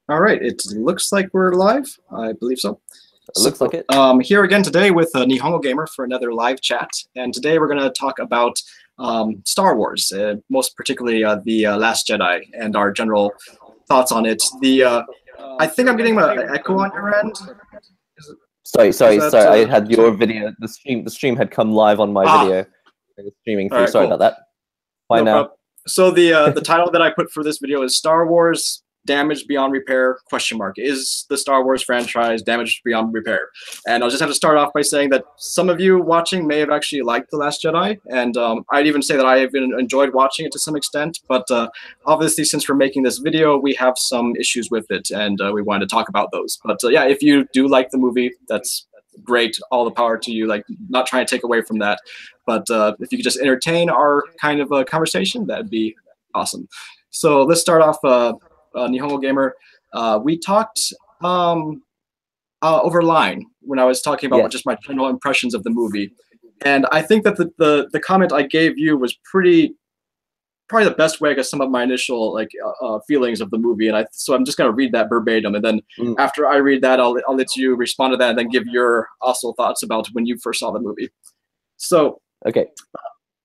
All right, it looks like we're live. I believe so. It looks like it. Here again today with NihongoGamer for another live chat, and today we're going to talk about Star Wars, most particularly the Last Jedi, and our general thoughts on it. I think I'm getting an echo on your end. Sorry. I had your video. The stream had come live on my video. I was streaming through. Right, sorry cool. about that. Bye now. So the title that I put for this video is Star Wars Damaged Beyond Repair ? Is the Star Wars franchise damaged beyond repair? And I'll just have to start off by saying that some of you watching may have actually liked The Last Jedi, and I'd even say that I have enjoyed watching it to some extent, but obviously since we're making this video, we have some issues with it, and we wanted to talk about those. But yeah, if you do like the movie, that's great, all the power to you, like not trying to take away from that. But if you could just entertain our kind of conversation, that'd be awesome. So let's start off NihongoGamer. We talked over line when I was talking about just my general impressions of the movie. And I think that the comment I gave you was probably the best way I could sum up my initial feelings of the movie. And so I'm just going to read that verbatim. And then after I read that, I'll let you respond to that and then give your also thoughts about when you first saw the movie. So okay,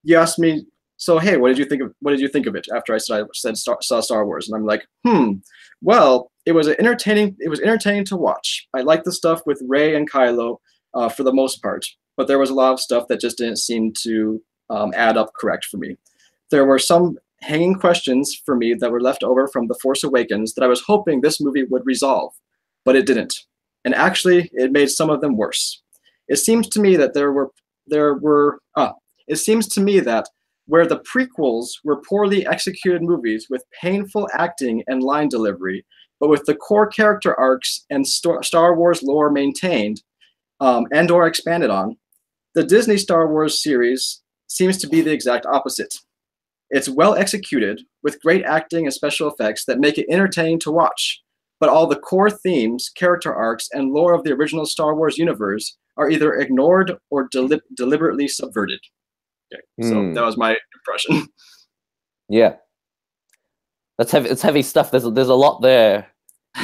you asked me, so hey, what did you think of it after I said saw Star Wars? And I'm like, well, it was entertaining to watch. I liked the stuff with Rey and Kylo for the most part, but there was a lot of stuff that just didn't seem to add up correct for me. There were some hanging questions for me that were left over from The Force Awakens that I was hoping this movie would resolve, but it didn't. And actually, it made some of them worse. It seems to me that where the prequels were poorly executed movies with painful acting and line delivery, but with the core character arcs and Star Wars lore maintained and or expanded on, the Disney Star Wars series seems to be the exact opposite. It's well executed with great acting and special effects that make it entertaining to watch, but all the core themes, character arcs, and lore of the original Star Wars universe are either ignored or deliberately subverted. Okay, so that was my impression. Yeah, that's heavy. It's heavy stuff. There's a lot there.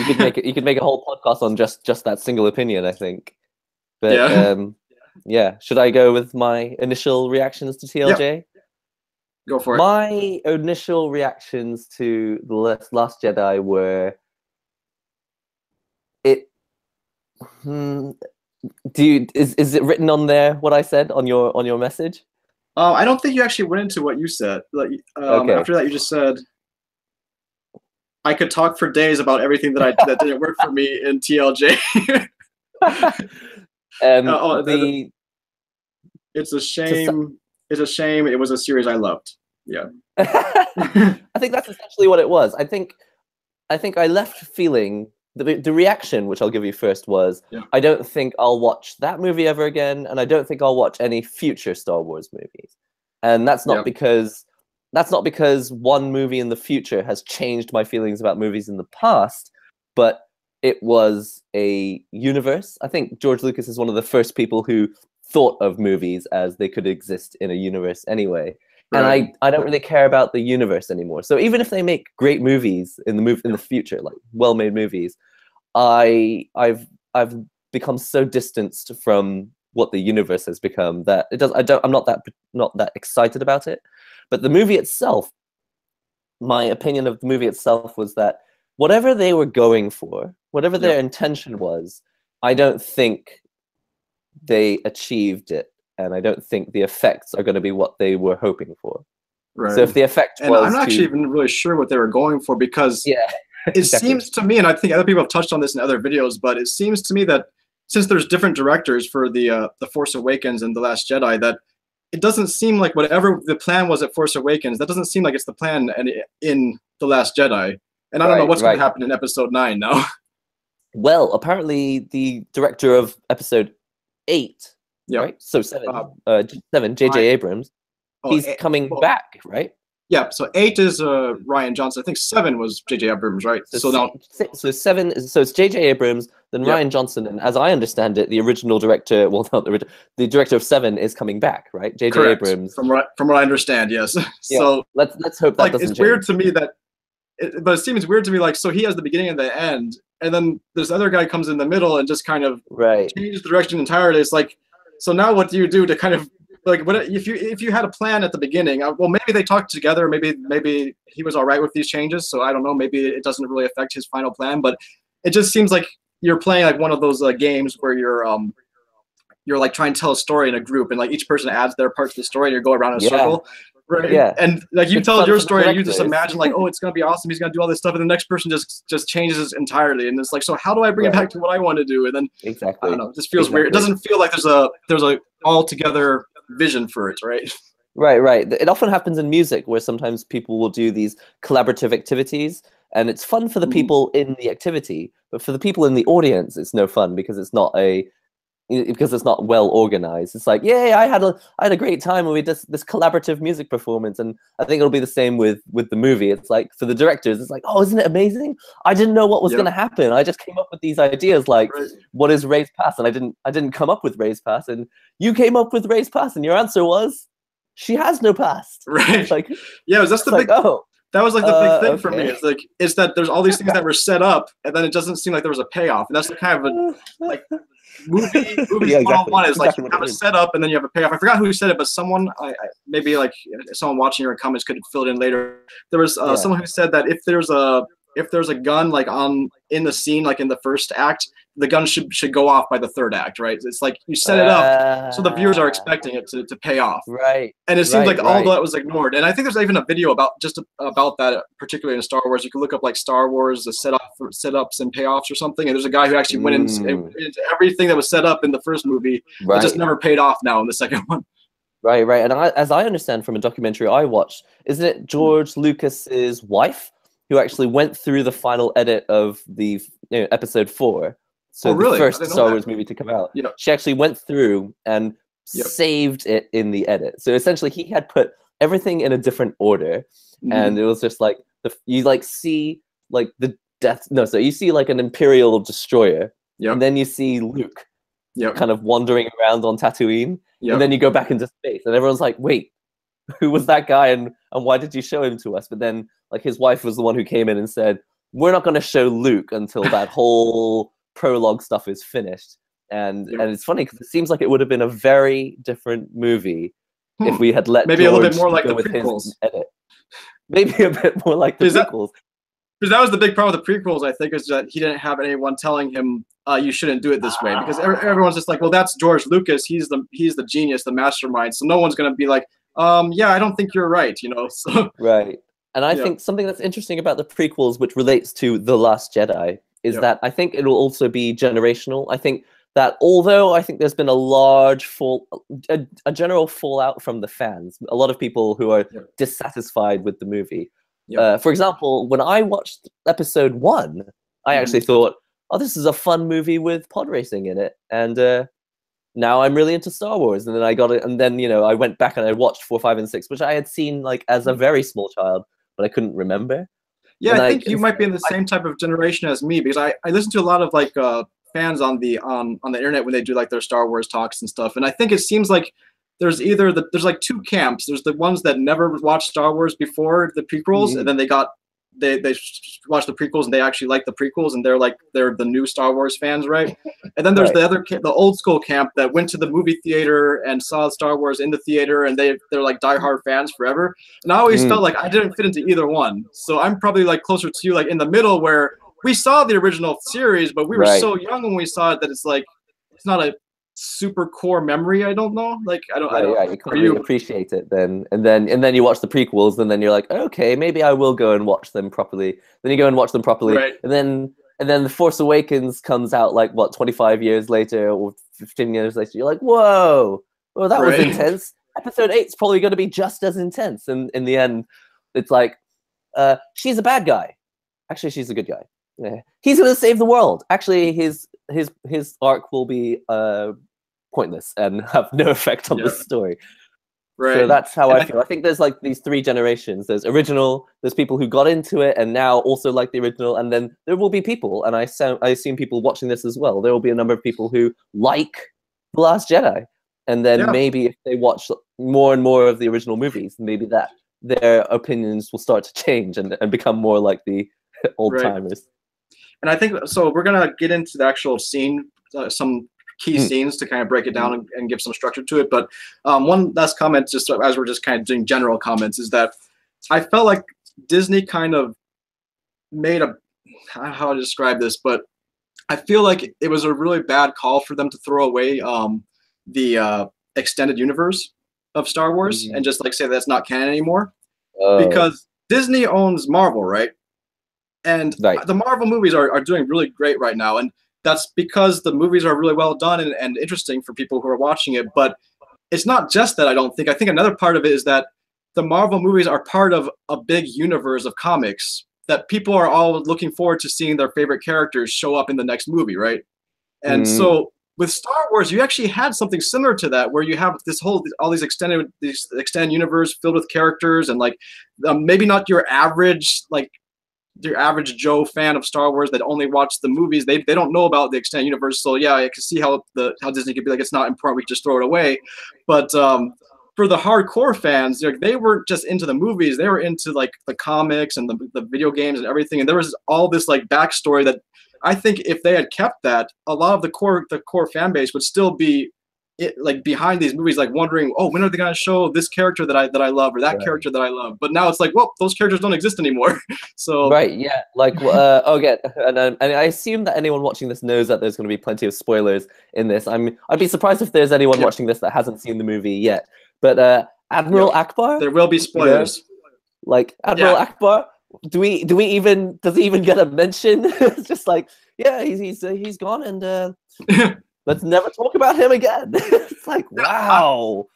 You could make a whole podcast on just that single opinion, I think. But yeah. Should I go with my initial reactions to TLJ? Yeah. Go for it. My initial reactions to The Last Jedi were is it written on there what I said on your message? I don't think you actually went into what you said. Okay. After that, you just said, I could talk for days about everything that didn't work for me in TLJ. It's a shame. It's a shame. It was a series I loved. Yeah. I think that's essentially what it was. I think I left feeling the reaction, which I'll give you first, was I don't think I'll watch that movie ever again, and I don't think I'll watch any future Star Wars movies. And that's not because one movie in the future has changed my feelings about movies in the past, but it was a universe. I think George Lucas is one of the first people who thought of movies as they could exist in a universe anyway. Right. And I don't really care about the universe anymore. So even if they make great movies in the future, like well-made movies, I've become so distanced from what the universe has become that I'm not that excited about it. But the movie itself, my opinion of the movie itself was that whatever they were going for, whatever their intention was, I don't think they achieved it. And I don't think the effects are going to be what they were hoping for. Right. So if the effect was, I'm not actually even really sure what they were going for, because it seems to me, and I think other people have touched on this in other videos, but it seems to me that since there's different directors for the Force Awakens and The Last Jedi, that it doesn't seem like whatever the plan was at Force Awakens, that doesn't seem like it's the plan in The Last Jedi. And I don't know what's going to happen in Episode 9 now. Well, apparently the director of Episode 8. Yeah. Right. So 7, J.J. Abrams. He's coming back, right? Yeah. So 8 is Rian Johnson. I think 7 was J.J. Abrams, right? So 7 is it's J.J. Abrams, then Rian Johnson, and as I understand it, the original director, well, not the director of 7 is coming back, right? J.J. Abrams. From what I understand, yes. Yeah. So let's hope that doesn't it's change. weird to me that but it seems weird to me. Like, so he has the beginning and the end, and then this other guy comes in the middle and just kind of changes the direction entirely. It's like, so now what do you do to kind of like, what if you had a plan at the beginning? Well, maybe they talked together. Maybe he was all right with these changes. So I don't know. Maybe it doesn't really affect his final plan. But it just seems like you're playing like one of those games where you're like trying to tell a story in a group, and like each person adds their part to the story, and you go around in a circle. Right. Yeah. And like you tell your story, and you just imagine like, oh, it's gonna be awesome. He's gonna do all this stuff, and the next person just changes it entirely, and it's like, so how do I bring it back to what I want to do? And then I don't know. It just feels weird. It doesn't feel like there's a all together vision for it, right? Right. It often happens in music where sometimes people will do these collaborative activities, and it's fun for the people in the activity, but for the people in the audience, it's no fun because it's not well organized. It's like, yay, I had a great time when we did this collaborative music performance. And I think it'll be the same with the movie. It's like, for the directors, it's like, oh, isn't it amazing? I didn't know what was going to happen. I just came up with these ideas, like, what is Rey's past? And I didn't come up with Rey's past, and you came up with Rey's past, and your answer was, she has no past. Right. Like, yeah, that's the big. That was like the big thing for me. It's that there's all these things that were set up, and then it doesn't seem like there was a payoff. And that's the kind of like movies 101 is like, you have a setup and then you have a payoff. I forgot who said it, but someone, maybe like someone watching your comments could fill it in later. There was someone who said that if there's a gun like in the scene, like in the first act, the gun should go off by the third act, right? It's like you set it up so the viewers are expecting it to pay off, right? And it seems like all that was ignored. And I think there's even a video about that, particularly in Star Wars. You can look up like Star Wars setups and payoffs or something. And there's a guy who actually went into everything that was set up in the first movie, but just never paid off now in the second one. Right. And as I understand from a documentary I watched, isn't it George Lucas's wife who actually went through the final edit of the episode 4? So the first Star Wars movie to come out. She actually went through and saved it in the edit. So essentially he had put everything in a different order. And it was just like, you like see like the death. No, so you see like an Imperial destroyer. And then you see Luke kind of wandering around on Tatooine. And then you go back into space. And everyone's like, wait, who was that guy? And why did you show him to us? But then like his wife was the one who came in and said, we're not going to show Luke until that whole prologue stuff is finished. And it's funny because it seems like it would have been a very different movie if we had let maybe George a little bit more like the with prequels. His edit. Maybe a bit more like the prequels. Because that was the big problem with the prequels, I think, is that he didn't have anyone telling him you shouldn't do it this way. Because everyone's just like, well, that's George Lucas. He's the genius, the mastermind. So no one's going to be like, yeah, I don't think you're right. So. Right. And I think something that's interesting about the prequels, which relates to The Last Jedi, is that I think it'll also be generational. I think that although I think there's been a general fallout from the fans, a lot of people who are dissatisfied with the movie. For example, when I watched episode 1, I actually thought, oh, this is a fun movie with pod racing in it. And now I'm really into Star Wars. And then I got it. And then, I went back and I watched 4, 5, and 6, which I had seen like as a very small child, but I couldn't remember. Yeah, and I think you might be in the same type of generation as me, because I listen to a lot of like fans on the internet when they do like their Star Wars talks and stuff. And I think it seems like there's like 2 camps. There's the ones that never watched Star Wars before the prequels, and then they watched the prequels and they actually like the prequels, and they're the new Star Wars fans, right? And then there's the old school camp that went to the movie theater and saw Star Wars in the theater, and they're like diehard fans forever. And I always felt like I didn't fit into either one. So I'm probably like closer to you, like in the middle, where we saw the original series, but we were so young when we saw it that it's like it's not a super core memory. I don't know. Like I don't. You can't really appreciate it then, and then you watch the prequels, and then you're like, okay, maybe I will go and watch them properly. Then you go and watch them properly, and then The Force Awakens comes out like 25 years later or 15 years later. You're like, whoa, that was intense. Episode 8 is probably going to be just as intense, and in the end, it's like, she's a bad guy. Actually, she's a good guy. Yeah. He's going to save the world. Actually, his arc will be pointless and have no effect on the story. Right. So that's how I feel. I think there's like these 3 generations. There's original, there's people who got into it and now also like the original, and then there will be people, and I assume people watching this as well, there will be a number of people who like The Last Jedi. And then maybe if they watch more and more of the original movies, maybe that their opinions will start to change and become more like the old timers. And I think so. We're gonna get into the actual scene, some key scenes to kind of break it down and give some structure to it. But one last comment, just as we're just kind of doing general comments, is that I felt like Disney kind of made how to describe this, but I feel like it was a really bad call for them to throw away the extended universe of Star Wars and just like say that's not canon anymore, because Disney owns Marvel, right? And the Marvel movies are doing really great right now, and that's because the movies are really well done and interesting for people who are watching it. But it's not just that. I think another part of it is that the Marvel movies are part of a big universe of comics that people are all looking forward to seeing their favorite characters show up in the next movie, right? And so with Star Wars, you actually had something similar to that, where you have all these extended universe filled with characters, and like maybe not your average Joe fan of Star Wars that only watched the movies. They don't know about the extended universe. So yeah, I can see how Disney could be like, it's not important, we just throw it away. But for the hardcore fans, they weren't just into the movies, they were into like the comics and the video games and everything. And there was all this like backstory that I think if they had kept that, a lot of the core fan base would still be like behind these movies, like wondering, oh, when are they going to show this character that I love, or that character that I love? But now it's like, well, those characters don't exist anymore. So yeah, like okay, and I assume that anyone watching this knows that there's going to be plenty of spoilers in this. I'd be surprised if there's anyone watching this that hasn't seen the movie yet. But Admiral Akbar, there will be spoilers. Like Admiral Akbar, does he even get a mention? It's just like, yeah, he's gone, and let's never talk about him again. It's like, wow,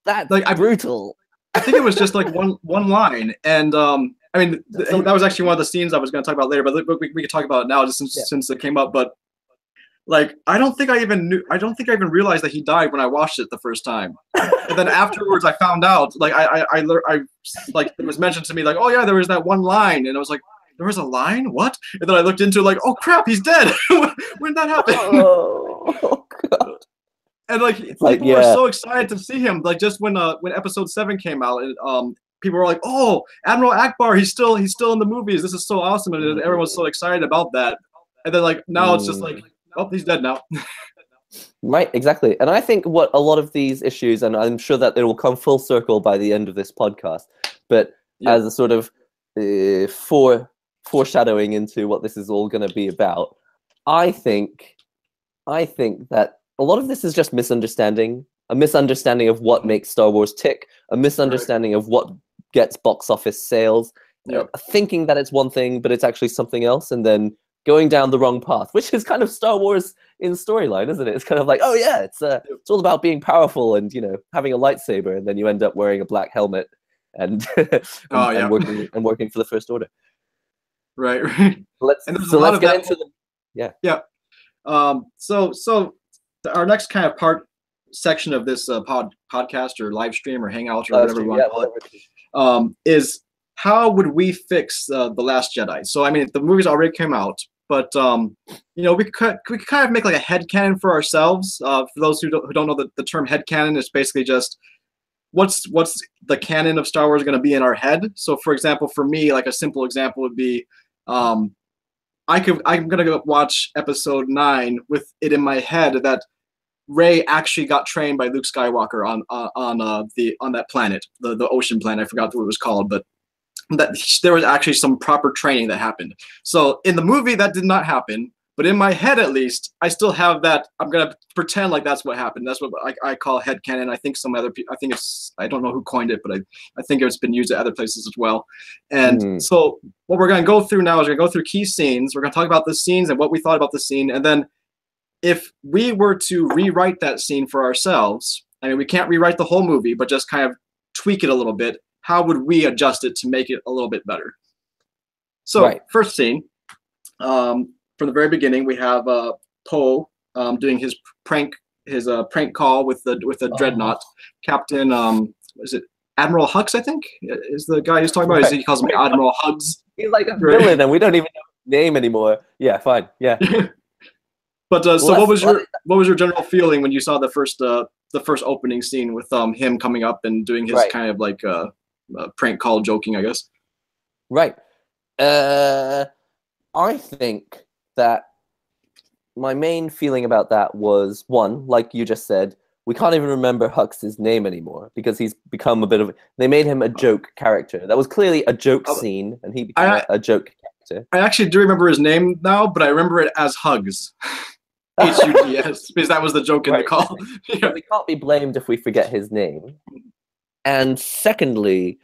that's like brutal. I think it was just like one line, and I mean that was actually one of the scenes I was going to talk about later, but we can talk about it now just since it came up. But like, I don't think I even realized that he died when I watched it the first time, and then afterwards I found out. Like I like it was mentioned to me, like, oh yeah, there was that one line, and I was like, there was a line? What? And then I looked into it, like, oh crap, he's dead. When did that happen? Oh God. And like people were so excited to see him. Like just when episode 7 came out, and people were like, oh, Admiral Akbar, he's still in the movies. This is so awesome, and everyone's so excited about that. And then like now it's just like, oh, he's dead now. Right, exactly. And I think what a lot of these issues, and I'm sure that it will come full circle by the end of this podcast, but as a sort of foreshadowing into what this is all going to be about, I think that a lot of this is just misunderstanding, a misunderstanding of what makes Star Wars tick, a misunderstanding of what gets box office sales, thinking that it's one thing, but it's actually something else, and then going down the wrong path, which is kind of Star Wars in storyline, isn't it? It's kind of like, oh yeah, it's all about being powerful and, having a lightsaber, and then you end up wearing a black helmet and and working for the First Order. Right. Let's get into the So our next kind of section of this podcast or live stream or hangout or whatever you want is how would we fix the Last Jedi? So I mean, the movies already came out, but we could kind of make like a headcanon for ourselves. For those who don't know, the term headcanon is basically just what's the canon of Star Wars going to be in our head. So for example, for me, like a simple example would be I'm gonna go watch episode 9 with it in my head that Rey actually got trained by Luke Skywalker on that planet, the ocean planet. I forgot what it was called, but that there was actually some proper training that happened. So in the movie that did not happen, but in my head at least, I still have that. I'm gonna pretend like that's what happened. That's what I call headcanon. I think some other people, I don't know who coined it, but I think it's been used at other places as well. And so what we're gonna go through now is we're gonna go through key scenes. We're gonna talk about the scenes and what we thought about the scene, and then if we were to rewrite that scene for ourselves, I mean, we can't rewrite the whole movie, but just kind of tweak it a little bit. How would we adjust it to make it a little bit better? So first scene, from the very beginning, we have Poe doing his prank call with the Dreadnought Captain. Is it Admiral Hux? I think is the guy he's talking about. He calls him Admiral Hugs. He's like a villain, and we don't even know his name anymore. Yeah, fine. Yeah. But so what was your general feeling when you saw the first opening scene with him coming up and doing his kind of like prank call joking, I guess. Right. I think that my main feeling about that was, one, like you just said, we can't even remember Hux's name anymore because he's become a bit of... They made him a joke character. That was clearly a joke scene, and he became a joke character. I actually do remember his name now, but I remember it as Hugs. Hugs, because that was the joke in the call. Yeah. We can't be blamed if we forget his name. And secondly,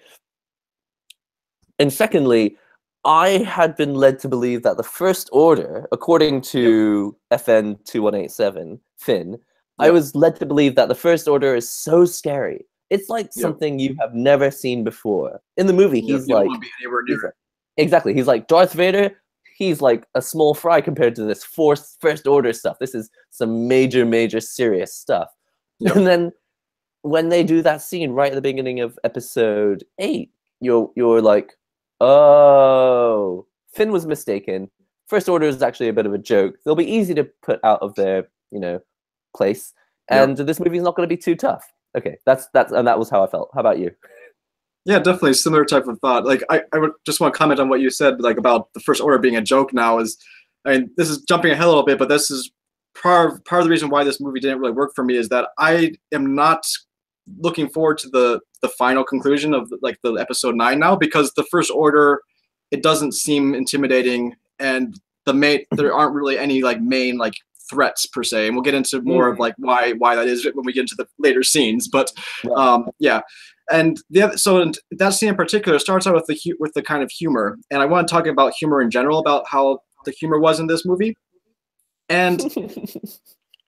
I had been led to believe that the First Order, according to FN 2187, Finn, I was led to believe that the First Order is so scary. It's like something you have never seen before. In the movie, he's like... Exactly. He's like Darth Vader. He's like a small fry compared to this First Order stuff. This is some major, major serious stuff. Yep. And then when they do that scene right at the beginning of episode 8, you're like, oh, Finn was mistaken. First Order is actually a bit of a joke. They'll be easy to put out of their, place. And this movie's not going to be too tough. Okay, and that was how I felt. How about you? Yeah, definitely similar type of thought. Like, I would just want to comment on what you said, like about the First Order being a joke now. I mean, this is jumping ahead a little bit, but this is part of the reason why this movie didn't really work for me is that I am not looking forward to the final conclusion of the episode 9 now, because the First Order, it doesn't seem intimidating, and there aren't really any main threats per se, and we'll get into more of why that is when we get into the later scenes. But yeah, and so that scene in particular starts out with the kind of humor, and I want to talk about humor in general, about how the humor was in this movie, and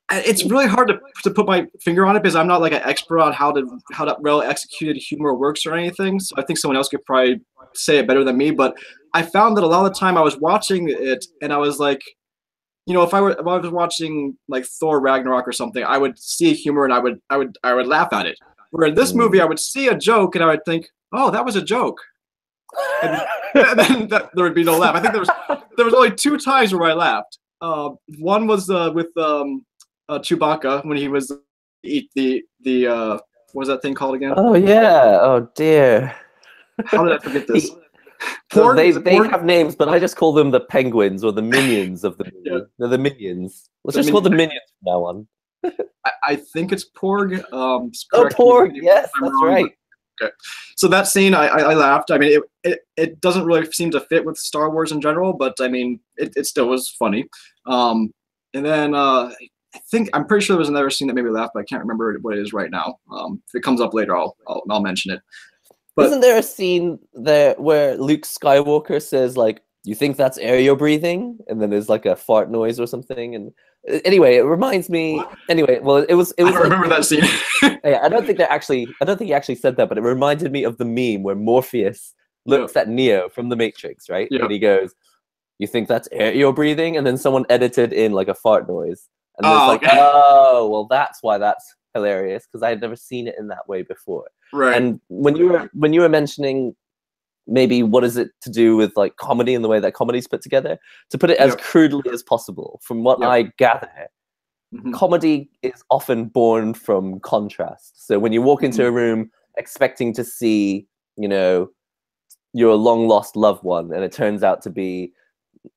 it's really hard to put my finger on it because I'm not an expert on how that well executed humor works or anything. So I think someone else could probably say it better than me. But I found that a lot of the time I was watching it and I was like, if I was watching Thor Ragnarok or something, I would see humor and I would laugh at it. Where in this movie, I would see a joke and I would think, oh, that was a joke, and then there would be no laugh. I think there was only 2 times where I laughed. One was with Chewbacca when he was eat the what was that thing called again? Oh yeah. Oh dear. How did I forget this? Porg? They have names, but I just call them the penguins or the minions of the movie. They're the minions. Let's just call them minions from now on. I think it's Porg. Porg. Yes, that's right. Okay. So that scene, I laughed. I mean, it doesn't really seem to fit with Star Wars in general, but I mean, it still was funny. And then I'm pretty sure there was another scene that made me laugh, but I can't remember what it is right now. If it comes up later, I'll mention it. But isn't there a scene there where Luke Skywalker says you think that's air you're breathing? And then there's a fart noise or something. And anyway, it reminds me. What? Anyway, well, it was. I don't remember that scene. Yeah, I don't think he actually said that, but it reminded me of the meme where Morpheus looks at Neo from The Matrix, right? And he goes, "You think that's air you're breathing?" And then someone edited in a fart noise, and it's oh, well, that's why that's hilarious, because I had never seen it in that way before. Right. And when you were mentioning maybe what is it to do with comedy and the way that comedy's put together, to put it as crudely as possible, from what I gather, comedy is often born from contrast. So when you walk into a room expecting to see, your long lost loved one, and it turns out to be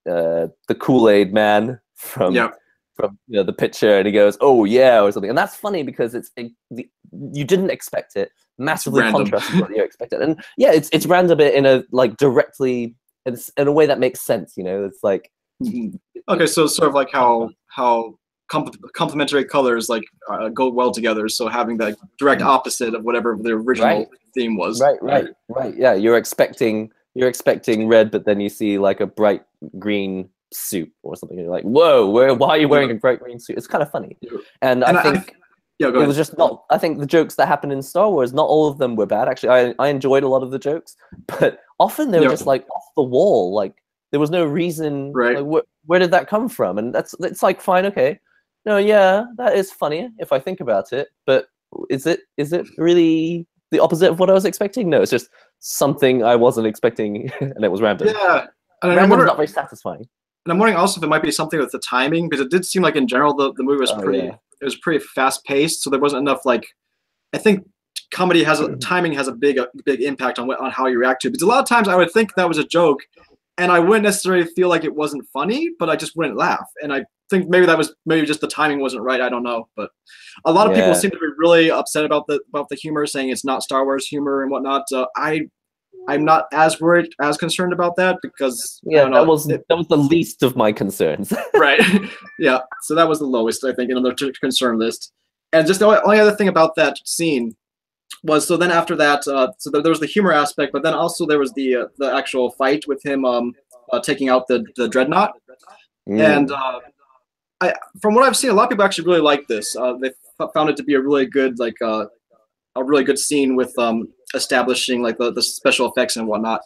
the Kool-Aid man from the picture, and he goes, "Oh yeah," or something, and that's funny because you didn't expect it. Massively contrasted what you expected, and it's random in a directly in a way that makes sense. It's okay, so it's sort of how complementary colors go well together. So having that direct opposite of whatever the original theme was. Right. Yeah, you're expecting red, but then you see a bright green suit or something. And you're like, whoa, why are you wearing a bright green suit? It's kind of funny, and I think. It was just not. I think the jokes that happen in Star Wars, not all of them were bad. Actually, I enjoyed a lot of the jokes, but often they were just off the wall. There was no reason. Right. Where did that come from? And it's fine, okay. No, yeah, that is funny if I think about it. But is it really the opposite of what I was expecting? No, it's just something I wasn't expecting, and it was random. Yeah, and random's not very satisfying. And I'm wondering also if it might be something with the timing, because it did seem in general the movie was pretty. It was pretty fast paced, so there wasn't enough I think comedy has timing has a big impact on how you react to it. Because a lot of times I would think that was a joke, and I wouldn't necessarily feel like it wasn't funny, but I just wouldn't laugh. And I think maybe that was just the timing wasn't right. I don't know, but a lot of people seem to be really upset about the humor, saying it's not Star Wars humor and whatnot. I'm not as worried, as concerned about that, because that was the least of my concerns. Right. Yeah. So that was the lowest, I think, in the concern list. And just the only other thing about that scene was, so then after that, so there was the humor aspect, but then also there was the actual fight with him taking out the Dreadnought. And from what I've seen, a lot of people actually really like this. They found it to be a really good scene with establishing like the special effects and whatnot.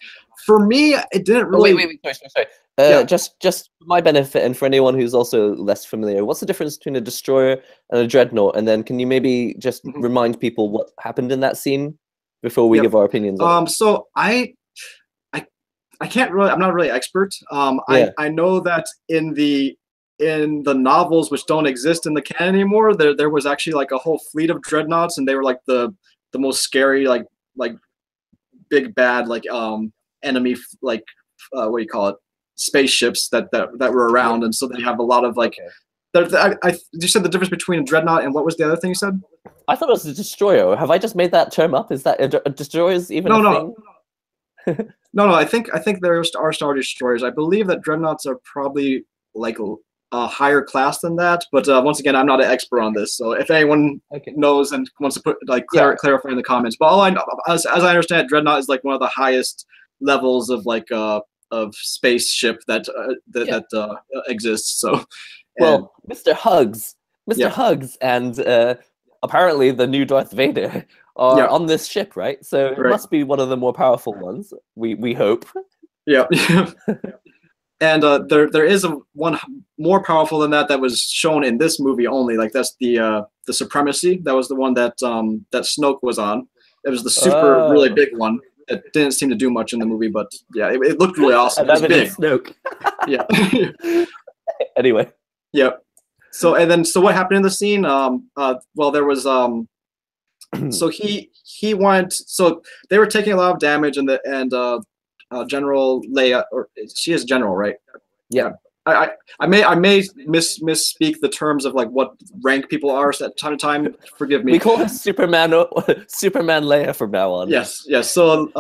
For me, it didn't really. Wait, sorry. Just for my benefit and for anyone who's also less familiar, what's the difference between a destroyer and a dreadnought? And then can you maybe just remind people what happened in that scene before we give our opinions on it? So I can't really. I'm not really expert. I know that in the novels, which don't exist in the canon anymore, there was actually like a whole fleet of dreadnoughts, and they were like the most scary like big bad like enemy like what do you call it, spaceships that were around. And so they have a lot of like you said the difference between a dreadnought and what was the other thing you said? I thought it was a destroyer. Have I just made that term up? Is that a destroyer is even a thing? No, I think there are Star Destroyers. I believe that dreadnoughts are probably like a higher class than that, but once again, I'm not an expert on this. So if anyone knows and wants to put clarify in the comments. But all I know, as I understand, Dreadnought is like one of the highest levels of like of spaceship that exists. So, well, Mr. Hugs, and apparently the new Darth Vader are on this ship, right? So it must be one of the more powerful ones. We hope. Yeah. And there is one more powerful than that was shown in this movie only. Like that's the Supremacy. That was the one that Snoke was on. It was the super really big one. It didn't seem to do much in the movie, but yeah, it looked really awesome. It was big. Snoke. Yeah. Anyway. Yeah. So what happened in the scene? Well, there was so he went. So they were taking a lot of damage, and General Leia, or she is General, right? Yeah. I may misspeak the terms of like what rank people are at time to time. Forgive me. We call her Superman Leia from now on. Yes. So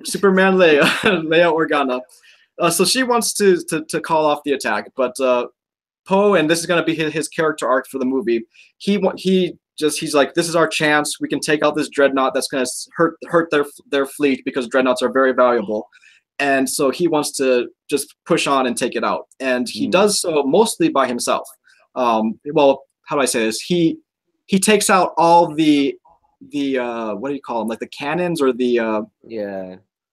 Superman Leia, Leia Organa. So she wants to call off the attack, but Poe, and this is going to be his character arc for the movie. He's like, this is our chance. We can take out this dreadnought that's going to hurt their fleet, because dreadnoughts are very valuable. And so he wants to just push on and take it out. And he does so mostly by himself. Well, how do I say this? He takes out all the what do you call them? Like the cannons or the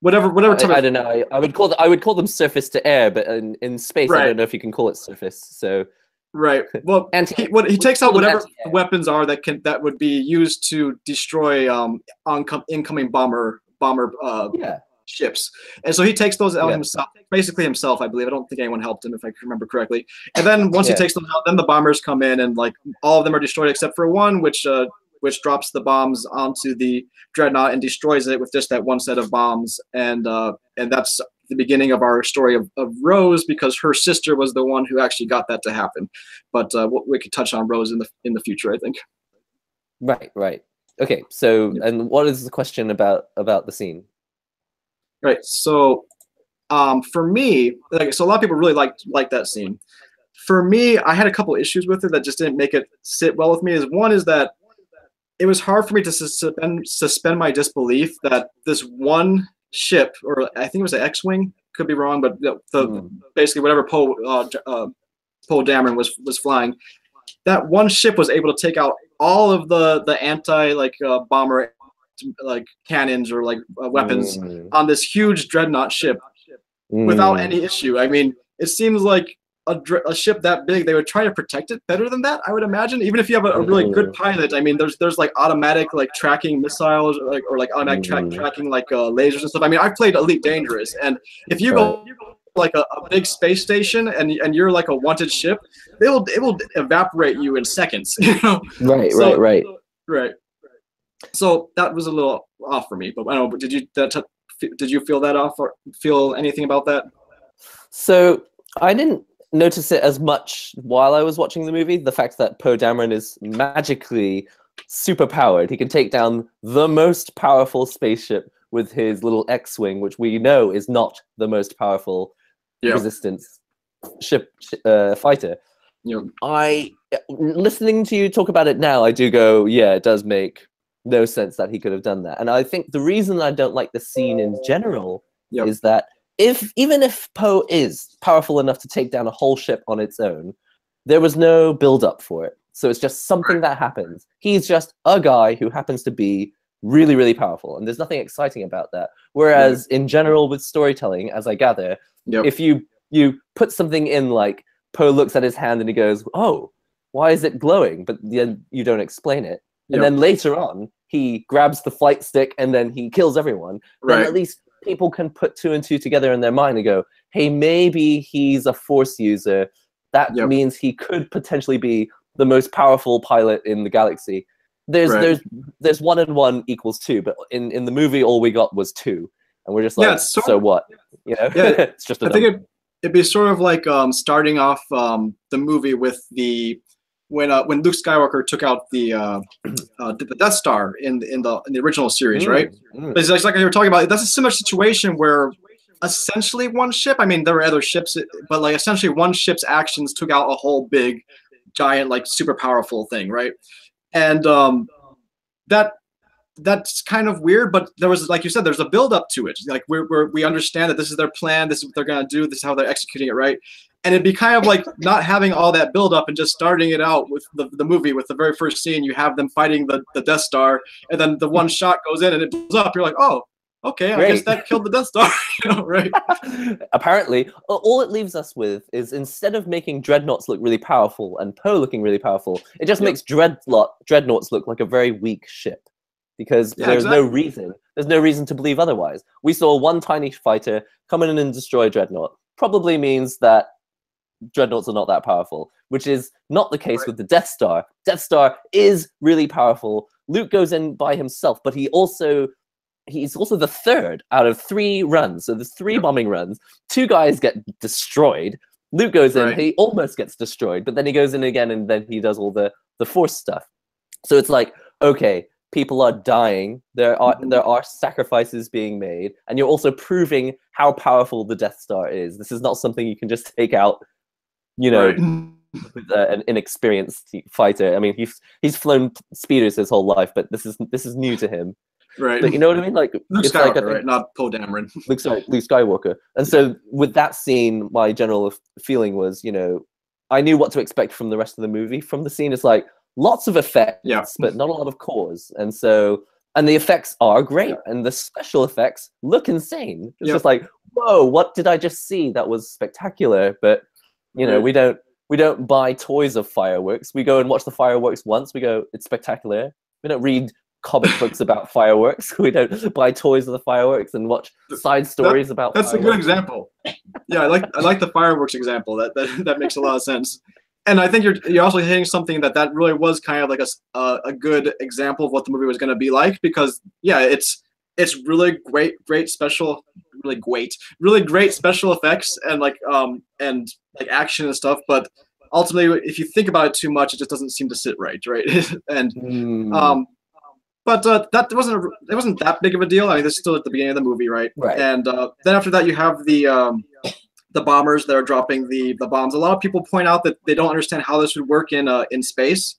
whatever type I don't know. I would call them surface to air, but in space I don't know if you can call it surface. So right. Well, and he takes out whatever weapons are that would be used to destroy incoming bomber ships. And so he takes those out himself, basically himself, I believe. I don't think anyone helped him, if I can remember correctly. And then once he takes them out, then the bombers come in, and like all of them are destroyed except for one, which drops the bombs onto the dreadnought and destroys it with just that one set of bombs. And that's the beginning of our story of Rose, because her sister was the one who actually got that to happen. But we could touch on Rose in the future, I think. Right. Okay. So, and what is the question about the scene? Right. So, for me, so a lot of people really like that scene. For me, I had a couple issues with it that just didn't make it sit well with me. One is that it was hard for me to suspend my disbelief that this one ship, or I think it was an X-wing, could be wrong, but basically whatever Poe Dameron was flying, that one ship was able to take out all of the anti bomber like cannons or like weapons on this huge dreadnought ship without any issue. I mean, it seems like a ship that big, they would try to protect it better than that, I would imagine. Even if you have a really good pilot, I mean, there's like automatic like tracking missiles, or like automatic tracking like lasers and stuff. I mean, I've played Elite Dangerous, and if you go like a big space station and you're like a wanted ship, it will evaporate you in seconds. You know? Right. So that was a little off for me. But I don't know. Did you feel that off or feel anything about that? So I didn't notice it as much while I was watching the movie. The fact that Poe Dameron is magically super powered. He can take down the most powerful spaceship with his little X-wing, which we know is not the most powerful resistance ship fighter. Listening to you talk about it now, I do go, yeah, it does make no sense that he could have done that. And I think the reason I don't like the scene in general is that even if Poe is powerful enough to take down a whole ship on its own, there was no build-up for it. So it's just something that happens. He's just a guy who happens to be really, really powerful, and there's nothing exciting about that. Whereas in general with storytelling, as I gather, if you put something in like Poe looks at his hand and he goes, "Oh, why is it glowing?" But then you don't explain it. And then later on, he grabs the flight stick and then he kills everyone. Then at least people can put two and two together in their mind and go, hey, maybe he's a Force user. That means he could potentially be the most powerful pilot in the galaxy. There's 1 and 1 equals 2, but in the movie all we got was 2, and we're just like, so what? You know, it's just. I think it'd be sort of like starting off the movie with when Luke Skywalker took out the Death Star in the original series, right? It's like you were talking about. That's a similar situation where essentially one ship. I mean, there were other ships, but like essentially one ship's actions took out a whole big, giant, like super powerful thing, right? And that's kind of weird, but there was, like you said, there's a build up to it. Like we understand that this is their plan, this is what they're gonna do, this is how they're executing it, right? And it'd be kind of like not having all that build up and just starting it out with the movie with the very first scene. You have them fighting the Death Star, and then the one shot goes in and it blows up. You're like, oh, okay, I guess that killed the Death Star, you know, right? Apparently, all it leaves us with is, instead of making Dreadnaughts look really powerful and Poe looking really powerful, it just makes Dreadnaughts look like a very weak ship. Because there's no reason to believe otherwise. We saw one tiny fighter come in and destroy Dreadnought. Probably means that Dreadnoughts are not that powerful, which is not the case with the Death Star. Death Star is really powerful. Luke goes in by himself, but he's also the third out of 3 runs. So there's 3 bombing runs. 2 guys get destroyed. Luke goes in, he almost gets destroyed, but then he goes in again and then he does all the Force stuff. So it's like, okay, people are dying, there are sacrifices being made, and you're also proving how powerful the Death Star is. This is not something you can just take out, you know, with an inexperienced fighter. I mean, he's flown speeders his whole life, but this is new to him. Right. But you know what I mean? Like Luke Skywalker, right? Not Poe Dameron. Luke Skywalker. And so with that scene, my general feeling was, you know, I knew what to expect from the rest of the movie. From the scene, it's like, lots of effects, but not a lot of cores. And the effects are great, and the special effects look insane. It's just like, whoa, what did I just see? That was spectacular. But you know, we don't buy toys of fireworks. We go and watch the fireworks once. We go, it's spectacular. We don't read comic books about fireworks. We don't buy toys of the fireworks and watch side stories about. That's fireworks. A good example. Yeah, I like the fireworks example. That makes a lot of sense. And I think you're also hitting something that really was kind of like a good example of what the movie was going to be like, because it's really great special effects and like action and stuff, but ultimately if you think about it too much, it just doesn't seem to sit right. And but that wasn't that big of a deal. I mean, this is still at the beginning of the movie, right? And then after that you have the bombers that are dropping the bombs. A lot of people point out that they don't understand how this would work in space.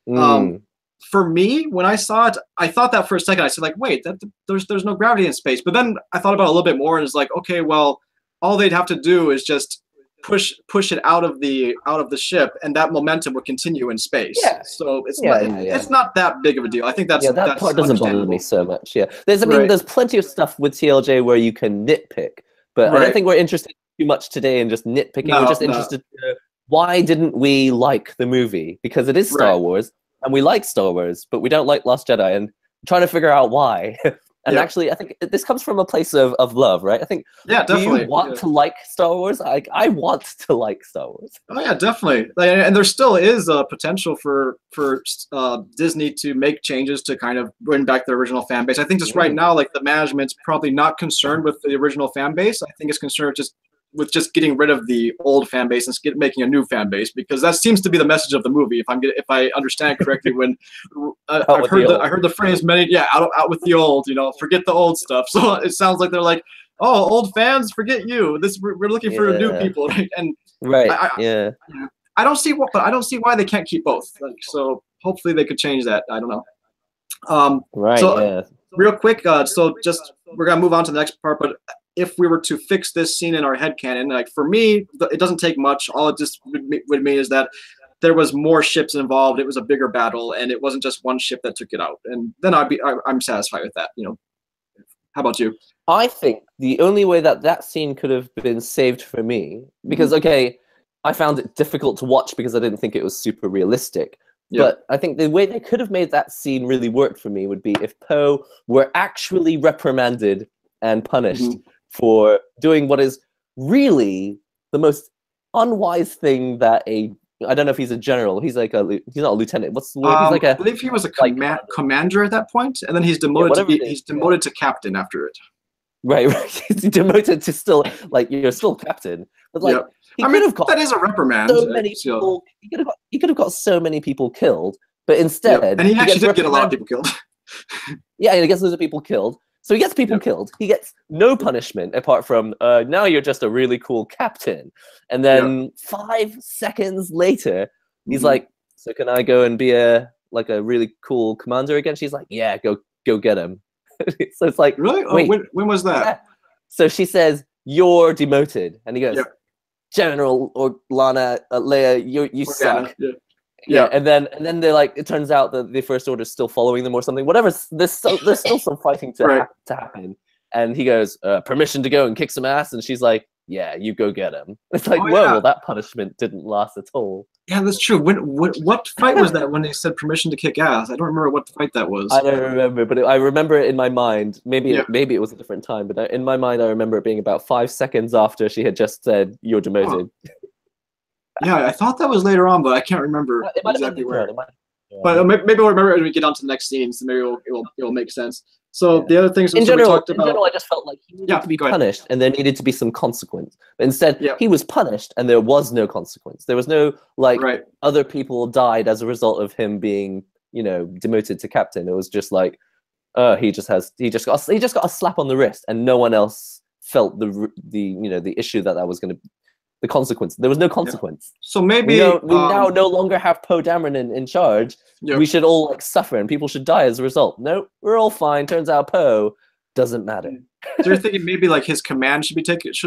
For me, when I saw it, I thought that for a second. I said, like, wait, there's no gravity in space. But then I thought about it a little bit more, and it's like, okay, well, all they'd have to do is just push it out of the ship, and that momentum would continue in space. So it's not that big of a deal. I think that part doesn't bother me so much. There's plenty of stuff with TLJ where you can nitpick, but I don't think we're interested too much today in just nitpicking. We're just interested in why didn't we like the movie? Because it is Star Wars, and we like Star Wars, but we don't like Last Jedi, and trying to figure out why. And actually, I think this comes from a place of love, right? I think, definitely. Do you want to like Star Wars? I want to like Star Wars. Oh yeah, definitely. Like, and there still is a potential for Disney to make changes to kind of bring back the original fan base. I think just right now, like the management's probably not concerned with the original fan base. I think it's concerned with just getting rid of the old fan base and making a new fan base, because that seems to be the message of the movie. If I understand correctly, when I heard the phrase many, out with the old, forget the old stuff. So it sounds like they're like, oh, old fans, forget you. We're looking for new people, right? And I don't see why they can't keep both. Like, so hopefully they could change that. I don't know. Real quick, so just we're gonna move on to the next part, but if we were to fix this scene in our headcanon, like for me, it doesn't take much. All it just would mean is that there was more ships involved. It was a bigger battle, and it wasn't just one ship that took it out. And then I'm satisfied with that. How about you? I think the only way that scene could have been saved for me, because okay, I found it difficult to watch because I didn't think it was super realistic. But I think the way they could have made that scene really work for me would be if Poe were actually reprimanded and punished for doing what is really the most unwise thing that I don't know if he's a general. He's like he's not a lieutenant. What's the word? He's like I believe he was a commander at that point, and then he's demoted he's demoted to captain after it. Right. He's demoted to still you're still captain, but he could have got that is a reprimand. So many people. He could have got so many people killed, but instead, and he actually did get a lot of people killed. Yeah, and he gets loads of people killed. So he gets people killed. He gets no punishment apart from now you're just a really cool captain. And then 5 seconds later, he's like, "So can I go and be a really cool commander again?" She's like, "Yeah, go get him." So it's like, really? Wait, when was that? Yeah. So she says, "You're demoted," and he goes, "General or Leia, you suck." Yeah, and then they're like, it turns out that the First Order is still following them or something. Whatever, there's still some fighting to happen. And he goes, "Permission to go and kick some ass," and she's like, "Yeah, you go get him." It's like, well, that punishment didn't last at all. Yeah, that's true. What fight was that when they said permission to kick ass? I don't remember what fight that was. I don't remember, but I remember it in my mind. Maybe it was a different time, but in my mind, I remember it being about 5 seconds after she had just said, "You're demoted." Yeah, I thought that was later on, but I can't remember exactly where. But maybe we'll remember it when we get on to the next scene, so maybe it will make sense. So the other things in general, we talked about. In general, I just felt like he needed to be punished, and there needed to be some consequence. But instead, he was punished, and there was no consequence. There was no other people died as a result of him being, demoted to captain. It was just like, he just got a slap on the wrist, and no one else felt the issue that was going to. The consequence. There was no consequence. So maybe we now no longer have Poe Dameron in charge. We should all suffer and people should die as a result. No, we're all fine. Turns out Poe doesn't matter. So you're thinking maybe his command should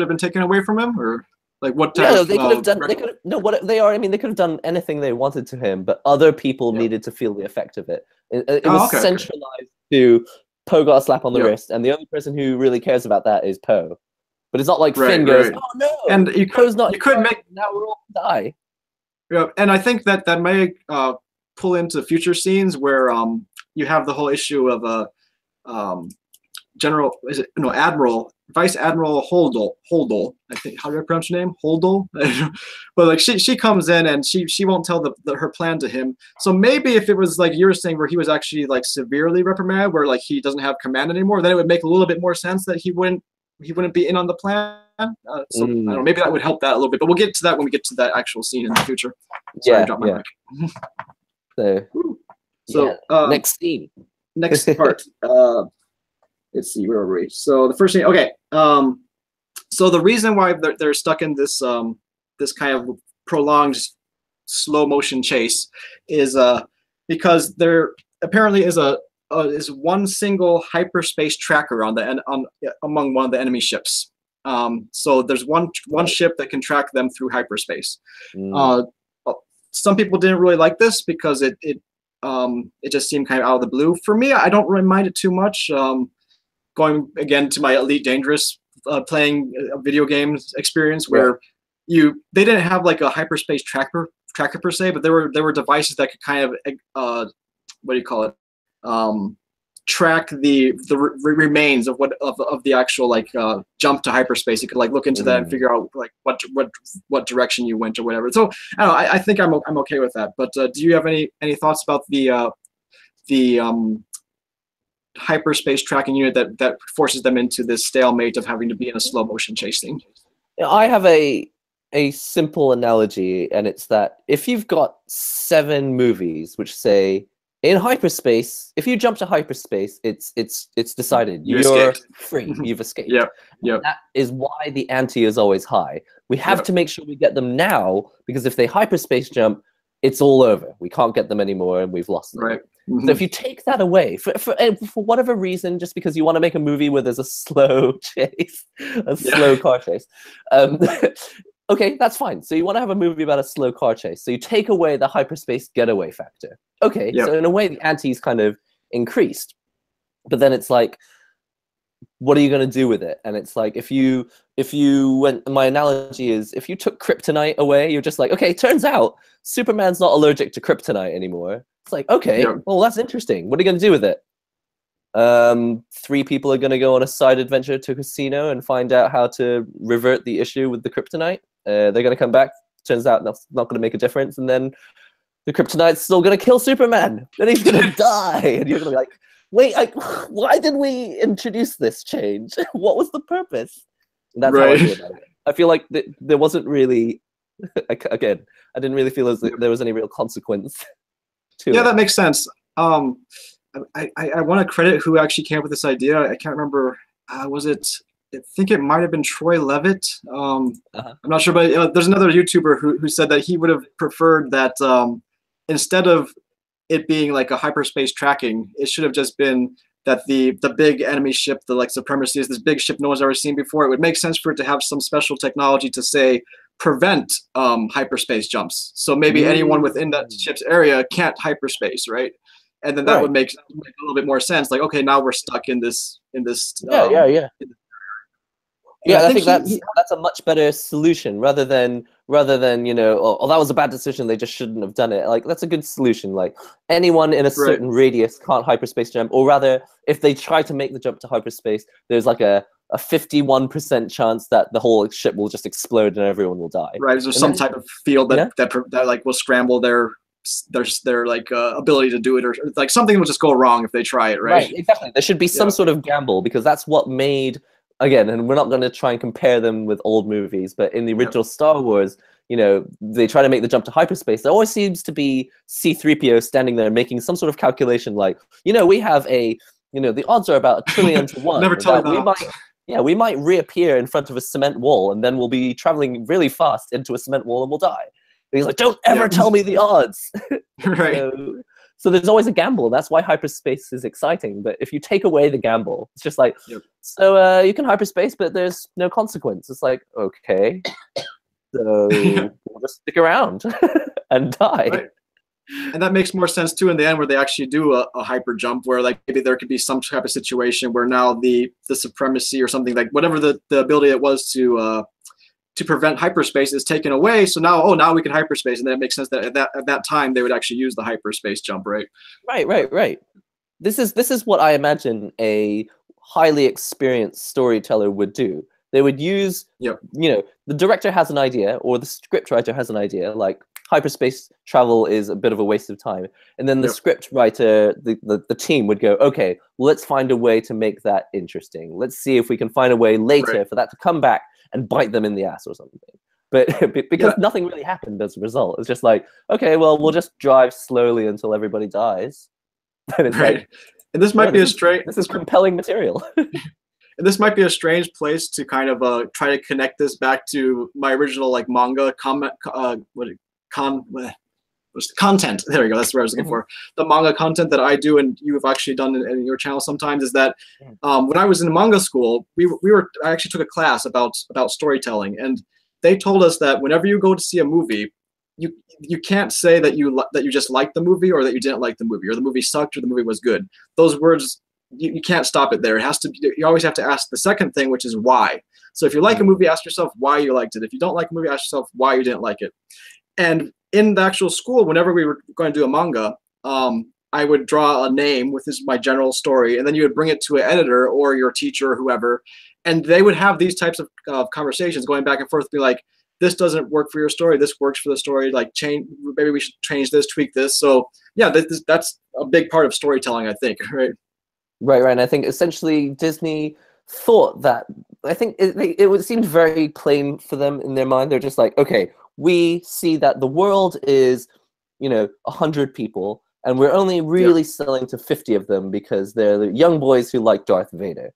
have been taken away from him, or what type of, they could have done. They could what they are. I mean, they could have done anything they wanted to him, but other people needed to feel the effect of it. It was centralized to Poe got a slap on the wrist, and the only person who really cares about that is Poe. But it's not like Finn goes, "Oh no!" And you could make now we're all die. Yeah, and I think that may pull into future scenes where you have the whole issue of Vice Admiral Holdall. I think, how do I pronounce your name? Holdall. But she comes in and she won't tell her plan to him. So maybe if it was like you were saying, where he was actually severely reprimanded, where he doesn't have command anymore, then it would make a little bit more sense that he wouldn't be in on the plan. I don't know, maybe that would help that a little bit, but we'll get to that when we get to that actual scene in the future. Sorry, I dropped my mic. So next scene. Next part. Let's see, where are we? So the first thing, okay. So the reason why they're stuck in this this kind of prolonged slow motion chase is because there apparently is one single hyperspace tracker among one of the enemy ships. So there's one ship that can track them through hyperspace. Some people didn't really like this because it just seemed kind of out of the blue. For me, I don't really mind it too much. Going again to my Elite Dangerous playing video games experience, where they didn't have a hyperspace tracker per se, but there were devices that could kind of what do you call it? track the remains of the actual like jump to hyperspace. You could like look into that and figure out like what direction you went or whatever. So I don't know. I think I'm okay with that. But do you have any thoughts about the hyperspace tracking unit that forces them into this stalemate of having to be in a slow motion chase scene? I have a simple analogy, and it's that if you've got 7 movies which say in hyperspace, if you jump to hyperspace, it's decided you're free, you've escaped. Yep. That is why the ante is always high. We have to make sure we get them now, because if they hyperspace jump, it's all over. We can't get them anymore, and we've lost them. Right. So if you take that away, for whatever reason, just because you want to make a movie where there's a slow chase, slow car chase, okay, that's fine. So you want to have a movie about a slow car chase. So you take away the hyperspace getaway factor. Okay, so in a way, the ante's kind of increased. But then it's like, what are you going to do with it? And it's like, if you went, my analogy is, if you took kryptonite away, you're just like, okay, turns out Superman's not allergic to kryptonite anymore. It's like, okay, well, that's interesting. What are you going to do with it? 3 people are going to go on a side adventure to a casino and find out how to revert the issue with the kryptonite. They're going to come back. Turns out that's not going to make a difference. And then the kryptonite's still going to kill Superman. Then he's going to die. And you're going to be like, wait, why did we introduce this change? What was the purpose? And that's how I feel about it. I feel like there wasn't really, again, I didn't really feel as there was any real consequence to it. Yeah, that makes sense. I want to credit who actually came up with this idea. I can't remember. Was it? I think it might have been Troy Leavitt. I'm not sure, but there's another YouTuber who said that he would have preferred that instead of it being like a hyperspace tracking, it should have just been that the big enemy ship, the like Supremacy, is this big ship no one's ever seen before. It would make sense for it to have some special technology to say prevent hyperspace jumps. So maybe anyone within that ship's area can't hyperspace, right? And then that would make a little bit more sense. Like, okay, now we're stuck in this. Yeah, I think that's a much better solution rather than oh, that was a bad decision, they just shouldn't have done it. Like, that's a good solution. Like, anyone in a certain radius can't hyperspace jump, or rather, if they try to make the jump to hyperspace, there's like a 51% chance that the whole ship will just explode and everyone will die. Right? There's some type of field that like will scramble their like ability to do it, or like something will just go wrong if they try it. Right? Exactly. There should be some sort of gamble, because that's what made. Again, and we're not going to try and compare them with old movies, but in the original Star Wars, they try to make the jump to hyperspace. There always seems to be C-3PO standing there making some sort of calculation, like, we have the odds are about 1 trillion to 1. Never tell me that. We might reappear in front of a cement wall, and then we'll be traveling really fast into a cement wall and we'll die. And he's like, don't ever tell me the odds. Right. So there's always a gamble. That's why hyperspace is exciting. But if you take away the gamble, it's just like, so you can hyperspace, but there's no consequence. It's like, okay, so we'll just stick around and die. Right. And that makes more sense too in the end, where they actually do a hyper jump, where like maybe there could be some type of situation where now the Supremacy or something, like whatever the ability it was to prevent hyperspace is taken away. So now we can hyperspace, and then it makes sense that at that time they would actually use the hyperspace jump, right? Right. This is what I imagine a highly experienced storyteller would do. They would use, the director has an idea, or the scriptwriter has an idea, like hyperspace travel is a bit of a waste of time, and then the script writer, the team would go, okay, let's find a way to make that interesting. Let's see if we can find a way later for that to come back and bite them in the ass or something. But because nothing really happened as a result, it's just like, okay, well, we'll just drive slowly until everybody dies. And it's like, and this might be this is compelling material. And this might be a strange place to kind of try to connect this back to my original like manga content. There we go. That's what I was looking for. The manga content that I do, and you have actually done in your channel sometimes, is that when I was in manga school, I actually took a class about storytelling, and they told us that whenever you go to see a movie, you can't say that you just liked the movie, or that you didn't like the movie, or the movie sucked, or the movie was good. Those words, you can't stop it there. It has to be, you always have to ask the second thing, which is why. So if you like a movie, ask yourself why you liked it. If you don't like a movie, ask yourself why you didn't like it. And in the actual school, whenever we were going to do a manga, I would draw a name with my general story, and then you would bring it to an editor or your teacher or whoever, and they would have these types of conversations going back and forth, be like, this doesn't work for your story, this works for the story, like change, maybe we should change this, tweak this. So yeah, that's a big part of storytelling, I think, right? Right. And I think essentially Disney thought that, I think it seemed very plain for them in their mind. They're just like, okay, we see that the world is, 100 people, and we're only really selling to 50 of them because they're the young boys who like Darth Vader.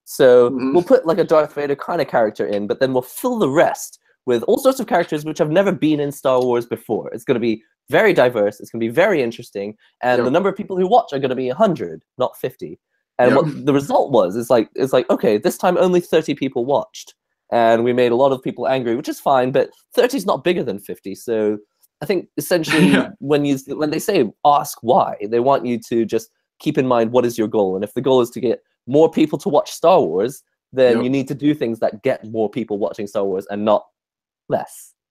So we'll put like a Darth Vader kind of character in, but then we'll fill the rest with all sorts of characters which have never been in Star Wars before. It's going to be very diverse. It's going to be very interesting. And the number of people who watch are going to be 100, not 50. And what the result was is like, okay, this time only 30 people watched. And we made a lot of people angry, which is fine, but 30 is not bigger than 50. So I think essentially when they say ask why, they want you to just keep in mind what is your goal. And if the goal is to get more people to watch Star Wars, then you need to do things that get more people watching Star Wars and not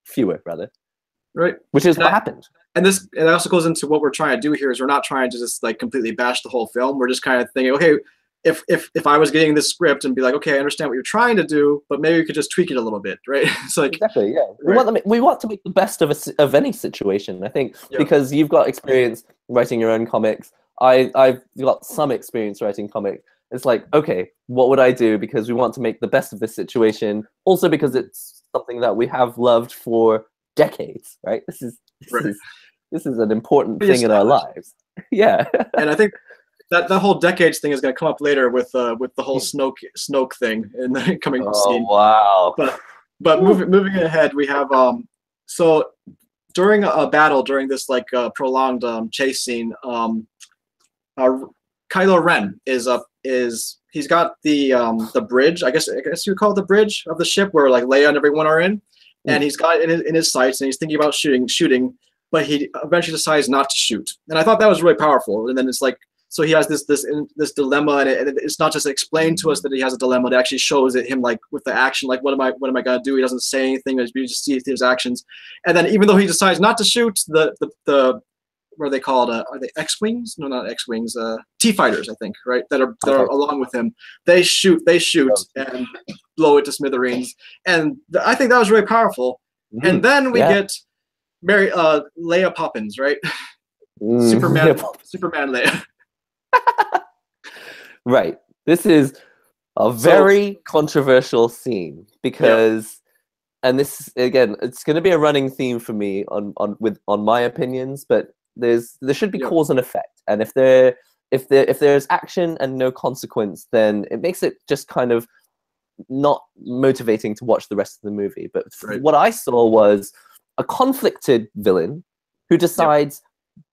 fewer rather. Right. Which is what happened. And it also goes into what we're trying to do here is we're not trying to just like completely bash the whole film. We're just kind of thinking, okay, if I was getting this script and be like, okay, I understand what you're trying to do, but maybe we could just tweak it a little bit, right? It's like exactly, yeah. We want to make the best of any situation. I think because you've got experience writing your own comics, I've got some experience writing comics. It's like, okay, what would I do? Because we want to make the best of this situation. Also because it's something that we have loved for decades, right? This is an important thing in our lives. Yeah. And I think that whole decades thing is going to come up later with the whole Snoke thing in the coming scene. Wow. But moving ahead, we have so during a battle, during this like prolonged chase scene, Kylo Ren he's got the bridge, I guess you call it the bridge of the ship where like Leia and everyone are in, and he's got it in his sights, and he's thinking about shooting, but he eventually decides not to shoot. And I thought that was really powerful. And then it's like, so he has this dilemma, and it's not just explained to us that he has a dilemma. It actually shows it him like with the action, like what am I gonna do? He doesn't say anything, you just see his actions. And then even though he decides not to shoot, the what are they called? Are they X-wings? No, not X-wings. T-fighters, I think, right? That are along with him. They shoot and blow it to smithereens. And I think that was really powerful. And then we get Leia Poppins, right? Superman Leia. Right. This is a very controversial scene because, and this again, it's going to be a running theme for me on my opinions, but there should be cause and effect, and if there's action and no consequence, then it makes it just kind of not motivating to watch the rest of the movie. But what I saw was a conflicted villain who decides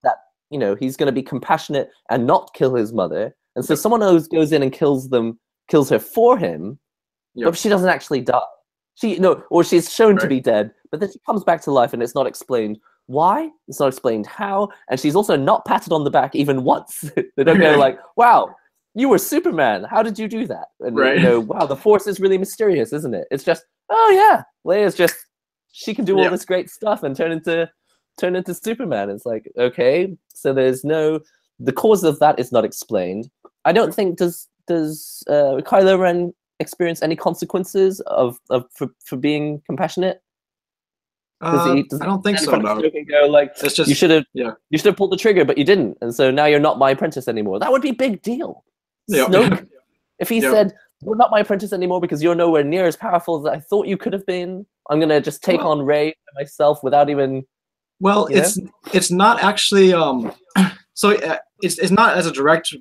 that he's going to be compassionate and not kill his mother, and so someone else goes in and kills her for him, but she doesn't actually die. Or she's shown to be dead, but then she comes back to life, and it's not explained why, it's not explained how, and she's also not patted on the back even once. They don't go like, wow, you were Superman, how did you do that? And wow, the Force is really mysterious, isn't it? It's just, oh yeah, Leia's just, she can do all this great stuff and turn into Superman. It's like, okay, so the cause of that is not explained. I don't think does Kylo Ren experience any consequences for being compassionate? I don't think so. No. Go like, it's just, you should have pulled the trigger, but you didn't, and so now you're not my apprentice anymore. That would be a big deal. Snoke, if he said, "You're not my apprentice anymore because you're nowhere near as powerful as I thought you could have been. I'm gonna just take on Rey myself without even." Well, it's not actually. So it's not as a direct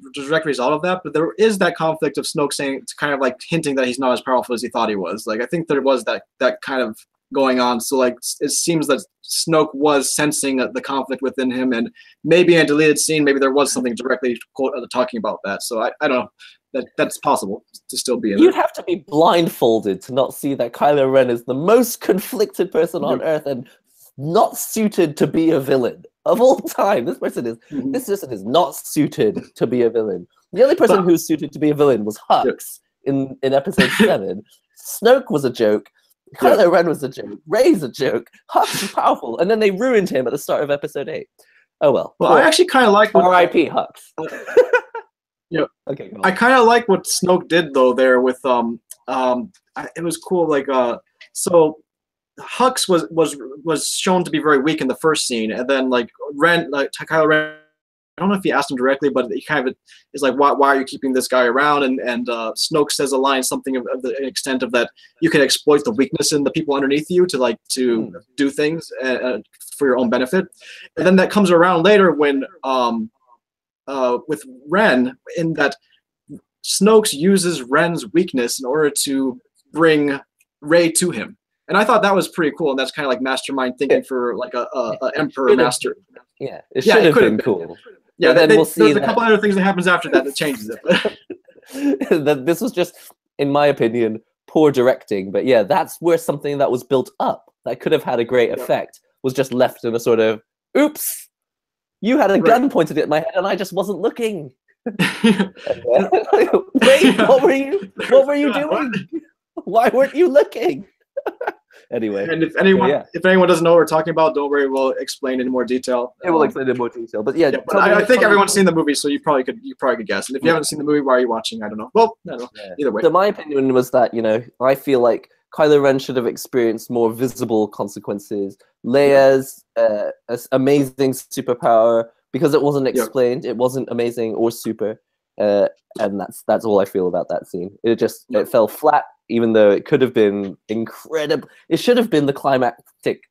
result of that, but there is that conflict of Snoke saying, it's kind of like hinting that he's not as powerful as he thought he was. Like I think there was that kind of going on. So like it seems that Snoke was sensing the conflict within him, and maybe in a deleted scene, maybe there was something directly talking about that. So I don't know. That's possible to still be in You'd have to be blindfolded to not see that Kylo Ren is the most conflicted person on Earth and not suited to be a villain of all time. This person is not suited to be a villain. The only person who's suited to be a villain was Hux in episode 7. Snoke was a joke. Kylo Ren was a joke. Rey's a joke. Hux is powerful, and then they ruined him at the start of episode 8. Oh well. Well, I actually kind of like R.I.P. Hux. Yeah. Okay. I kind of like what Snoke did though there with it was cool. Like so Hux was shown to be very weak in the first scene, and then like Kylo Ren. I don't know if he asked him directly, but he kind of is like, why are you keeping this guy around? And Snoke says a line, something of the extent of that you can exploit the weakness in the people underneath you to do things for your own benefit. And then that comes around later when with Ren, in that Snoke uses Ren's weakness in order to bring Rey to him. And I thought that was pretty cool, and that's kind of like mastermind thinking for like a emperor master. Yeah, it should have been cool. Yeah, then we'll see. There's a couple other things that happens after that changes it. This was just, in my opinion, poor directing. But yeah, that's where something that was built up that could have had a great effect was just left in a sort of, oops, you had a gun pointed at my head and I just wasn't looking. Wait, what were you doing? Why weren't you looking? Anyway, and if anyone doesn't know what we're talking about, don't worry, we'll explain in more detail. It will explain in more detail, but yeah. But I think everyone's seen the movie, so you probably could guess. And if you haven't seen the movie, why are you watching? I don't know. Well, I don't know. Either way. So my opinion was that I feel like Kylo Ren should have experienced more visible consequences. Leia's amazing superpower, because it wasn't explained, it wasn't amazing or super, and that's all I feel about that scene. It fell flat. Even though it could have been incredible, it should have been the climactic,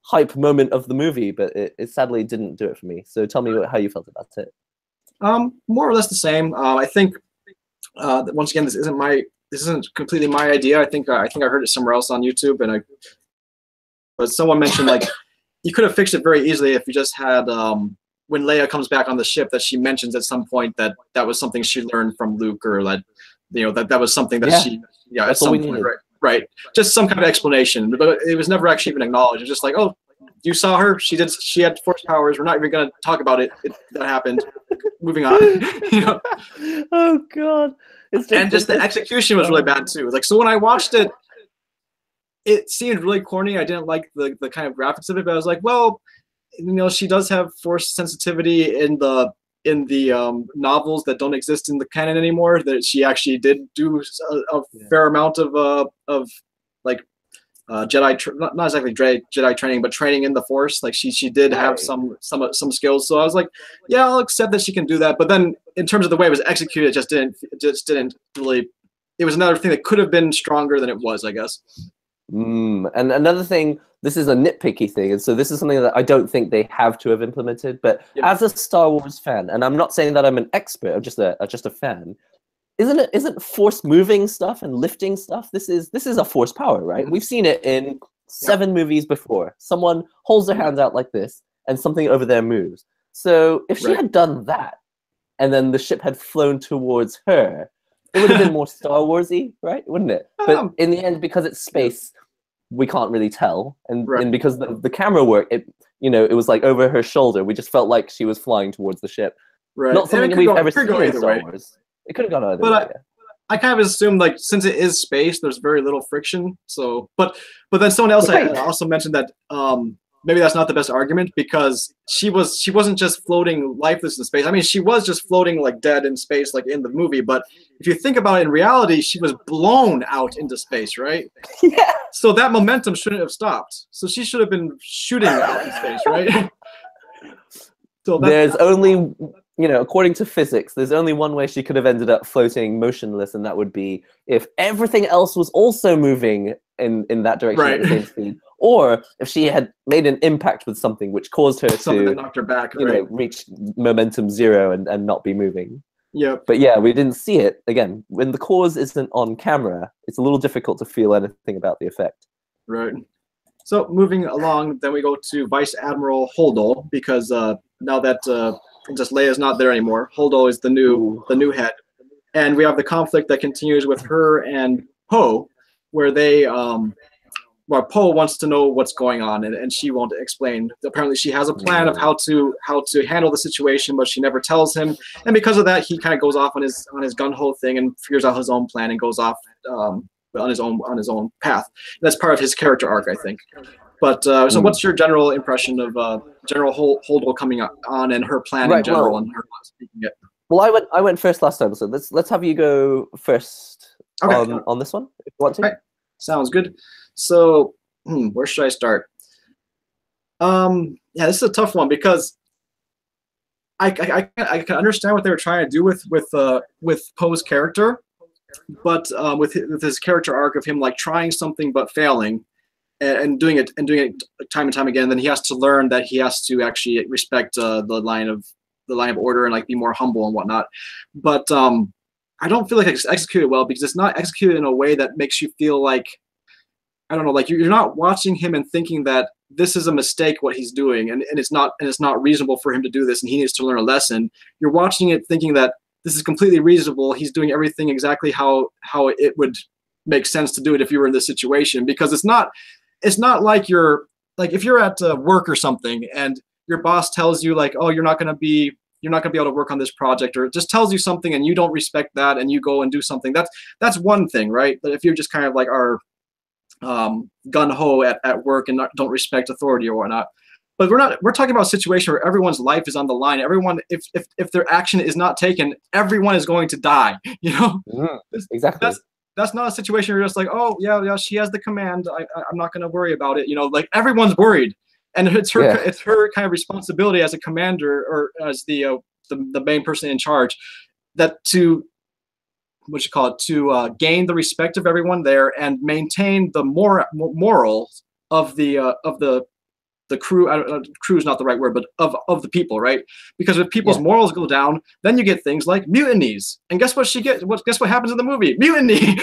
hype moment of the movie, but it sadly didn't do it for me. So tell me how you felt about it. More or less the same. I think once again, this isn't completely my idea. I think I heard it somewhere else on YouTube, but someone mentioned like you could have fixed it very easily if you just had when Leia comes back on the ship, that she mentions at some point that was something she learned from Luke, or that that was something that she at some point, right, just some kind of explanation, but it was never actually even acknowledged. It was just like, oh, you saw her, she had force powers, we're not even going to talk about it, that happened, moving on. Oh god. Just the execution was really bad too. Like, so when I watched it, it seemed really corny. I didn't like the kind of graphics of it, but I was like, well, she does have force sensitivity in the novels that don't exist in the canon anymore. That she actually did do a fair amount of like Jedi, not exactly Jedi training, but training in the Force. Like she did have some skills. So I was like, yeah, I'll accept that she can do that. But then in terms of the way it was executed, it just didn't really. It was another thing that could have been stronger than it was, I guess. And another thing, this is a nitpicky thing, and so this is something that I don't think they have to have implemented. But as a Star Wars fan, and I'm not saying that I'm an expert, I'm just a fan. Isn't force moving stuff and lifting stuff? This is a force power, right? We've seen it in 7 movies before. Someone holds their hands out like this, and something over there moves. So if she had done that, and then the ship had flown towards her, it would have been more Star Warsy, right? Wouldn't it? But in the end, because it's space, we can't really tell, and because the camera work, it was like over her shoulder. We just felt like she was flying towards the ship. Right. Not something we've ever seen in Star Wars. It could have gone either way. I kind of assumed, like, since it is space, there's very little friction. So, but then someone else also mentioned that maybe that's not the best argument, because she wasn't just floating lifeless in space. I mean, she was just floating like dead in space, like in the movie. But if you think about it, in reality, she was blown out into space, right? Yeah. So that momentum shouldn't have stopped. So she should have been shooting out in space, right? So there's only, according to physics, there's only one way she could have ended up floating motionless, and that would be if everything else was also moving in that direction at the same speed, or if she had made an impact with something which caused her to knocked her back, reach momentum 0 and not be moving. Yeah. But yeah, we didn't see it. Again, when the cause isn't on camera, it's a little difficult to feel anything about the effect. Right. So moving along, then we go to Vice Admiral Holdall, because now that Princess Leia is not there anymore, Holdall is the new head, and we have the conflict that continues with her and Poe, where they Poe wants to know what's going on, and she won't explain. Apparently, she has a plan of how to handle the situation, but she never tells him, and because of that, he kind of goes off on his gun ho thing and figures out his own plan and goes off on his own path. That's part of his character arc, I think. But so, what's your general impression of General Holdall coming on and her plan in general and her speaking it? Well, I went first last time, so let's have you go first on this one if you want to. Right. Sounds good. So, where should I start? Yeah, this is a tough one because I can understand what they were trying to do with Poe's character, but with his character arc of him like trying something but failing, and doing it time and time again, then he has to learn that he has to actually respect the line of order and like be more humble and whatnot. But I don't feel like it's executed well because it's not executed in a way that makes you feel like, I don't know, like you're not watching him and thinking that this is a mistake what he's doing and it's not reasonable for him to do this and he needs to learn a lesson. You're watching it thinking that this is completely reasonable. He's doing everything exactly how it would make sense to do it if you were in this situation, because it's not like if you're at work or something and your boss tells you like, oh, you're not going to be able to work on this project, or it just tells you something and you don't respect that and you go and do something. That's one thing, right? But if you're just kind of like are gun-ho at work and don't respect authority or whatnot. But we're talking about a situation where everyone's life is on the line. Everyone, if their action is not taken, everyone is going to die. You know, exactly. That's not a situation where you're just like, oh yeah, she has the command. I'm not going to worry about it. You know, like everyone's worried, and it's her kind of responsibility as a commander or as the main person in charge, that to gain the respect of everyone there and maintain the morals of the crew. Crew is not the right word, but of the people, right? Because if people's morals go down, then you get things like mutinies. And guess what guess what happens in the movie? Mutiny.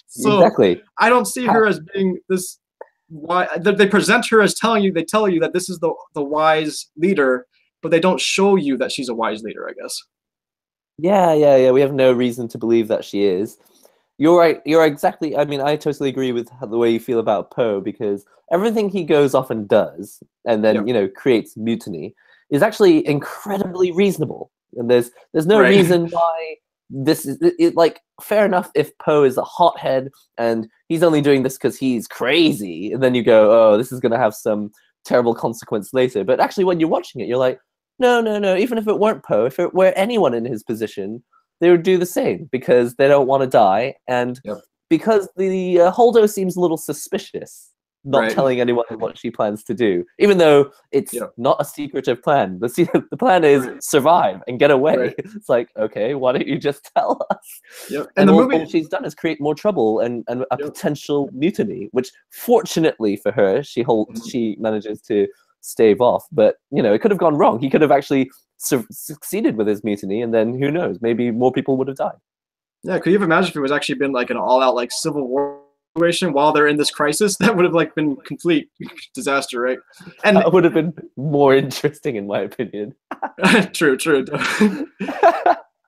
So exactly. I don't see her as being this. Why they present her as they tell you that this is the wise leader, but they don't show you that she's a wise leader, I guess. Yeah. We have no reason to believe that she is. You're right. You're exactly. I mean, I totally agree with the way you feel about Poe, because everything he goes off and does, and then creates mutiny, is actually incredibly reasonable. And there's no reason why this is like fair enough if Poe is a hothead and he's only doing this because he's crazy, and then you go, oh, this is going to have some terrible consequence later. But actually, when you're watching it, you're like, no. Even if it weren't Poe, if it were anyone in his position, they would do the same because they don't want to die, and because the Holdall seems a little suspicious, not telling anyone what she plans to do, even though it's not a secretive plan. The plan is survive and get away. It's like, okay, why don't you just tell us? And all she's done is create more trouble and a potential mutiny, which fortunately for her, she manages to stave off. But it could have gone wrong. He could have actually succeeded with his mutiny, and then who knows, maybe more people would have died. Yeah, could you have imagined if it was actually been like an all-out like civil war situation while they're in this crisis? That would have like been complete disaster, right? And that would have been more interesting, in my opinion. True.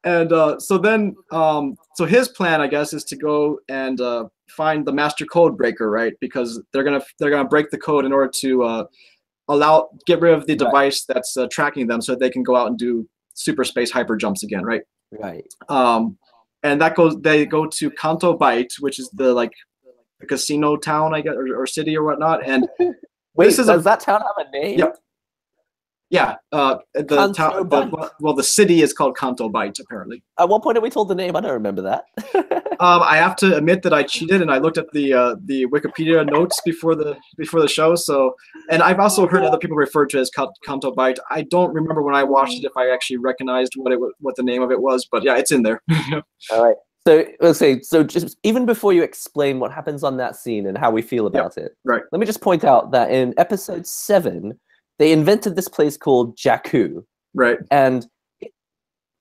And so his plan, I guess, is to go and find the master code breaker, right? Because they're gonna break the code in order to get rid of the device that's tracking them, so that they can go out and do super space hyper jumps again, right? Right. And they go to Canto Bight, which is the casino town, I guess, or city or whatnot. And wait, does that town have a name? Yep. Yeah. The town. The city is called Canto Bight, apparently. At what point are we told the name? I don't remember that. I have to admit that I cheated and I looked at the Wikipedia notes before the show. So, and I've also heard other people refer to it as Canto Bight. I don't remember when I watched it if I actually recognized what the name of it was, but yeah, it's in there. All right. So let's say, just even before you explain what happens on that scene and how we feel about it, right? Let me just point out that in episode 7, they invented this place called Jakku, right? And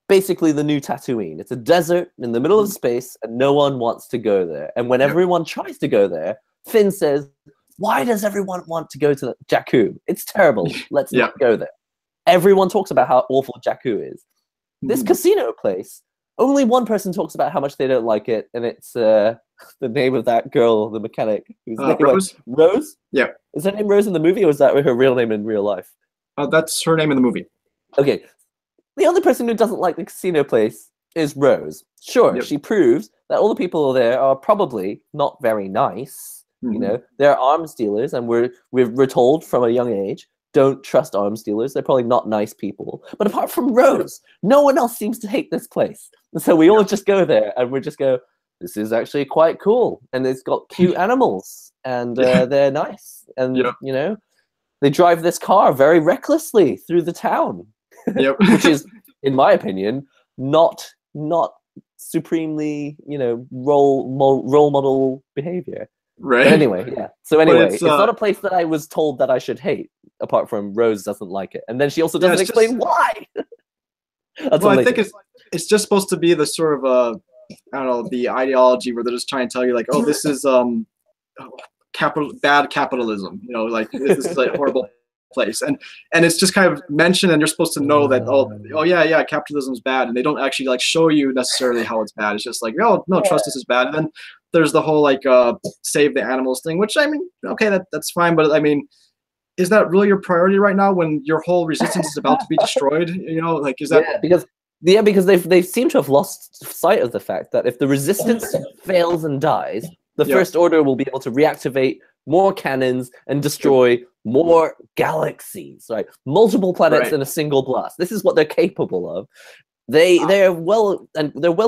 basically the new Tatooine. It's a desert in the middle of space, and no one wants to go there. And when everyone tries to go there, Finn says, "Why does everyone want to go to Jakku? It's terrible. Let's not go there." Everyone talks about how awful Jakku is. This casino place. Only one person talks about how much they don't like it, and it's the name of that girl, the mechanic. Whose name Rose? Rose? Yeah. Is her name Rose in the movie, or is that her real name in real life? That's her name in the movie. Okay. The only person who doesn't like the casino place is Rose. Sure, Yep. she proves that all the people there are probably not very nice. You know, they're arms dealers, and we're told from a young age, don't trust arms dealers. They're probably not nice people. But apart from Rose, no one else seems to hate this place. And so we all just go there, and we just go, this is actually quite cool, and it's got cute animals, and they're nice, and you know, they drive this car very recklessly through the town, which is, in my opinion, not supremely, you know, role model behavior. Right. But anyway, yeah. So anyway, it's, it's not a place that I was told that I should hate, apart from Rose doesn't like it, and then she also doesn't explain why. Well, I think it's just supposed to be the sort of I don't know, the ideology where they're just trying to tell you like, oh, this is bad capitalism, you know, like this is a horrible place, and it's just kind of mentioned, and you're supposed to know that oh yeah, capitalism's bad, and they don't actually like show you necessarily how it's bad. It's just like, oh no, trust us is bad, and then there's the whole like save the animals thing, which I mean, okay, that's fine, but I mean, is that really your priority right now when your whole resistance is about to be destroyed? You know, like, is that because they seem to have lost sight of the fact that if the resistance fails and dies, the First Order will be able to reactivate more cannons and destroy more galaxies, right? Multiple planets in a single blast. This is what they're capable of. They're well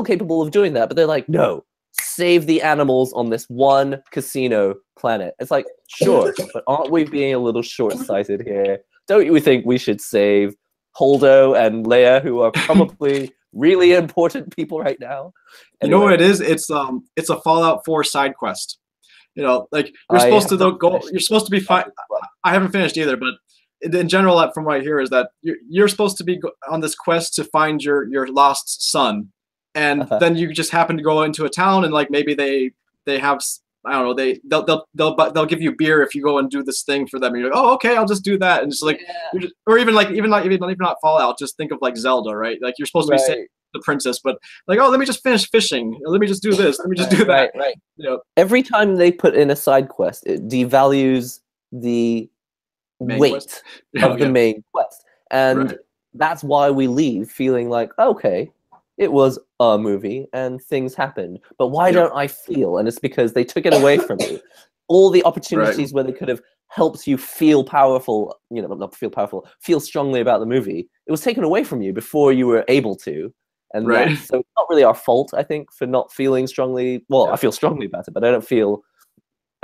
capable of doing that, but they're like, no, save the animals on this one casino planet. It's like, sure, but aren't we being a little short-sighted here? Don't you think we should save Holdall and Leia, who are probably really important people right now? Anyway. You know what it is? It's a Fallout 4 side quest. You know, like you're supposed to go. You're supposed to be fine. I haven't finished either, but in general, from what I hear, is that you're supposed to be on this quest to find your lost son, and then you just happen to go into a town, and like maybe they have, I don't know, they'll give you beer if you go and do this thing for them. And you're like, oh, okay, I'll just do that, and it's like, or even not Fallout. Just think of like Zelda, right? Like you're supposed to be saving the princess, but like, oh, let me just finish fishing. Let me just do this. Let me just do that. Right. You know? Every time they put in a side quest, it devalues the weight of the main quest, and that's why we leave feeling like, okay, it was a movie and things happened, but why don't I feel? And it's because they took it away from you. All the opportunities where they could have helped you feel powerful, you know, not feel powerful, feel strongly about the movie, it was taken away from you before you were able to. And so it's not really our fault, I think, for not feeling strongly. Well, I feel strongly about it, but I don't feel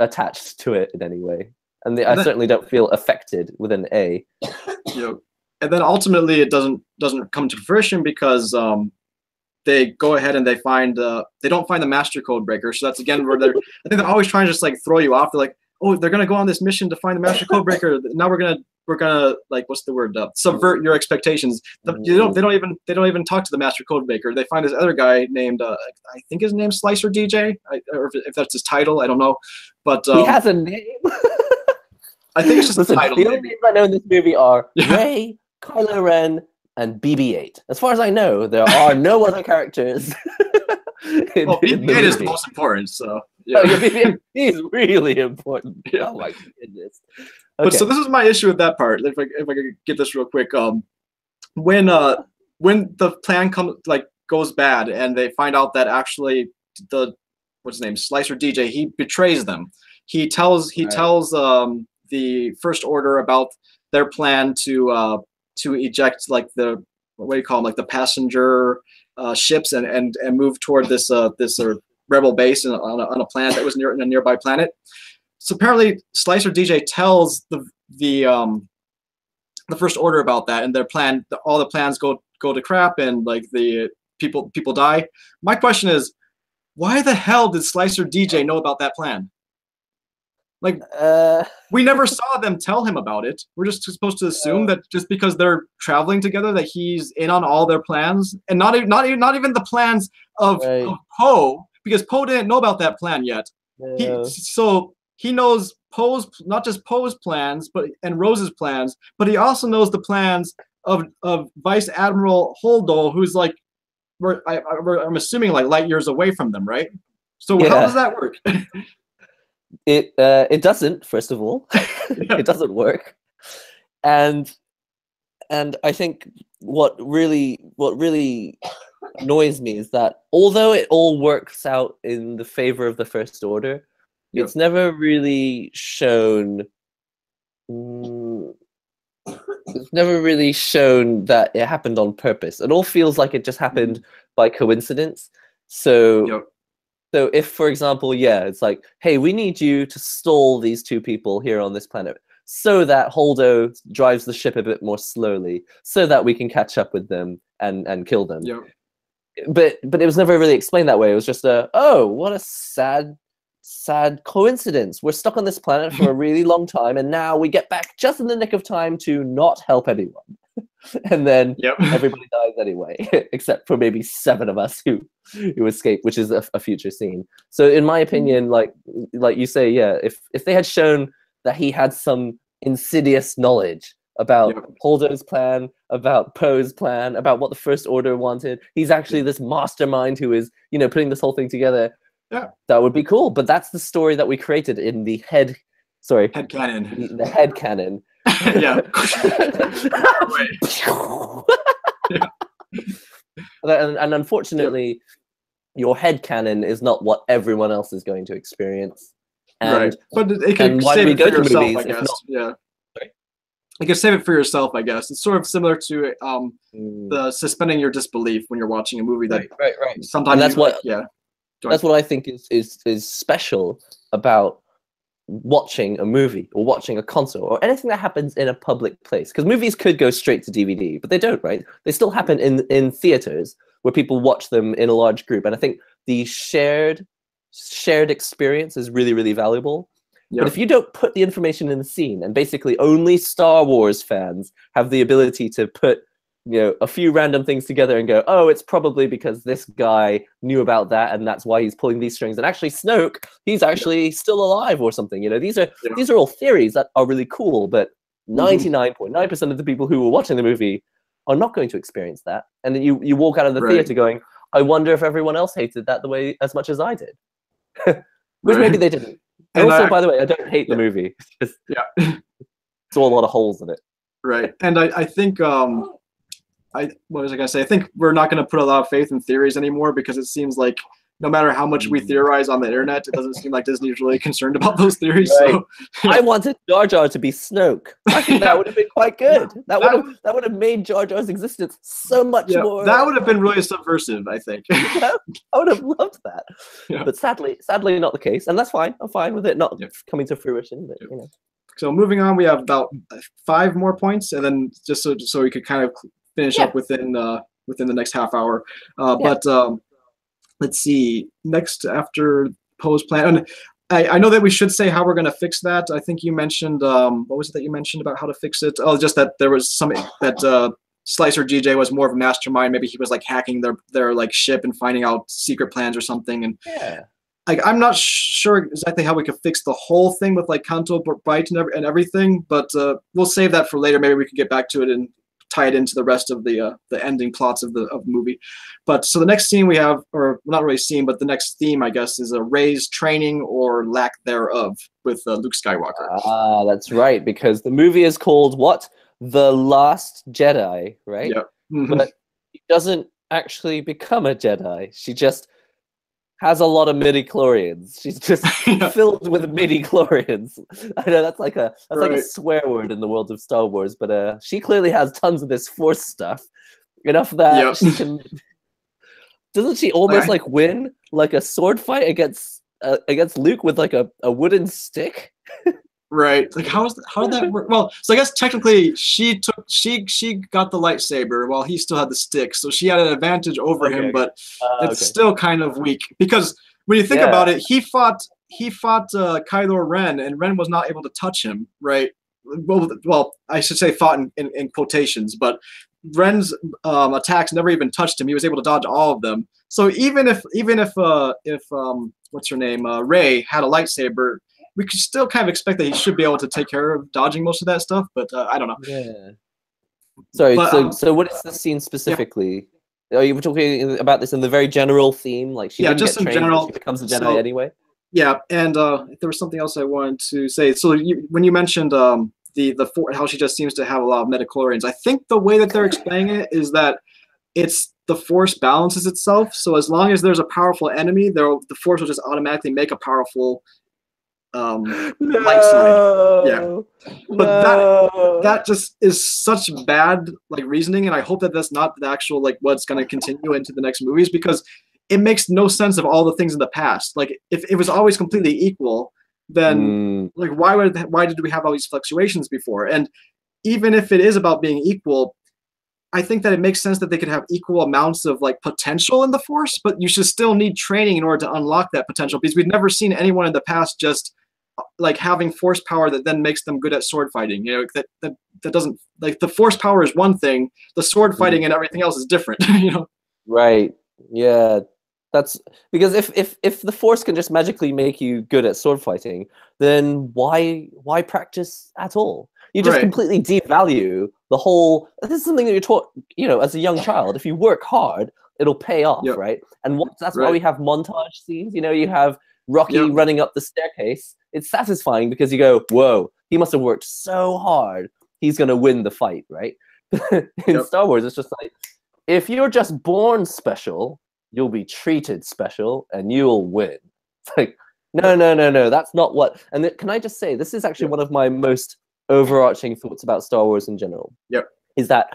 attached to it in any way. And I certainly don't feel affected with an A. And then ultimately it doesn't come to fruition because they go ahead and they don't find the master code breaker. So that's again where I think they're always trying to just like throw you off. They're like, oh, they're gonna go on this mission to find the master code breaker. Now we're gonna like, what's the word? Subvert your expectations. They don't even talk to the master code breaker. They find this other guy named I think his name's Slicer DJ, or if that's his title, I don't know. But he has a name. I think it's just a title. The only names I know in this movie are Rey, Kylo Ren, and BB-8. As far as I know, there are no other characters. BB-8 is the most important, so BB-8 is really important. Oh my goodness. Okay. But so this is my issue with that part. If I could get this real quick, when the plan goes bad and they find out that actually what's his name, Slicer DJ, he betrays them. He tells the First Order about their plan to eject like the, what do you call them, like the passenger ships and move toward this rebel base on a planet that was in a nearby planet. So apparently Slicer DJ tells the First Order about that, and their plan, all the plans go to crap, and like the people die. My question is, why the hell did Slicer DJ know about that plan? Like, we never saw them tell him about it. We're just supposed to assume that just because they're traveling together that he's in on all their plans, and not even the plans of Poe, because Poe didn't know about that plan yet. So he knows Poe's, not just Poe's plans, and Rose's plans, but he also knows the plans of Vice Admiral Holdall, who's like, I'm assuming like light years away from them, right? So how does that work? It doesn't, first of all. It doesn't work. And I think what really annoys me is that although it all works out in the favor of the First Order, it's never really shown. It's never really shown that it happened on purpose. It all feels like it just happened by coincidence. So, so if, for example, it's like, hey, we need you to stall these two people here on this planet so that Holdall drives the ship a bit more slowly, so that we can catch up with them and kill them. But it was never really explained that way. It was just oh, what a sad coincidence. We're stuck on this planet for a really long time, and now we get back just in the nick of time to not help anyone. And then everybody dies anyway, except for maybe 7 of us who escape, which is a future scene. So in my opinion, like you say, if they had shown that he had some insidious knowledge about Holdall's plan, about Poe's plan, about what the First Order wanted, he's actually this mastermind who is, putting this whole thing together. That would be cool. But that's the story that we created in the head canon. The head canon. And unfortunately, your head canon is not what everyone else is going to experience. And, but it can save it for yourself, I guess. You can save it for yourself, I guess. It's sort of similar to the suspending your disbelief when you're watching a movie. That sometimes that's that's what I think is special about watching a movie or watching a concert or anything that happens in a public place. Because movies could go straight to DVD, but they don't, right? They still happen in theaters where people watch them in a large group. And I think the shared experience is really, really valuable. But if you don't put the information in the scene, and basically only Star Wars fans have the ability to put a few random things together and go, oh, it's probably because this guy knew about that and that's why he's pulling these strings. And actually Snoke, he's actually still alive or something. These are all theories that are really cool, but 99.9% of the people who were watching the movie are not going to experience that. And then you walk out of the theater going, I wonder if everyone else hated that the way as much as I did. Which maybe they didn't. And also, by the way, I don't hate the movie. It's just, it's all a lot of holes in it. Right. And I think what was I gonna say? I think we're not gonna put a lot of faith in theories anymore, because it seems like no matter how much we theorize on the internet, it doesn't seem like Disney's really concerned about those theories. So I wanted Jar Jar to be Snoke. I think that would have been quite good. That would have made Jar Jar's existence so much more. That would have been really subversive, I think. I would have loved that. But sadly not the case, and that's fine. I'm fine with it not coming to fruition. But So moving on, we have about 5 more points, and then just so we could kind of finish up within the next half hour. But let's see. Next, after Poe's plan, and I know that we should say how we're going to fix that. I think you mentioned what was it that you mentioned about how to fix it? Oh, just that there was something that Slicer GJ was more of a mastermind. Maybe he was like hacking their like ship and finding out secret plans or something. And like, I'm not sure exactly how we could fix the whole thing with like Canto Bright and everything, but we'll save that for later. Maybe we could get back to it and tie it into the rest of the ending plots of the movie. But so the next scene we have, or not really scene, but the next theme, I guess, is a Rey's training or lack thereof with Luke Skywalker. Ah, that's right, because the movie is called what? The Last Jedi, right? Yep. But she doesn't actually become a Jedi. She just has a lot of midi-chlorians. She's just filled with midi-chlorians. I know that's like a swear word in the world of Star Wars, but she clearly has tons of this Force stuff. Enough that she can. Doesn't she almost like win like a sword fight against Luke with like a wooden stick? Right. Like how did that work? Well, so I guess technically she got the lightsaber while he still had the stick, so she had an advantage over him, but it's still kind of weak, because when you think about it, he fought Kylo Ren, and Ren was not able to touch him, right? Well, I should say fought in quotations, but Ren's attacks never even touched him. He was able to dodge all of them. So even if what's her name, Rey had a lightsaber, we could still kind of expect that he should be able to take care of dodging most of that stuff, but I don't know. Yeah. Sorry, but, so what is the scene specifically? Are you talking about this in the very general theme? Like she didn't just get trained, in general. she becomes a Jedi anyway? Yeah, and if there was something else I wanted to say. So when you mentioned how she just seems to have a lot of midichlorians, I think the way that they're explaining it is that it's the Force balances itself. So as long as there's a powerful enemy, the Force will just automatically make a powerful light side. Yeah, but that just is such bad like reasoning, and I hope that that's not the actual like what's going to continue into the next movies, because it makes no sense of all the things in the past. Like if it was always completely equal, then like why did we have all these fluctuations before? And even if it is about being equal, I think that it makes sense that they could have equal amounts of like potential in the Force, but you should still need training in order to unlock that potential, because we've never seen anyone in the past just like having Force power that then makes them good at sword fighting. You know, that doesn't, like, the Force power is one thing, the sword fighting and everything else is different. You know? Right. Yeah. That's because if the Force can just magically make you good at sword fighting, then why practice at all? You just completely devalue the whole. This is something that you're taught, you know, as a young child. If you work hard, it'll pay off, right? And that's why we have montage scenes. You know, you have Rocky running up the staircase. It's satisfying because you go, "Whoa, he must have worked so hard. He's gonna win the fight," right? In Star Wars, it's just like, if you're just born special, you'll be treated special and you'll win. It's like, no, that's not what. And can I just say, this is actually one of my most overarching thoughts about Star Wars in general. Is that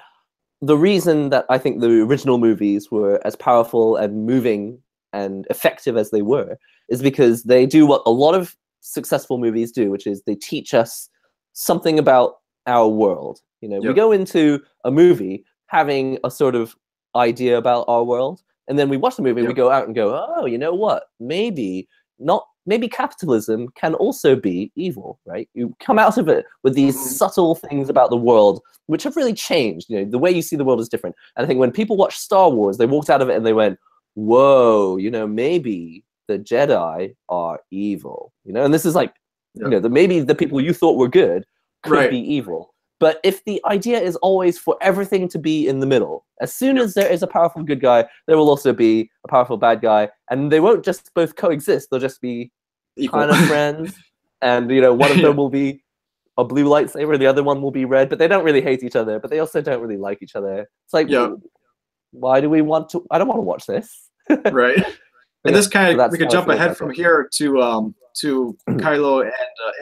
the reason that I think the original movies were as powerful and moving and effective as they were is because they do what a lot of successful movies do, which is they teach us something about our world. You know, we go into a movie having a sort of idea about our world, and then we watch the movie, we go out and go, oh, you know what? Maybe capitalism can also be evil, right? You come out of it with these subtle things about the world, which have really changed. You know, the way you see the world is different. And I think when people watch Star Wars, they walked out of it and they went, whoa, you know, maybe the Jedi are evil, you know? And this is like, you know, maybe the people you thought were good could be evil. But if the idea is always for everything to be in the middle, as soon as there is a powerful good guy, there will also be a powerful bad guy, and they won't just both coexist. They'll just be kind of friends, and you know, one of them will be a blue lightsaber, the other one will be red, but they don't really hate each other, but they also don't really like each other. It's like, why do we want to? I don't want to watch this. Right. And this kind of, we could jump ahead from here to Kylo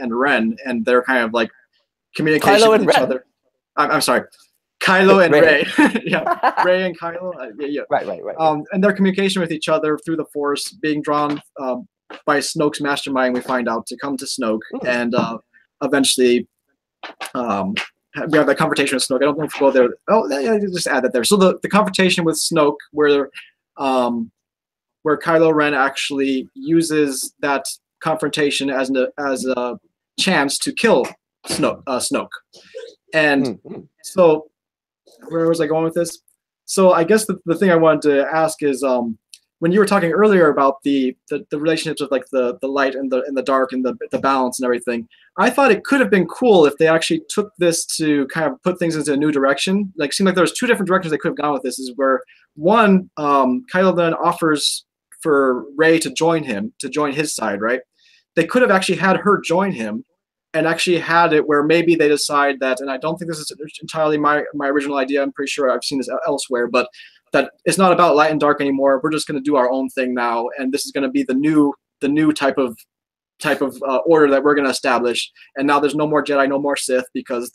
and Ren, and they're kind of like communication with each other. I'm sorry, Kylo and Rey. Rey and Kylo. Right. And their communication with each other through the Force, being drawn by Snoke's mastermind, we find out, to come to Snoke, and eventually we have that confrontation with Snoke. I don't know if we'll go there. Oh, yeah, just add that there. So the confrontation with Snoke, where Kylo Ren actually uses that confrontation as a chance to kill Snoke. And so where was I going with this? So I guess the thing I wanted to ask is, when you were talking earlier about the relationships of like the light and the dark and the balance and everything, I thought it could have been cool if they actually took this to kind of put things into a new direction. Like, it seemed like there was two different directions they could have gone with this. Is where one, Kylo then offers for Rey to join his side, right? They could have actually had her join him, and actually had it where maybe they decide that, and I don't think this is entirely my original idea, I'm pretty sure I've seen this elsewhere, but that it's not about light and dark anymore. We're just going to do our own thing now, and this is going to be the new type of order that we're going to establish. And now there's no more Jedi, no more Sith, because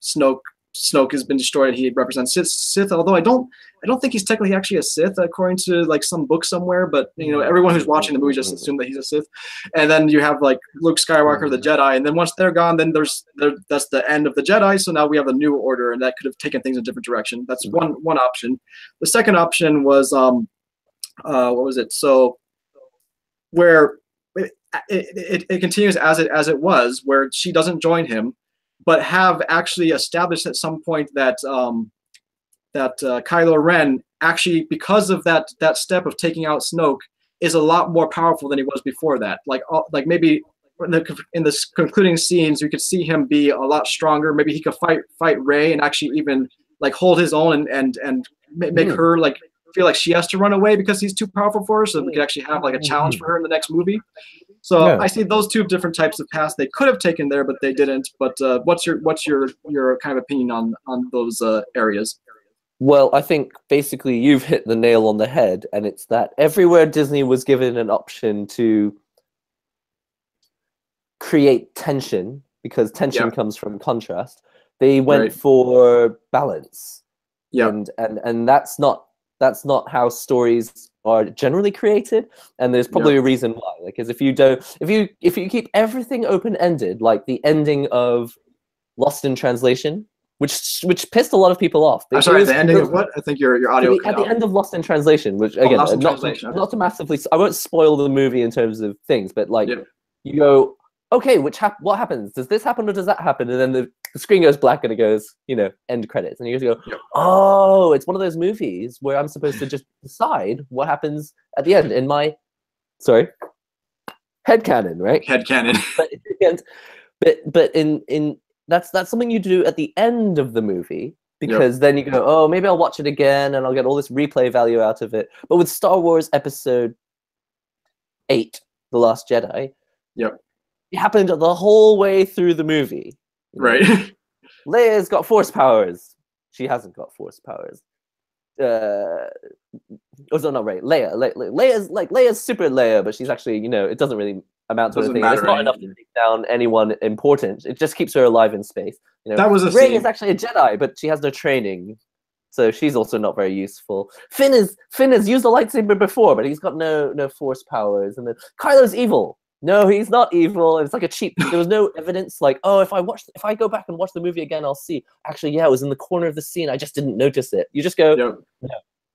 Snoke has been destroyed. He represents Sith, although I don't think he's technically actually a Sith, according to like some book somewhere. But you know, everyone who's watching the movie just assume that he's a Sith. And then you have like Luke Skywalker, the Jedi, and then once they're gone, then that's the end of the Jedi. So now we have a new order, and that could have taken things in a different direction. That's one option. The second option was what was it? So where it continues as it was, where she doesn't join him, but have actually established at some point that Kylo Ren actually, because of that step of taking out Snoke, is a lot more powerful than he was before that. Like maybe in the concluding scenes, you could see him be a lot stronger. Maybe he could fight Rey and actually even like hold his own and make her like feel like she has to run away because he's too powerful for her. So we could actually have like a challenge for her in the next movie. So I see those two different types of paths they could have taken there, but they didn't. But what's your kind of opinion on those areas? Well, I think basically you've hit the nail on the head, and it's that everywhere Disney was given an option to create tension, because tension comes from contrast, they went for balance. And that's not how stories are generally created, and there's probably a reason why. Because if you keep everything open-ended, like the ending of Lost in Translation, which pissed a lot of people off. I'm sorry, the ending of what? I think your audio at the end of Lost in Translation, which again, not to massively, I won't spoil the movie in terms of things, but like you go, okay, what happens? Does this happen or does that happen? And then the screen goes black and it goes, end credits, and you just go, oh, it's one of those movies where I'm supposed to just decide what happens at the end in my, headcanon, right? Headcanon. but in that's something you do at the end of the movie, because then you go, oh, maybe I'll watch it again and I'll get all this replay value out of it. But with Star Wars Episode 8, The Last Jedi, it happened the whole way through the movie. Right. Leia's got force powers. She hasn't got force powers. Not right. Leia's super Leia, but she's actually, it doesn't really amount to anything. It's not enough to take down anyone important. It just keeps her alive in space. That was Rey is actually a Jedi, but she has no training, so she's also not very useful. Finn has used a lightsaber before, but he's got no force powers. And then Kylo's evil. No, he's not evil. It's like a cheap. There was no evidence. Like, oh, if I go back and watch the movie again, I'll see. Actually, it was in the corner of the scene. I just didn't notice it. You just go, no.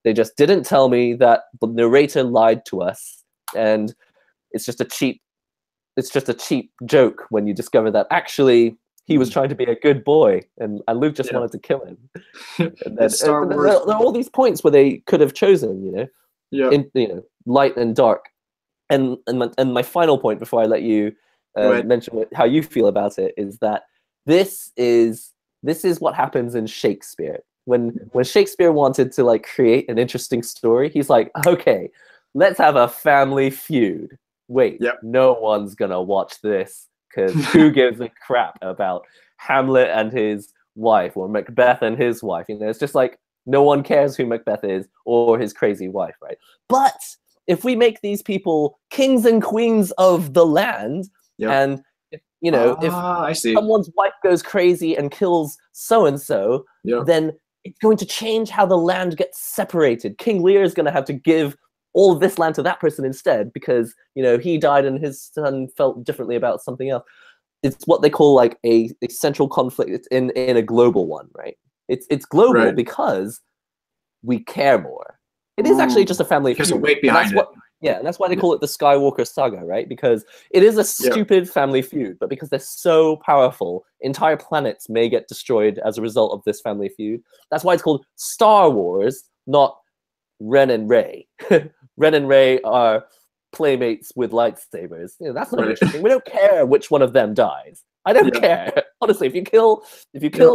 They just didn't tell me that the narrator lied to us, and it's just a cheap joke when you discover that actually he was trying to be a good boy, and Luke just wanted to kill him. And then, there are all these points where they could have chosen, light and dark. And my final point before I let you mention how you feel about it is that this is what happens in Shakespeare. When Shakespeare wanted to create an interesting story, he's like, okay, let's have a family feud. Wait, no one's gonna watch this, because who gives a crap about Hamlet and his wife, or Macbeth and his wife? It's just like no one cares who Macbeth is or his crazy wife, right? But if we make these people kings and queens of the land, and if someone's wife goes crazy and kills so-and-so, then it's going to change how the land gets separated. King Lear is going to have to give all of this land to that person instead, because he died and his son felt differently about something else. It's what they call a central conflict. It's in a global one, right? It's global because we care more. It is actually just a family feud. There's a weight behind it. Yeah, and that's why they call it the Skywalker saga, right? Because it is a stupid family feud, but because they're so powerful, entire planets may get destroyed as a result of this family feud. That's why it's called Star Wars, not Ren and Rey. Ren and Rey are playmates with lightsabers. That's not interesting. We don't care which one of them dies. I don't care. Honestly, if you kill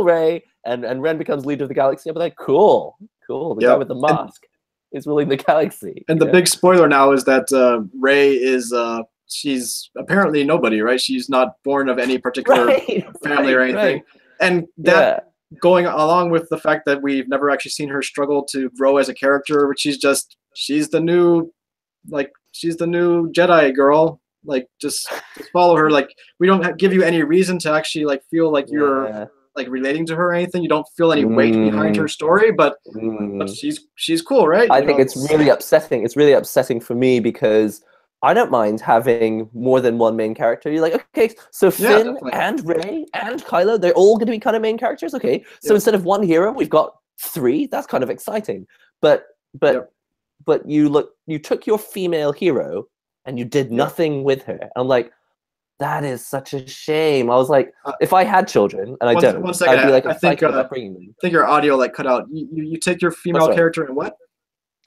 Rey and Ren becomes leader of the galaxy, I'll be like, cool. The guy with the mask is ruling the galaxy. And the big spoiler now is that Rey is she's apparently nobody, right? She's not born of any particular family or anything. And that going along with the fact that we've never actually seen her struggle to grow as a character, which she's the new Jedi girl. Just follow her. We don't give you any reason to actually feel like you're relating to her or anything. You don't feel any weight behind her story, but she's cool, right? I think it's really upsetting. It's really upsetting for me, because I don't mind having more than one main character. You're like, okay, so Finn and Rey and Kylo, they're all going to be kind of main characters. Okay, so instead of one hero, we've got 3. That's kind of exciting. But you took your female hero and you did nothing with her. And I'm like, that is such a shame. I was like, if I had children, and I don't, one second, I'd be like, I think your audio cut out. You take your female character and what?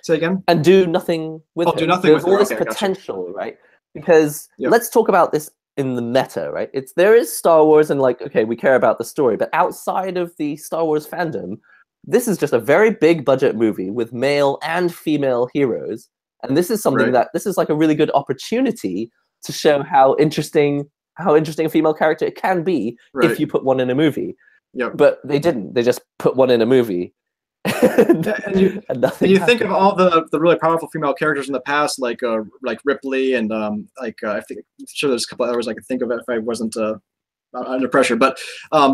Say again? And do nothing with her. Do nothing with her. There's all this potential, right? Because let's talk about this in the meta, right? There is Star Wars, and okay, we care about the story, but outside of the Star Wars fandom, this is just a very big budget movie with male and female heroes, and this is something this is a really good opportunity to show how interesting a female character it can be if you put one in a movie. But they didn't. They just put one in a movie. And you think of all the really powerful female characters in the past, like Ripley and I think I'm sure there's a couple others I could think of if I wasn't under pressure. But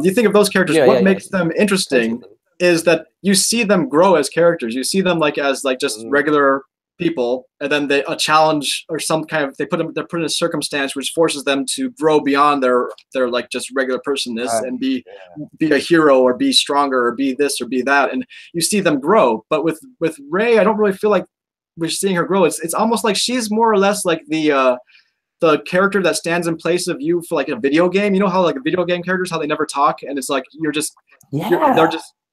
you think of those characters. What makes them interesting is that you see them grow as characters. You see them as just regular people, and then a challenge or some kind of they're put in a circumstance which forces them to grow beyond their just regular personness and be a hero or be stronger or be this or be that, and you see them grow. But with Rey, I don't really feel like we're seeing her grow. It's almost like she's more or less like the character that stands in place of you for like a video game. You know how like video game characters, how they never talk, and it's like they're just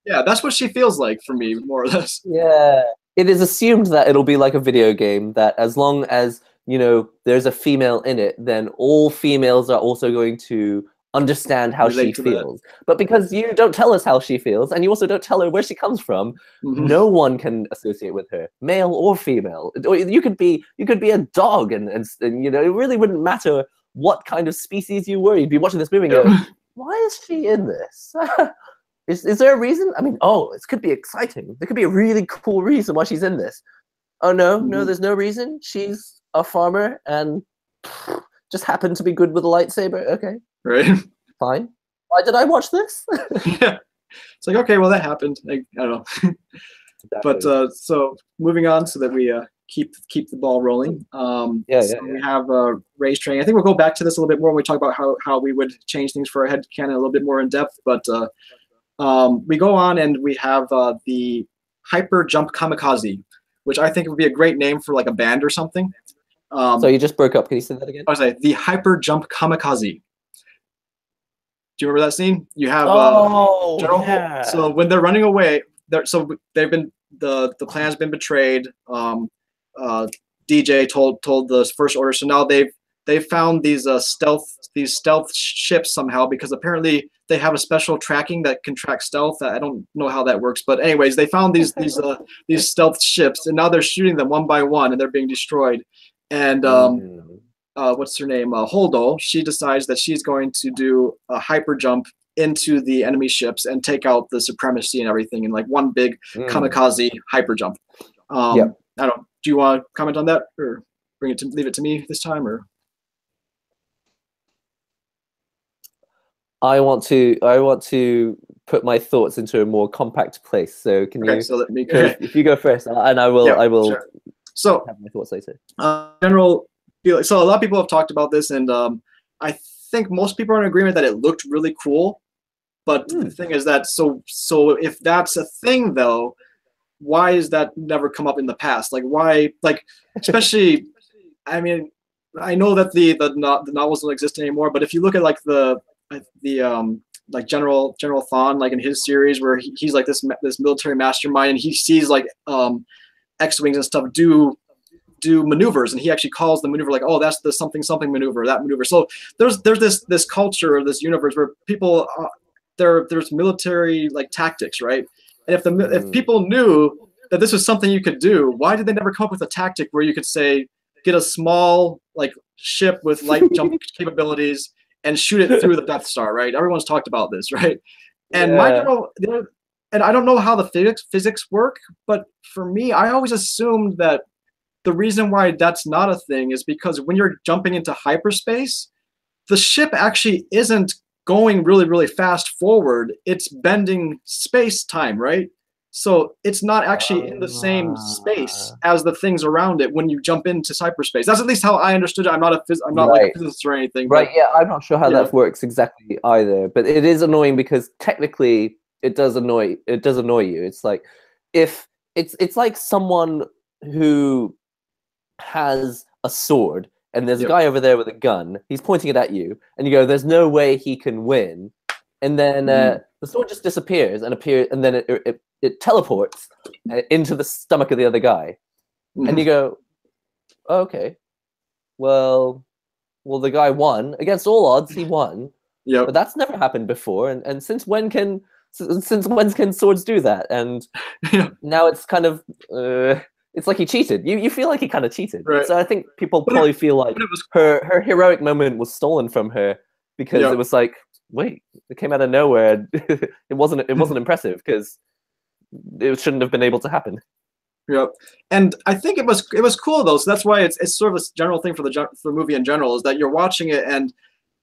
that's what she feels like for me, more or less. Yeah. It is assumed that it'll be like a video game, that as long as, there's a female in it, then all females are also going to understand how she feels. But because you don't tell us how she feels, and you also don't tell her where she comes from, no one can associate with her, male or female. You could be a dog, and it really wouldn't matter what kind of species you were. You'd be watching this movie and go, why is she in this? Is there a reason? I mean, it could be exciting. There could be a really cool reason why she's in this. Oh, no, there's no reason. She's a farmer and just happened to be good with a lightsaber. Okay. Right. Fine. Why did I watch this? Yeah. It's like, okay, well, that happened. I don't know. Exactly. But so moving on so that we keep the ball rolling. We have race training. I think we'll go back to this a little bit more when we talk about how we would change things for our headcanon a little bit more in depth. But we go on and we have the Hyper Jump Kamikaze, which I think would be a great name for like a band or something. So you just broke up. Can you say that again? I was like, the Hyper Jump Kamikaze. Do you remember that scene? You have General. So when they're running away, they've been the plan's been betrayed. DJ told the First Order. So now they've found these stealth ships somehow, because apparently they have a special tracking that can track stealth. I don't know how that works, but anyways, they found these stealth ships, and now they're shooting them one by one, and they're being destroyed. And what's her name? Holdall. She decides that she's going to do a hyper jump into the enemy ships and take out the supremacy and everything in like one big kamikaze hyper jump. I don't. Do you want to comment on that, or leave it to me this time, or? I want to put my thoughts into a more compact place. So can you? So let me. If you go first, and I will. I will. Sure. So have my thoughts later. General. So a lot of people have talked about this, and I think most people are in agreement that it looked really cool. But the thing is that so if that's a thing though, why is that never come up in the past? Like why? Like especially, I mean, I know that the novels don't exist anymore, but if you look at like the like General Thawne, like in his series where he's like this military mastermind, and he sees like X-wings and stuff do maneuvers, and he actually calls the maneuver like, oh, that's the something maneuver, that maneuver. So there's this culture of this universe where people there's military like tactics, right? And if people knew that this was something you could do, why did they never come up with a tactic where you could say get a small like ship with light jump capabilities and shoot it through the Death Star, right? Everyone's talked about this, right? And and I don't know how the physics work, but for me, I always assumed that the reason why that's not a thing is because when you're jumping into hyperspace, the ship actually isn't going really, really fast forward. It's bending space-time, right? So it's not actually in the same space as the things around it when you jump into hyperspace. That's at least how I understood it. I'm not like a physicist or anything. Right, yeah, I'm not sure how that works exactly either. But it is annoying because technically it does annoy you. It's like if it's like someone who has a sword and there's a guy over there with a gun, he's pointing it at you, and you go, there's no way he can win. And then the sword just disappears and then it teleports into the stomach of the other guy. And you go, oh, okay, well, the guy won. Against all odds, he won. But that's never happened before. And since when can swords do that? And now it's kind of... it's like he cheated. You feel like he kind of cheated. Right. So I think people probably feel like her heroic moment was stolen from her because it was like, wait, it came out of nowhere. It wasn't impressive because it shouldn't have been able to happen. Yep. And I think it was cool though. So that's why it's sort of a general thing for the movie in general, is that you're watching it, and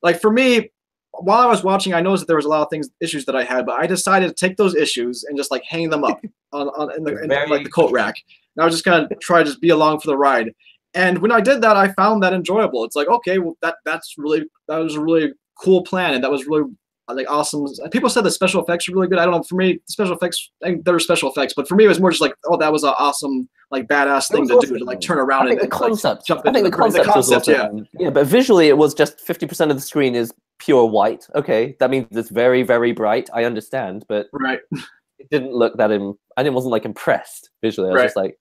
like for me, while I was watching, I noticed that there was a lot of issues that I had, but I decided to take those issues and just like hang them up in like the coat rack. And I was just gonna try to just be along for the ride. And when I did that, I found that enjoyable. It's like, okay, well that was a really cool plan, and that was really like awesome. People said the special effects were really good. I don't know. For me, the special effects, there were special effects, but for me, it was more just like, oh, that was an awesome, like badass thing to do, to like turn around and the concept. Like, jump I think the concept was awesome. Yeah, but visually, it was just 50% of the screen is pure white. Okay, that means it's very, very bright. I understand, but it didn't look that I wasn't like impressed visually. I was just like,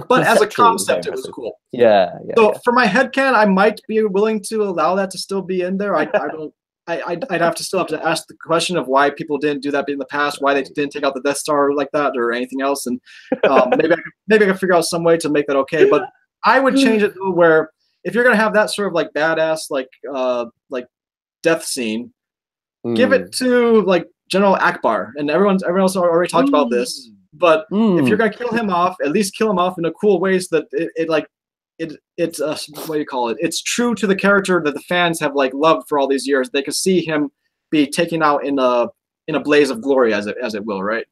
but as a concept, it was cool. Yeah. So for my headcanon, I might be willing to allow that to still be in there. I don't. I'd still have to ask the question of why people didn't do that in the past, why they didn't take out the Death Star like that or anything else, and maybe I could figure out some way to make that okay. But I would change it to where if you're gonna have that sort of like badass like death scene, give it to like General Akbar, and everyone else already talked about this. But if you're gonna kill him off, at least kill him off in a cool way so that it's what do you call it? It's true to the character that the fans have like loved for all these years. They could see him be taken out in a blaze of glory, as it will, right?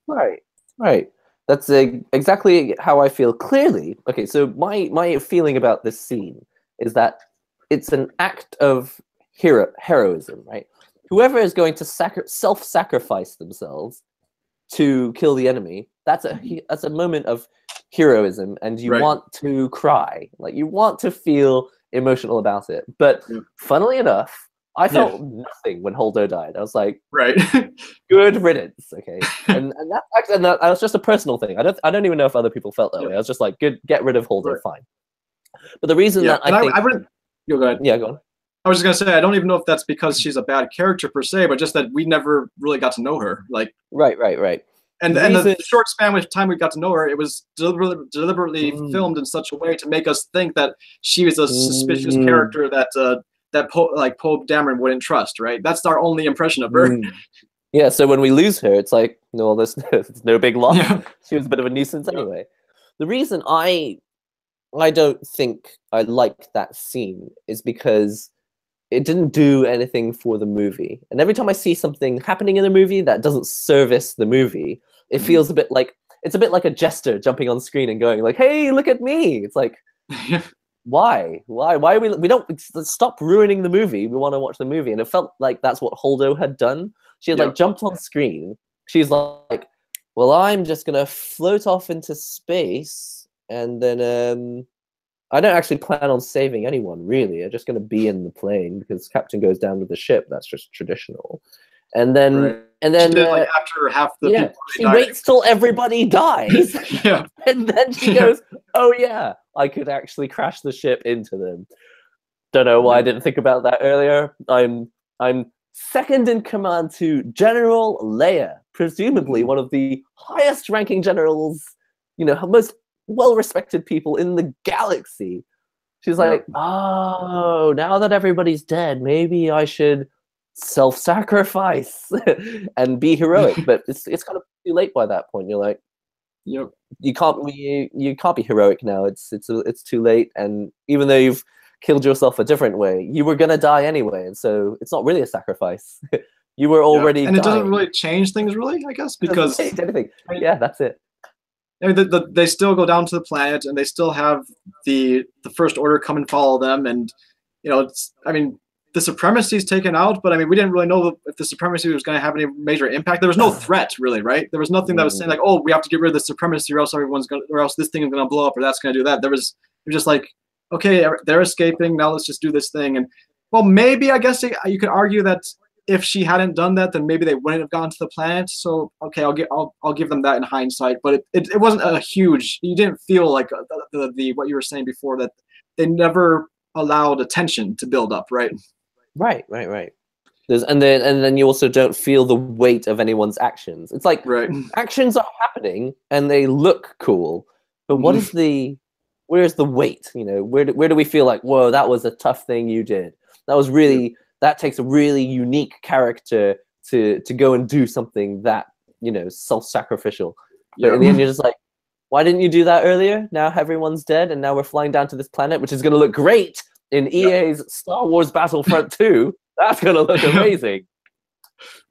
Right. That's exactly how I feel. Clearly, okay. So my feeling about this scene is that it's an act of heroism, right? Whoever is going to self-sacrifice themselves to kill the enemy, that's a moment of heroism, and you want to cry, like you want to feel emotional about it. But funnily enough, I felt nothing when Holdall died. I was like, good riddance, okay. and that was just a personal thing. I don't even know if other people felt that way. I was just like, good, get rid of Holdall, fine. But the reason that I think, go ahead. Yeah, go on. I was just gonna say, I don't even know if that's because she's a bad character per se, but just that we never really got to know her. Like, right. And the short span of time we got to know her, it was deliberately filmed in such a way to make us think that she was a suspicious character that Poe Dameron wouldn't trust. Right? That's our only impression of her. Yeah. So when we lose her, it's like, no, there's no big loss. Yeah. She was a bit of a nuisance anyway. The reason I don't think I like that scene is because it didn't do anything for the movie. And every time I see something happening in a movie that doesn't service the movie, it feels a bit like a jester jumping on screen and going like, "Hey, look at me!" It's like, why are we don't stop ruining the movie. We want to watch the movie, and it felt like that's what Holdall had done. She had like jumped on screen. She's like, "Well, I'm just gonna float off into space, and then I don't actually plan on saving anyone, really. I'm just going to be in the plane because Captain goes down with the ship. That's just traditional." And then, she did, like, after half the people she waits till everybody dies, and then she goes, "Oh yeah, I could actually crash the ship into them." Don't know why I didn't think about that earlier. I'm second in command to General Leia, presumably one of the highest-ranking generals, most well-respected people in the galaxy. She's like, oh, now that everybody's dead, maybe I should self-sacrifice and be heroic. But it's kind of too late by that point. You're like, you can't be heroic now. It's too late. And even though you've killed yourself a different way, you were gonna die anyway, and so it's not really a sacrifice. You were already and it dying. doesn't really change things, really, I guess, because it doesn't change anything. Yeah, that's it. I mean, they still go down to the planet, and they still have the First Order come and follow them, and the supremacy is taken out, but I mean, we didn't really know if the supremacy was going to have any major impact. There was no threat, really, right? There was nothing that was saying like, "Oh, we have to get rid of the supremacy, or else this thing is going to blow up, or that's going to do that." It was just like, okay, they're escaping. Now let's just do this thing. And well, maybe I guess you could argue that if she hadn't done that, then maybe they wouldn't have gone to the planet. So okay, I'll give them that in hindsight. But it wasn't a huge. You didn't feel like the what you were saying before, that they never allowed attention to build up, right? Right. And then you also don't feel the weight of anyone's actions. It's like actions are happening and they look cool, but where's the weight? Where do we feel like, whoa, that was a tough thing you did? That takes a really unique character to go and do something that self-sacrificial. But in the end, you're just like, why didn't you do that earlier? Now everyone's dead, and now we're flying down to this planet, which is going to look great in EA's Star Wars Battlefront 2. That's going to look amazing.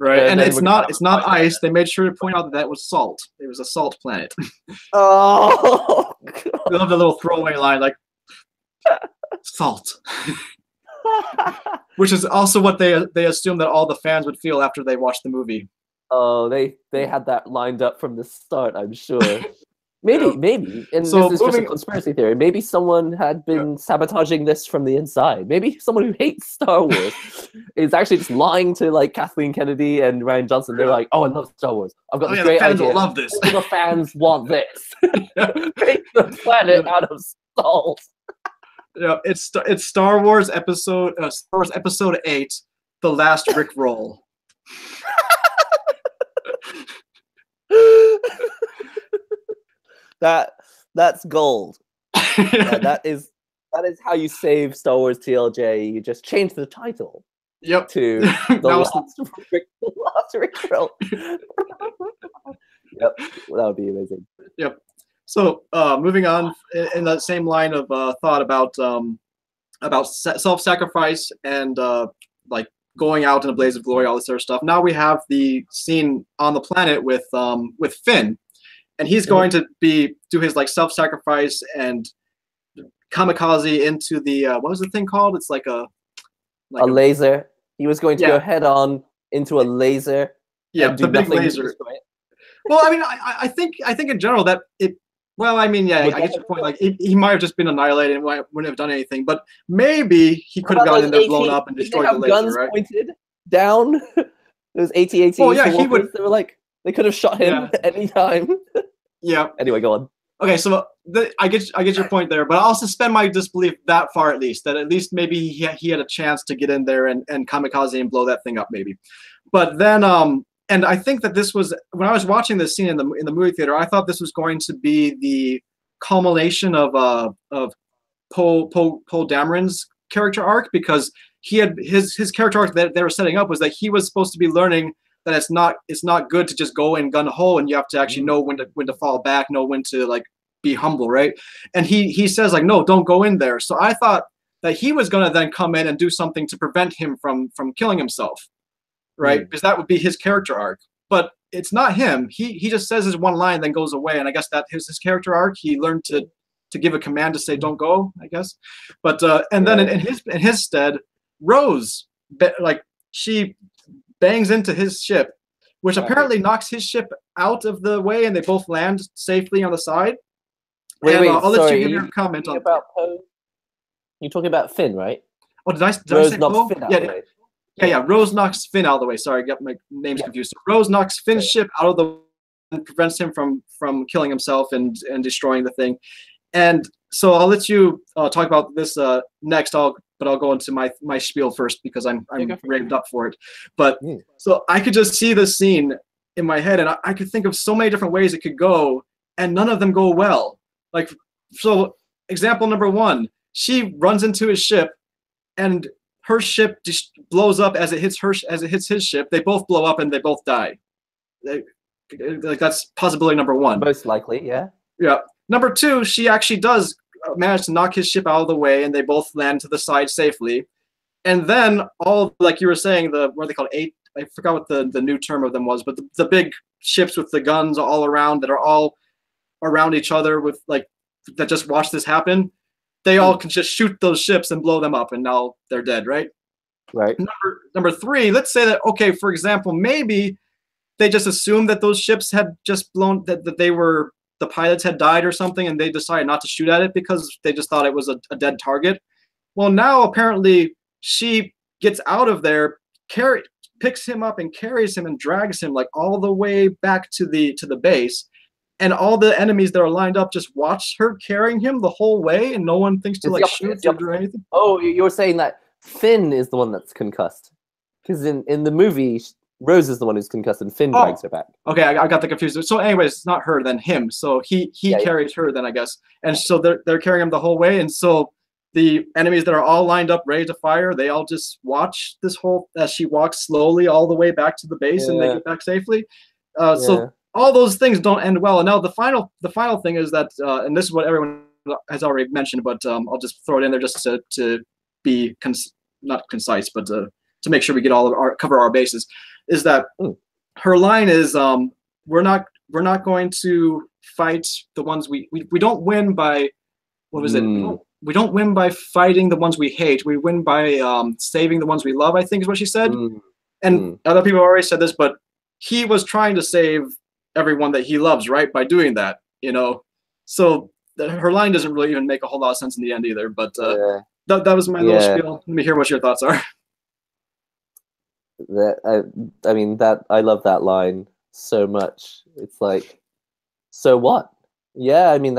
Right, and it's not ice. They made sure to point out that that was salt. It was a salt planet. Oh, I love the little throwaway line, like salt, which is also what they assume that all the fans would feel after they watched the movie. Oh, they had that lined up from the start, I'm sure. Maybe, and So this is just a conspiracy theory. Maybe someone had been sabotaging this from the inside. Maybe someone who hates Star Wars is actually just lying to like Kathleen Kennedy and Ryan Johnson. They're like, "Oh, I love Star Wars. I've got this great idea. Will love this. All the fans want this. Make the planet out of salt." Yeah, it's Star Wars episode 8, The Last Rickroll. That's gold. That is how you save Star Wars TLJ. You just change the title. Yep. To the last Rickroll. Yep, that would be amazing. Yep. So moving on in that same line of thought about self-sacrifice and like going out in a blaze of glory, all this sort of stuff. Now we have the scene on the planet with Finn, and he's going to do his like self-sacrifice and kamikaze into the what was the thing called? It's like a laser. He was going to go head on into a laser. Yeah, the big laser. Well, I mean, I think in general that it. Well, I mean, yeah, I get your point. Like, he might have just been annihilated and wouldn't have done anything. But maybe he could have gotten in there, blown up, and destroyed the laser, guns right? Pointed down. Those AT-AT. Oh yeah, he would. They were like, they could have shot him at any time. Yeah. Anyway, go on. Okay, so I get your point there, but I'll suspend my disbelief that far at least. That at least maybe he had a chance to get in there and kamikaze and blow that thing up, maybe. But then and I think that this was, when I was watching this scene in the movie theater, I thought this was going to be the culmination of Poe Dameron's character arc, because he had his character arc that they were setting up was that he was supposed to be learning that it's not good to just go in gun ho, and you have to actually know when to fall back, know when to like be humble, right? And he says like, no, don't go in there. So I thought that he was going to then come in and do something to prevent him from killing himself. Right, because that would be his character arc, but it's not him. He just says his one line, then goes away, and I guess that is his character arc. He learned to give a command to say don't go, I guess. But and then in his stead, Rose, like she bangs into his ship, which apparently knocks his ship out of the way, and they both land safely on the side. Wait, I'll let you give your comment on about Poe. You're talking about Finn, right? Oh, did I say Poe? Yeah. Yeah, Rose knocks Finn out of the way. Sorry, I got my names confused. So Rose knocks Finn's ship out of the way and prevents him from killing himself and destroying the thing. And so I'll let you talk about this next. But I'll go into my spiel first because I'm raved up for it. But so I could just see this scene in my head, and I could think of so many different ways it could go, and none of them go well. Like, so example number 1, she runs into his ship, and her ship just blows up as it hits his ship. They both blow up and they both die. Like that's possibility number 1. Most likely, yeah. Yeah. Number 2, she actually does manage to knock his ship out of the way, and they both land to the side safely. And then all, like you were saying, what are they called? I forgot what the new term of them was, but the big ships with the guns all around that are all around each other with like that just watch this happen. They all can just shoot those ships and blow them up, and now they're dead, right? Right. Number 3, let's say that, okay, for example, maybe they just assumed that those ships had just blown, that the pilots had died or something, and they decided not to shoot at it because they just thought it was a dead target. Well, now apparently she gets out of there, picks him up and carries him and drags him like all the way back to the base. And all the enemies that are lined up just watch her carrying him the whole way, and no one thinks to like shoot or anything. Oh, you're saying that Finn is the one that's concussed, because in the movie, Rose is the one who's concussed, and Finn drags her back. Okay, I got the confused. So, anyways, it's not her, then him. So he carries her, then I guess, and so they're carrying him the whole way, and so the enemies that are all lined up, ready to fire, they all just watch this whole as she walks slowly all the way back to the base, and they get back safely. So all those things don't end well. And now the final thing is that, and this is what everyone has already mentioned, but I'll just throw it in there just to be not concise, but to make sure we get cover our bases, is that her line is, we're not going to fight the ones we don't win by, what was it? We don't win by fighting the ones we hate. We win by saving the ones we love, I think is what she said. And other people already said this, but he was trying to save everyone that he loves, right? By doing that, you know? So her line doesn't really even make a whole lot of sense in the end either, but that was my little spiel. Let me hear what your thoughts are. I mean, I love that line so much. It's like, so what? Yeah, I mean,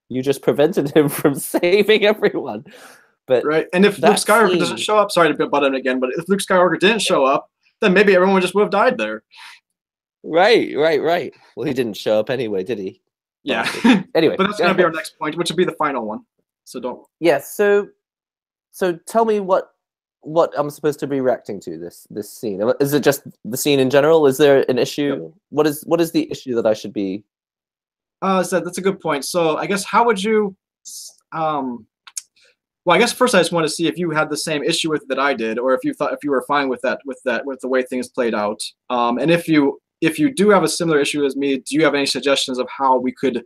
you just prevented him from saving everyone. But right, and if Luke Skywalker doesn't show up, sorry to butt in again, but if Luke Skywalker didn't show up, then maybe everyone just would have died there. Right. Well, he didn't show up anyway, did he? Yeah. Anyway, but that's going to be our next point, which would be the final one. So don't. Yeah. So tell me what I'm supposed to be reacting to this scene. Is it just the scene in general? Is there an issue? What is the issue that I should be? So that's a good point. So I guess how would you? Well, I guess first I just want to see if you had the same issue with it that I did, or if you were fine with the way things played out. And if you do have a similar issue as me, do you have any suggestions of how we could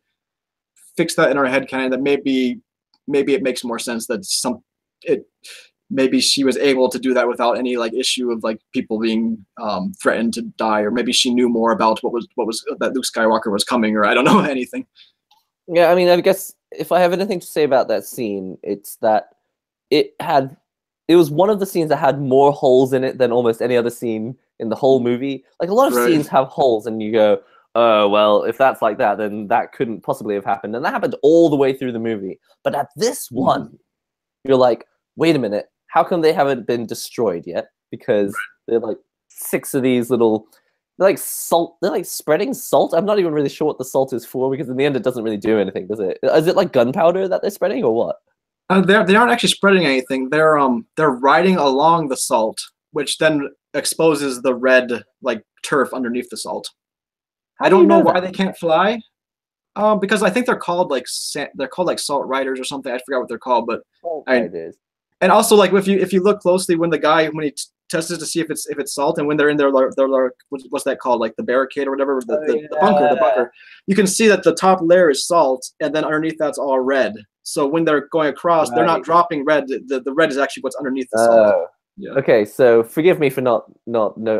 fix that in our head canon? That maybe it makes more sense that maybe she was able to do that without any like issue of like people being threatened to die, or maybe she knew more about what was that Luke Skywalker was coming, or I don't know anything. Yeah, I mean, I guess if I have anything to say about that scene, it's that it was one of the scenes that had more holes in it than almost any other scene in the whole movie. Like a lot of scenes have holes, and you go, oh, well, if that's like that, then that couldn't possibly have happened. And that happened all the way through the movie. But at this one, you're like, wait a minute, how come they haven't been destroyed yet? Because they're like 6 of these little... They're like salt. They're like spreading salt. I'm not even really sure what the salt is for, because in the end it doesn't really do anything, does it? Is it like gunpowder that they're spreading, or what? They aren't actually spreading anything. They're riding along the salt, which then exposes the red like turf underneath the salt. I don't know why they can't fly. Because I think they're called like salt riders or something. I forgot what they're called, but it is. And also, like if you look closely, when he tests to see if it's salt, and when they're in their what's that called, like the barricade or whatever, the bunker, you can see that the top layer is salt, and then underneath that's all red. So when they're going across, they're not dropping red. The red is actually what's underneath the salt. Yeah. Okay, so forgive me for not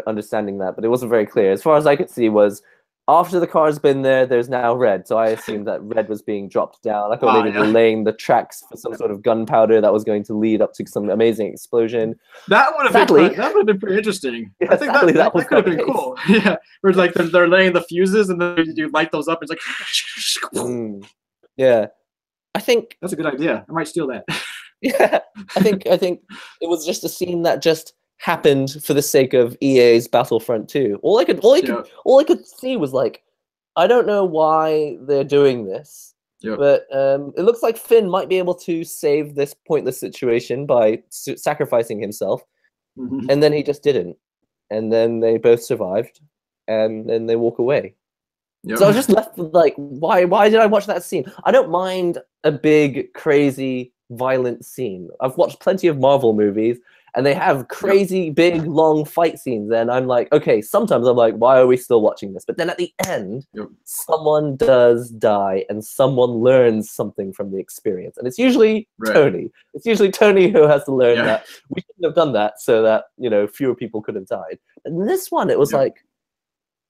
understanding that, but it wasn't very clear. As far as I could see was, after the car's been there, there's now red. So I assumed that red was being dropped down. I thought maybe they were laying the tracks for some sort of gunpowder that was going to lead up to some amazing explosion. That would have been pretty interesting. Yeah, I think that could have been cool. Yeah, where like they're laying the fuses, and then you light those up. And it's like, yeah. I think that's a good idea. I might steal that. Yeah, I think it was just a scene that just happened for the sake of EA's Battlefront 2. All I could see was like, I don't know why they're doing this, but it looks like Finn might be able to save this pointless situation by sacrificing himself, and then he just didn't, and then they both survived, and then they walk away. So I was just left with like, why did I watch that scene? I don't mind a big, crazy, violent scene. I've watched plenty of Marvel movies, and they have crazy, big, long fight scenes, and I'm like, okay, sometimes I'm like, why are we still watching this? But then at the end, someone does die, and someone learns something from the experience. And it's usually Tony. It's usually Tony who has to learn that we shouldn't have done that, so that, fewer people could have died. And this one, it was like,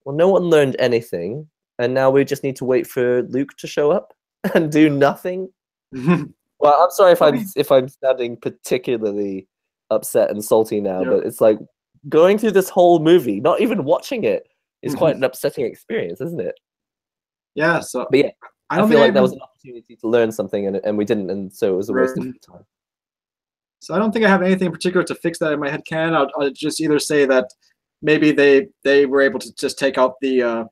well, no one learned anything, and now we just need to wait for Luke to show up and do nothing. Well, I'm sorry if I'm sounding particularly upset and salty now, but it's like going through this whole movie, not even watching it, is quite an upsetting experience, isn't it? Yeah. So, but yeah, I feel like that was an opportunity to learn something, and we didn't, and so it was a waste of time. So I don't think I have anything in particular to fix that in my head canon. I'll just either say that maybe they were able to just take out the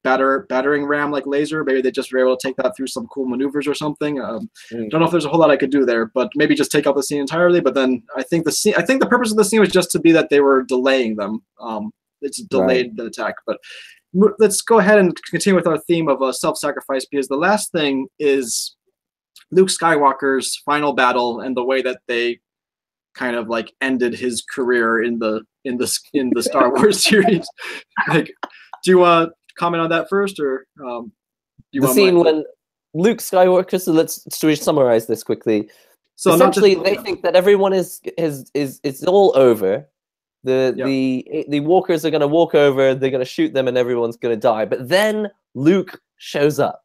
battering ram like laser. Maybe they just were able to take that through some cool maneuvers or something. Don't know if there's a whole lot I could do there, but maybe just take out the scene entirely. But then I think the purpose of the scene was just to be that they were delaying them. It's delayed the attack, but let's go ahead and continue with our theme of self-sacrifice, because the last thing is Luke Skywalker's final battle and the way that they kind of like ended his career in the Star Wars series. Like, do you want to comment on that first, or the scene when Luke Skywalker? So should we summarize this quickly? So essentially, they think that everyone is it's all over. The walkers are going to walk over. They're going to shoot them, and everyone's going to die. But then Luke shows up.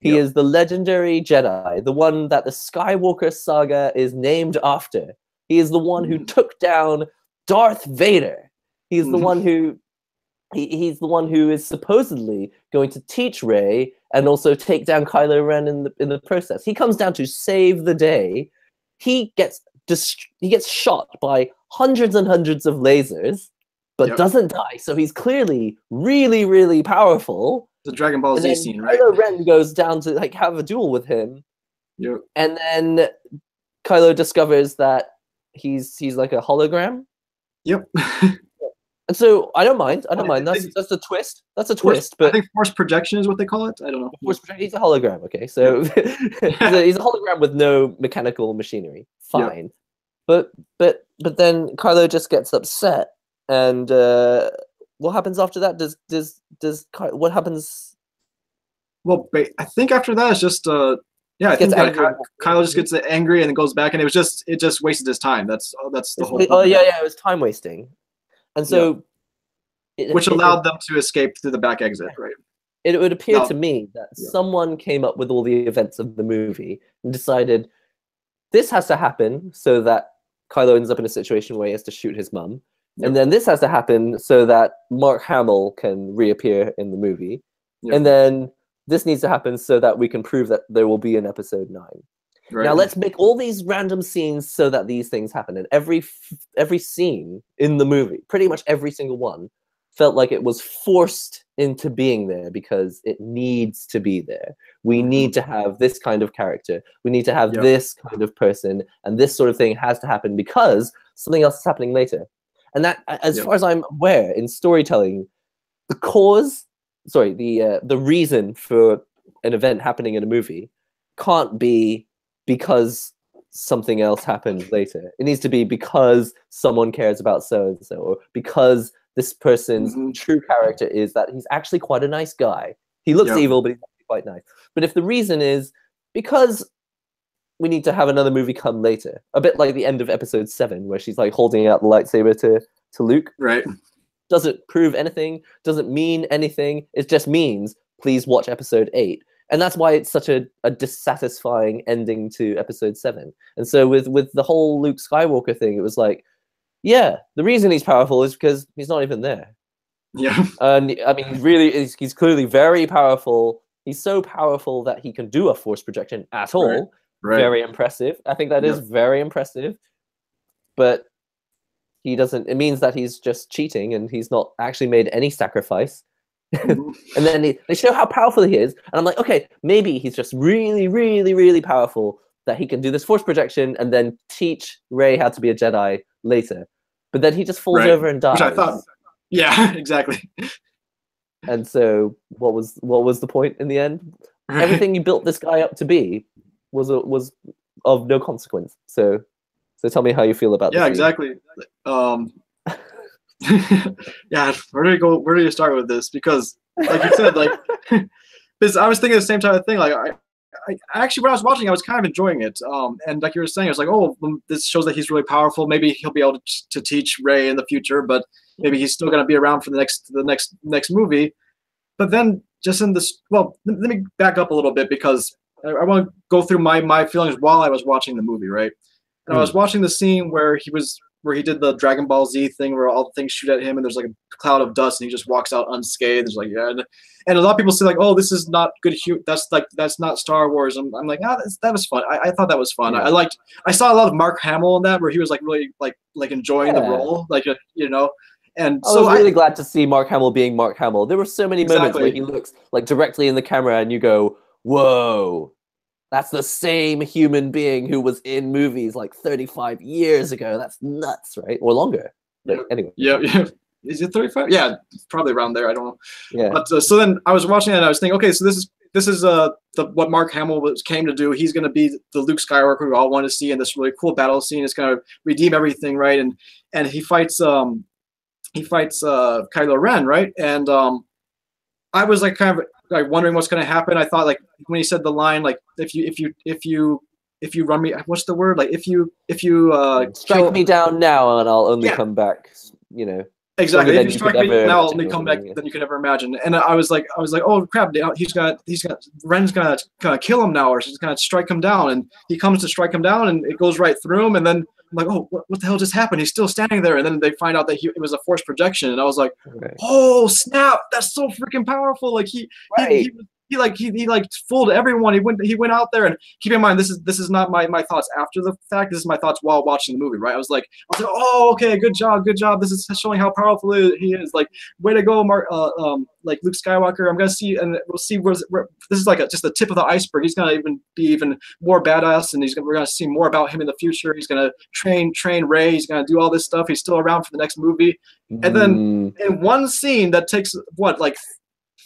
He is the legendary Jedi, the one that the Skywalker saga is named after. He is the one who took down Darth Vader. He's the one who he's the one who is supposedly going to teach Rey and also take down Kylo Ren in the process. He comes down to save the day. He gets shot by hundreds and hundreds of lasers, but doesn't die. So he's clearly really, really powerful. The Dragon Ball Z scene, right? Kylo Ren goes down to like have a duel with him. Yep. And then Kylo discovers that he's like a hologram. Yep. And so I don't mind. That's a twist. That's a twist. But I think force projection is what they call it. I don't know. Force projection. He's a hologram. Okay, so he's a hologram with no mechanical machinery. Fine. Yep. But then Kylo just gets upset, and what happens after that? What happens? Well, I think after that it's just I think Kylo just gets angry and then goes back, and it just wasted his time. That's the whole. Oh yeah, it was time wasting, and so which allowed them to escape through the back exit, right? It would appear to me that someone came up with all the events of the movie and decided this has to happen so that Kylo ends up in a situation where he has to shoot his mum. Yep. And then this has to happen so that Mark Hamill can reappear in the movie. Yep. And then this needs to happen so that we can prove that there will be an episode 9. Right. Now let's make all these random scenes so that these things happen. And every scene in the movie, pretty much every single one, felt like it was forced into being there because it needs to be there. We need to have this kind of character. We need to have this kind of person. And this sort of thing has to happen because something else is happening later. And that, as far as I'm aware, in storytelling, the reason for an event happening in a movie can't be because something else happened later. It needs to be because someone cares about so-and-so, or because this person's true character is that he's actually quite a nice guy. He looks evil, but he's actually quite nice. But if the reason is because we need to have another movie come later, a bit like the end of episode 7, where she's like holding out the lightsaber to Luke. Right. Doesn't prove anything, doesn't mean anything. It just means, please watch episode 8. And that's why it's such a dissatisfying ending to episode 7. And so with the whole Luke Skywalker thing, it was like, yeah, the reason he's powerful is because he's not even there. Yeah. And I mean, he's clearly very powerful. He's so powerful that he can do a force projection at all. Right. Very impressive. I think that is very impressive. But he doesn't. It means that he's just cheating and he's not actually made any sacrifice. And then they show how powerful he is, and I'm like, okay, maybe he's just really, really, really powerful that he can do this force projection and then teach Rey how to be a Jedi later. But then he just falls over and dies. Which I thought, yeah, exactly. And so, what was the point in the end? Right. Everything you built this guy up to be was of no consequence. So tell me how you feel about this. Yeah, exactly. Yeah, where do you start with this? Because, like you said, because I was thinking the same type of thing. Like, I actually, when I was watching, I was kind of enjoying it. And like you were saying, it was like, oh, this shows that he's really powerful. Maybe he'll be able to teach Rey in the future, but maybe he's still going to be around for the next movie. But then, just in this, well, let me back up a little bit, because I want to go through my feelings while I was watching the movie, right? And I was watching the scene where he did the Dragon Ball Z thing where all the things shoot at him and there's like a cloud of dust and he just walks out unscathed. There's like, and a lot of people say like, oh, this is not good. That's not Star Wars. I'm like, that was fun. I thought that was fun. Yeah. I saw a lot of Mark Hamill in that, where he was like really like enjoying the role, And so I was really glad to see Mark Hamill being Mark Hamill. There were so many moments where he looks like directly in the camera and you go, whoa. That's the same human being who was in movies like 35 years ago. That's nuts, right? Or longer. But anyway. Yeah. is it 35? Yeah, probably around there. I don't know. Yeah. But so then I was watching it and I was thinking, okay, so this is what Mark Hamill came to do. He's going to be the Luke Skywalker we all want to see in this really cool battle scene. It's going to redeem everything, right? And he fights Kylo Ren, right? And I was like kind of like wondering what's going to happen. I thought like when he said the line like if you run me, what's the word? Like if you strike me down now and I'll only come back, you know. Exactly. If you strike me now, I'll only come back than you could ever imagine. And I was like, oh crap, Ren's gonna kill him now, or she's gonna strike him down. And he comes to strike him down, and it goes right through him. And then I'm like, oh, what the hell just happened? He's still standing there. And then they find out that it was a force projection. And I was like, oh snap, that's so freaking powerful. Like he fooled everyone. He went out there, and keep in mind this is not my thoughts after the fact. This is my thoughts while watching the movie. Right? I was like, oh, okay, good job. This is showing how powerful he is. Like, way to go, Mark. Like Luke Skywalker. I'm gonna see, and we'll see where this is like just the tip of the iceberg. He's gonna be even more badass, and we're gonna see more about him in the future. He's gonna train Rey. He's gonna do all this stuff. He's still around for the next movie. And then in one scene that takes like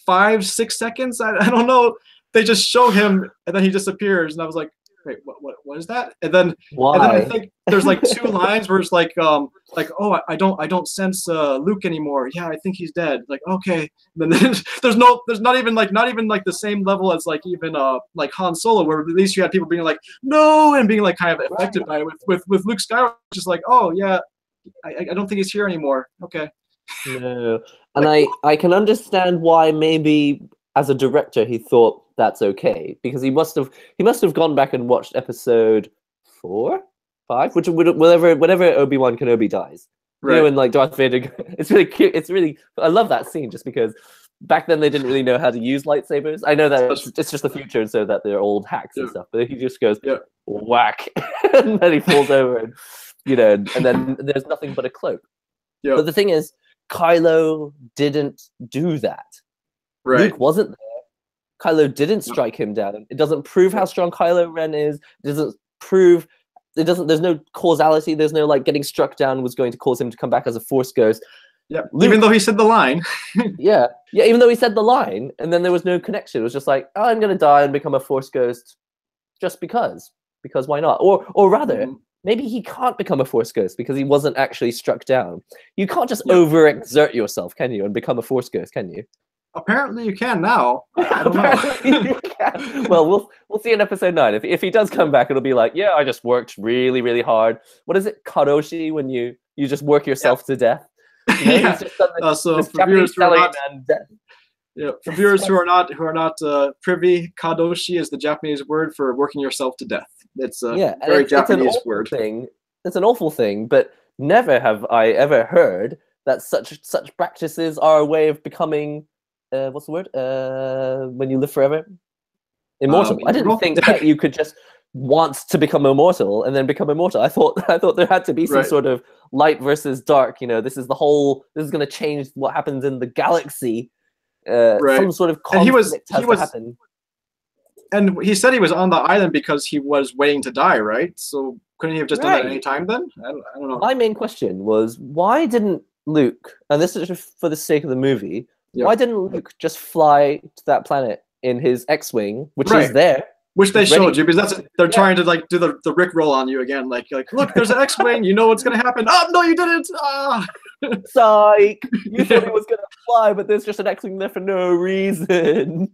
5-6 seconds, I don't know, they just show him and then he disappears, and I was like, wait, what is that? And then I think there's like 2 lines where it's like oh, I don't sense Luke anymore. Yeah, I think he's dead. Like, okay. And then there's not even like the same level as like even like Han Solo, where at least you had people being like no and being like kind of affected by it. With Luke Skywalker just like, oh yeah, I don't think he's here anymore. Okay. No. And I can understand why maybe as a director he thought that's okay, because he must have gone back and watched episode 4, 5, which whenever Obi-Wan Kenobi dies. Right. You know, and like Darth Vader, it's really cute. It's really, I love that scene just because back then they didn't really know how to use lightsabers. I know that it's just the future, and so that they're old hacks and stuff. But he just goes whack, and then he falls over, and you know, and then there's nothing but a cloak. Yeah. But the thing is, Kylo didn't do that. Right. Luke wasn't there. Kylo didn't strike him down. It doesn't prove how strong Kylo Ren is. It doesn't prove. It doesn't. There's no causality. There's no like getting struck down was going to cause him to come back as a Force ghost. Yeah. Luke, even though he said the line. yeah. Even though he said the line, and then there was no connection. It was just like, oh, I'm gonna die and become a Force ghost, just because. Because why not? Or rather. Maybe he can't become a Force ghost because he wasn't actually struck down. You can't just overexert yourself, can you, and become a Force ghost, can you? Apparently you can now. I don't know. You can. Well, we'll see in episode 9. If he does come back, it'll be like, yeah, I just worked really, really hard. What is it, kadoshi, when you just work yourself to death? You know, yeah. So for viewers who are not, for viewers who are not privy, kadoshi is the Japanese word for working yourself to death. It's a very Japanese word. It's an awful thing, but never have I ever heard that such practices are a way of becoming what's the word? When you live forever? Immortal. I didn't think that you could just want to become immortal and then become immortal. I thought there had to be some sort of light versus dark. You know, this is going to change what happens in the galaxy. Some sort of conflict has to happen. And he said he was on the island because he was waiting to die, right? So couldn't he have just done that at any time then? I don't know. My main question was, why didn't Luke, and this is just for the sake of the movie, why didn't Luke just fly to that planet in his X-Wing, which is there? Which they showed you, because they're trying to like do the Rick roll on you again. Like look, there's an X-Wing. You know what's gonna happen. Oh no, you didn't. Psych! You thought it was gonna fly, but there's just an X-Wing there for no reason.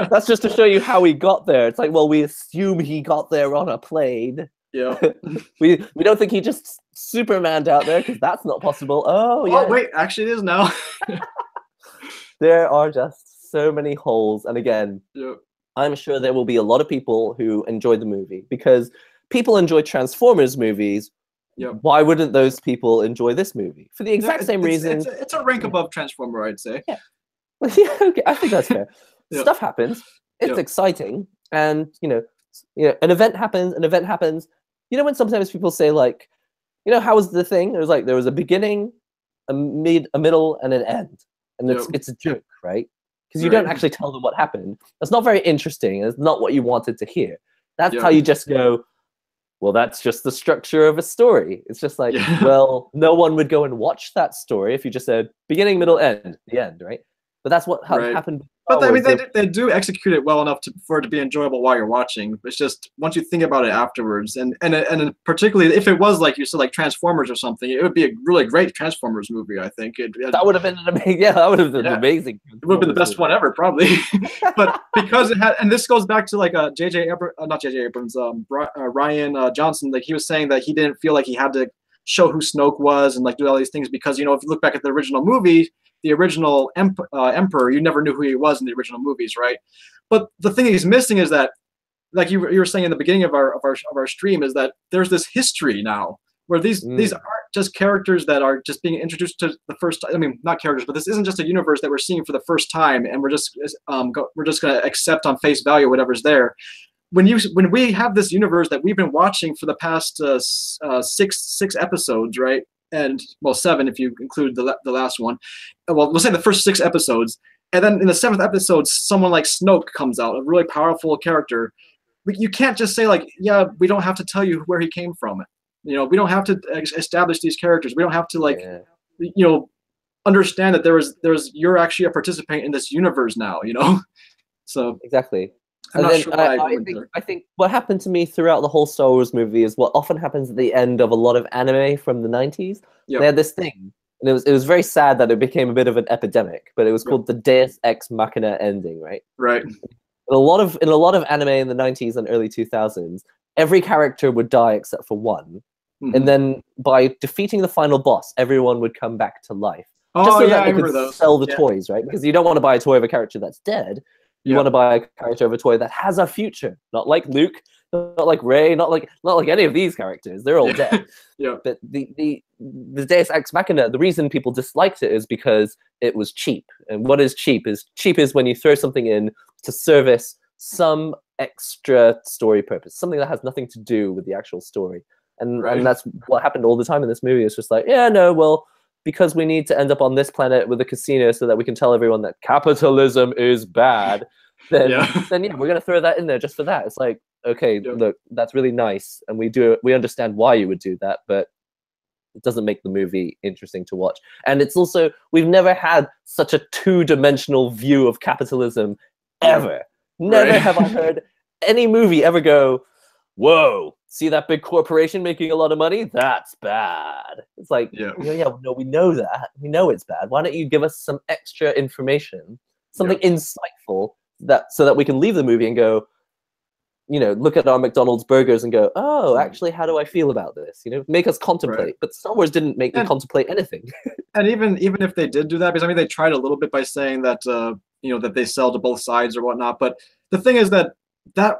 That's just to show you how he got there. It's like, well, we assume he got there on a plane. Yeah. we don't think he just Supermaned out there, because that's not possible. Oh yeah. Wait, actually it is now. There are just so many holes, and again, I'm sure there will be a lot of people who enjoyed the movie, because people enjoy Transformers movies. Why wouldn't those people enjoy this movie? For the exact same reason. It's a rank above Transformer, I'd say. Yeah. Okay, I think that's fair. Stuff happens. It's exciting, and you know, an event happens. You know, when sometimes people say like, you know, how was the thing? It was like there was a beginning, a middle, and an end, and it's a joke, right? Because you don't actually tell them what happened. That's not very interesting. It's not what you wanted to hear. That's how you just go, well, that's just the structure of a story. It's just like, Yeah. well, no one would go and watch that story if you just said beginning, middle, end, the end, right? But that's what Right. happened with But Star I mean, Wars. they do execute it well enough for it to be enjoyable while you're watching. It's just once you think about it afterwards, and particularly if it was like you said, like Transformers or something, it would be a really great Transformers movie. I think That would have been an amazing. Yeah, that would have been amazing. It would have been the best one ever, probably. But because it had, and this goes back to like not J.J. Abrams, Ryan Johnson. Like he was saying that he didn't feel like he had to show who Snoke was and like do all these things because if you look back at the original movie, the original Emperor, you never knew who he was in the original movies, right? But the thing he's missing is that, like you were saying in the beginning of our stream, is that there's this history now where these aren't just characters that are just being introduced to the first time. I mean, not characters, but this isn't just a universe that we're seeing for the first time, and we're just going to accept on face value whatever's there. When we have this universe that we've been watching for the past six episodes, right? And well, 7 if you include the last one. Well, we'll say the first 6 episodes, and then in the 7th episode, someone like Snoke comes out, a really powerful character. You can't just say like, yeah, we don't have to tell you where he came from. We don't have to establish these characters. We don't have to like, understand that you're actually a participant in this universe now. So exactly. I'm not sure why I think what happened to me throughout the whole Star Wars movie is what often happens at the end of a lot of anime from the 90s. Yep. They had this thing, and it was very sad that it became a bit of an epidemic, but it was called the Deus Ex Machina ending, right? Right. In a lot of anime in the 90s and early 2000s, every character would die except for one. Mm-hmm. And then by defeating the final boss, everyone would come back to life. Just so that they could sell the toys, right? Because you don't want to buy a toy of a character that's dead. You want to buy a character of a toy that has a future, not like Luke, not like Rey, not like any of these characters. They're all dead. But the Deus Ex Machina, the reason people disliked it is because it was cheap. And what is cheap? Cheap is when you throw something in to service some extra story purpose, something that has nothing to do with the actual story. And that's what happened all the time in this movie. It's just like, because we need to end up on this planet with a casino so that we can tell everyone that capitalism is bad, then we're going to throw that in there just for that. It's like, okay, look, that's really nice, and we understand why you would do that, but it doesn't make the movie interesting to watch. And it's also, we've never had such a two-dimensional view of capitalism ever. Never have I heard any movie ever go, whoa, see that big corporation making a lot of money? That's bad. It's like, no, we know that. We know it's bad. Why don't you give us some extra information, something insightful, so that we can leave the movie and go, look at our McDonald's burgers and go, oh, actually, how do I feel about this? Make us contemplate. Right. But Star Wars didn't make me contemplate anything. And even if they did do that, because I mean, they tried a little bit by saying that, that they sell to both sides or whatnot. But the thing is that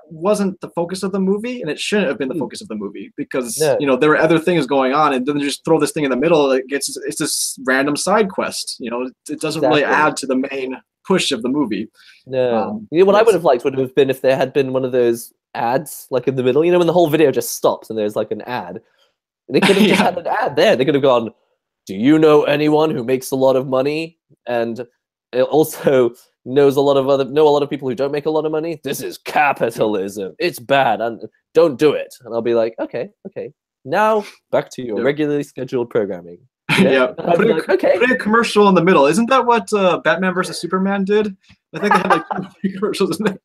wasn't the focus of the movie, and it shouldn't have been the focus of the movie, because there were other things going on, and then they just throw this thing in the middle. It's this random side quest. It doesn't really add to the main push of the movie. No, what I would have liked would have been if there had been one of those ads like in the middle. When the whole video just stops and there's like an ad. They could have just had an ad there. They could have gone, "Do you know anyone who makes a lot of money?" And it also know a lot of people who don't make a lot of money. This is capitalism. It's bad, and don't do it. And I'll be like, okay. Now back to your regularly scheduled programming. Put a commercial in the middle. Isn't that what Batman versus Superman did? I think they had like 2 commercials in there.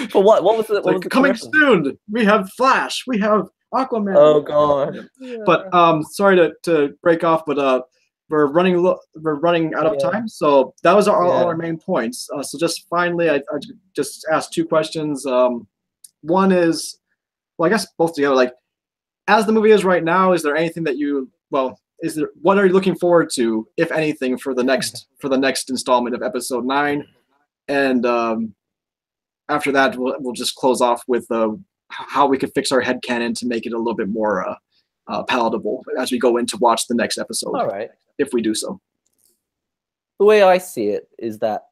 For what? What was it? What was coming soon? We have Flash. We have Aquaman. Oh god. But sorry to break off, but we're running out of time, so that was all our main points. So just finally, I just asked 2 questions. One is, well, I guess both together. Like, as the movie is right now, is there anything that what are you looking forward to, if anything, for the next installment of Episode 9? And after that, we'll just close off with how we could fix our headcanon to make it a little bit more palatable as we go in to watch the next episode. All right. If we do so. The way I see it is that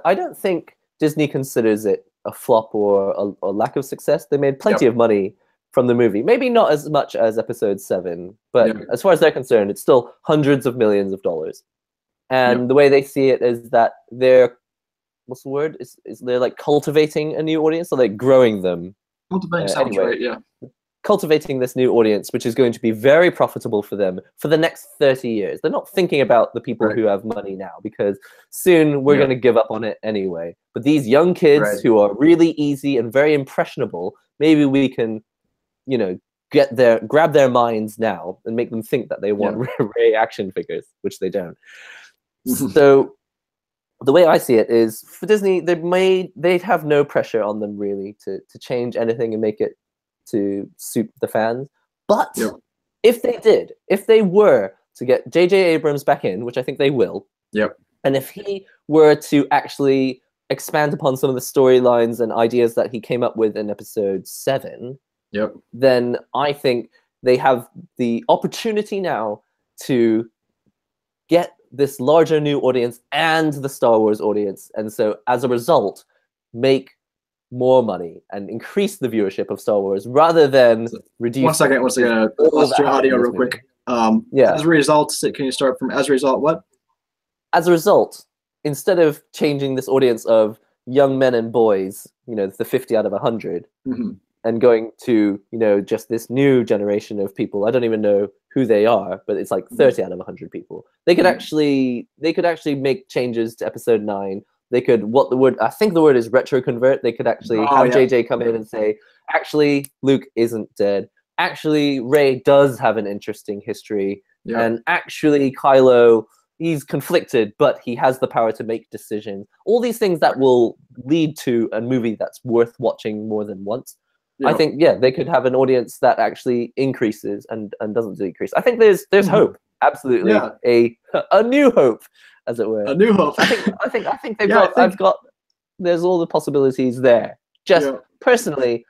I don't think Disney considers it a flop or a lack of success. They made plenty of money from the movie. Maybe not as much as Episode 7, but as far as they're concerned, it's still hundreds of millions of dollars. And the way they see it is that they're, what's the word? Is they're like cultivating a new audience, so they're growing them Cultivating sounds anyway, right, yeah. cultivating this new audience, which is going to be very profitable for them for the next 30 years. They're not thinking about the people who have money now, because soon we're going to give up on it anyway. But these young kids who are really easy and very impressionable, maybe we can, you know, grab their minds now and make them think that they want Rey action figures, which they don't. So the way I see it is, for Disney, they'd have no pressure on them really to change anything and make it to suit the fans. But if they were to get J.J. Abrams back in, which I think they will, and if he were to actually expand upon some of the storylines and ideas that he came up with in episode 7, then I think they have the opportunity now to get this larger new audience and the Star Wars audience, and so as a result, make more money and increase the viewership of Star Wars rather than reduce. One second. Let's your audio real quick. As a result, can you start from as a result what? As a result, instead of changing this audience of young men and boys, you know, the 50 out of 100, and going to, you know, just this new generation of people, I don't even know who they are, but it's like 30 out of 100 people. They could actually make changes to episode 9. They could, I think the word is retro convert. They could actually have JJ come in and say, actually, Luke isn't dead. Actually, Rey does have an interesting history. And actually, Kylo, he's conflicted, but he has the power to make decisions. All these things that will lead to a movie that's worth watching more than once. I think, they could have an audience that actually increases and doesn't decrease. I think there's hope. Absolutely. A new hope, as it were. A new hope. I think there's all the possibilities there. Just personally,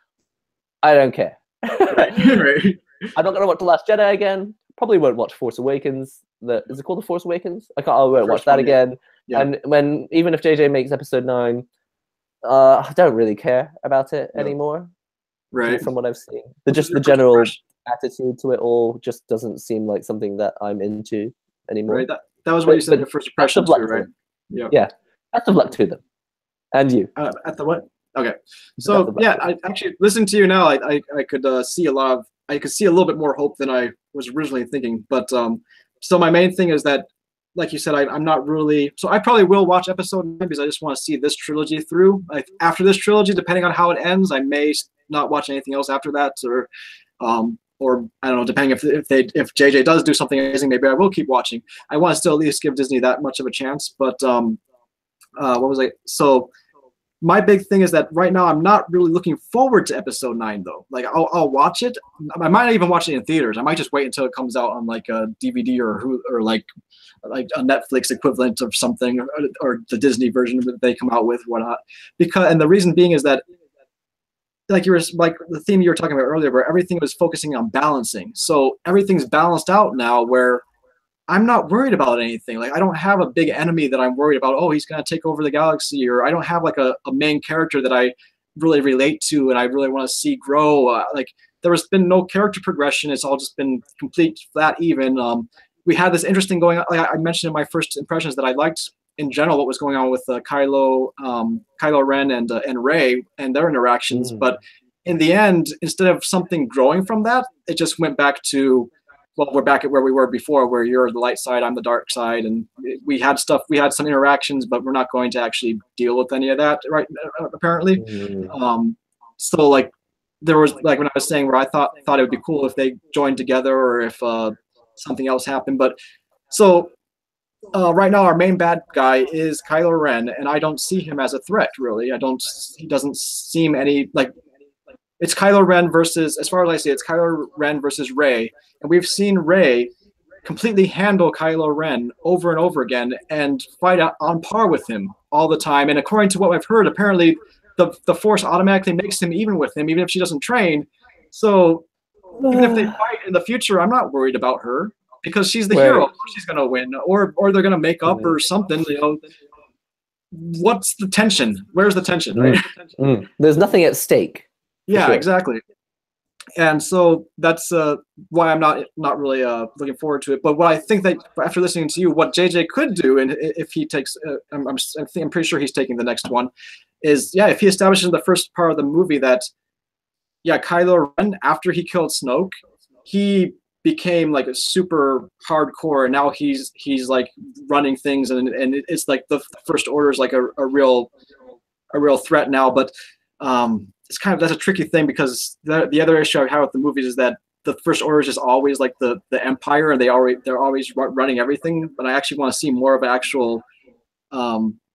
I don't care. I'm not gonna watch The Last Jedi again. Probably won't watch Force Awakens. Is it called The Force Awakens? I won't watch that again. And even if JJ makes episode 9, I don't really care about it anymore. From what I've seen. The general attitude to it all just doesn't seem like something that I'm into anymore. That was what you said, your first impression too, right? Yeah. Best of luck to them. And you. At the what? Okay. So I actually listening to you now, I could see a little bit more hope than I was originally thinking. But so my main thing is that, like you said, I'm not really. So I probably will watch episode 9 because I just want to see this trilogy through. Like after this trilogy, depending on how it ends, I may not watch anything else after that, or I don't know, depending if JJ does do something amazing, maybe I will keep watching. I want to still at least give Disney that much of a chance. But what was I? So my big thing is that right now I'm not really looking forward to episode 9 though. Like I'll watch it. I might not even watch it in theaters. I might just wait until it comes out on like a DVD or like a Netflix equivalent of something, or the Disney version that they come out with, whatnot. And the reason being is that, like the theme you were talking about earlier, where everything was focusing on balancing. So everything's balanced out now, where I'm not worried about anything. Like I don't have a big enemy that I'm worried about. Oh, he's gonna take over the galaxy, or I don't have like a main character that I really relate to and I really want to see grow. Like there has been no character progression. It's all just been complete flat even. We had this interesting going on. Like I mentioned in my first impressions that I liked in general what was going on with Kylo Ren and Rey and their interactions, but in the end, instead of something growing from that, it just went back to, well, we're back at where we were before, where you're the light side, I'm the dark side, and we had some interactions, but we're not going to actually deal with any of that right apparently. So like there was, like when I was saying, where I thought it would be cool if they joined together, or if something else happened, but so. Right now, our main bad guy is Kylo Ren, and I don't see him as a threat, really. He doesn't seem any, like, it's Kylo Ren versus, as far as I see, it's Kylo Ren versus Rey, and we've seen Rey completely handle Kylo Ren over and over again and fight on par with him all the time. And according to what I've heard, apparently the Force automatically makes him even with him, even if she doesn't train. So even if they fight in the future, I'm not worried about her, because she's the hero. She's gonna win, or they're gonna make up or something. You know, what's the tension? Where's the tension? Right? There's nothing at stake. Yeah, exactly. And so that's why I'm not really looking forward to it. But what I think that after listening to you, what JJ could do, and if he takes, I'm pretty sure he's taking the next one, is if he establishes in the first part of the movie that yeah, Kylo Ren, after he killed Snoke, he became like a super hardcore, and now he's like running things, and it's like the First Order is like a real threat now. But it's kind of, that's a tricky thing, because the other issue I have with the movies is that the First Order is just always like the Empire, and they're always running everything. But I actually want to see more of an actual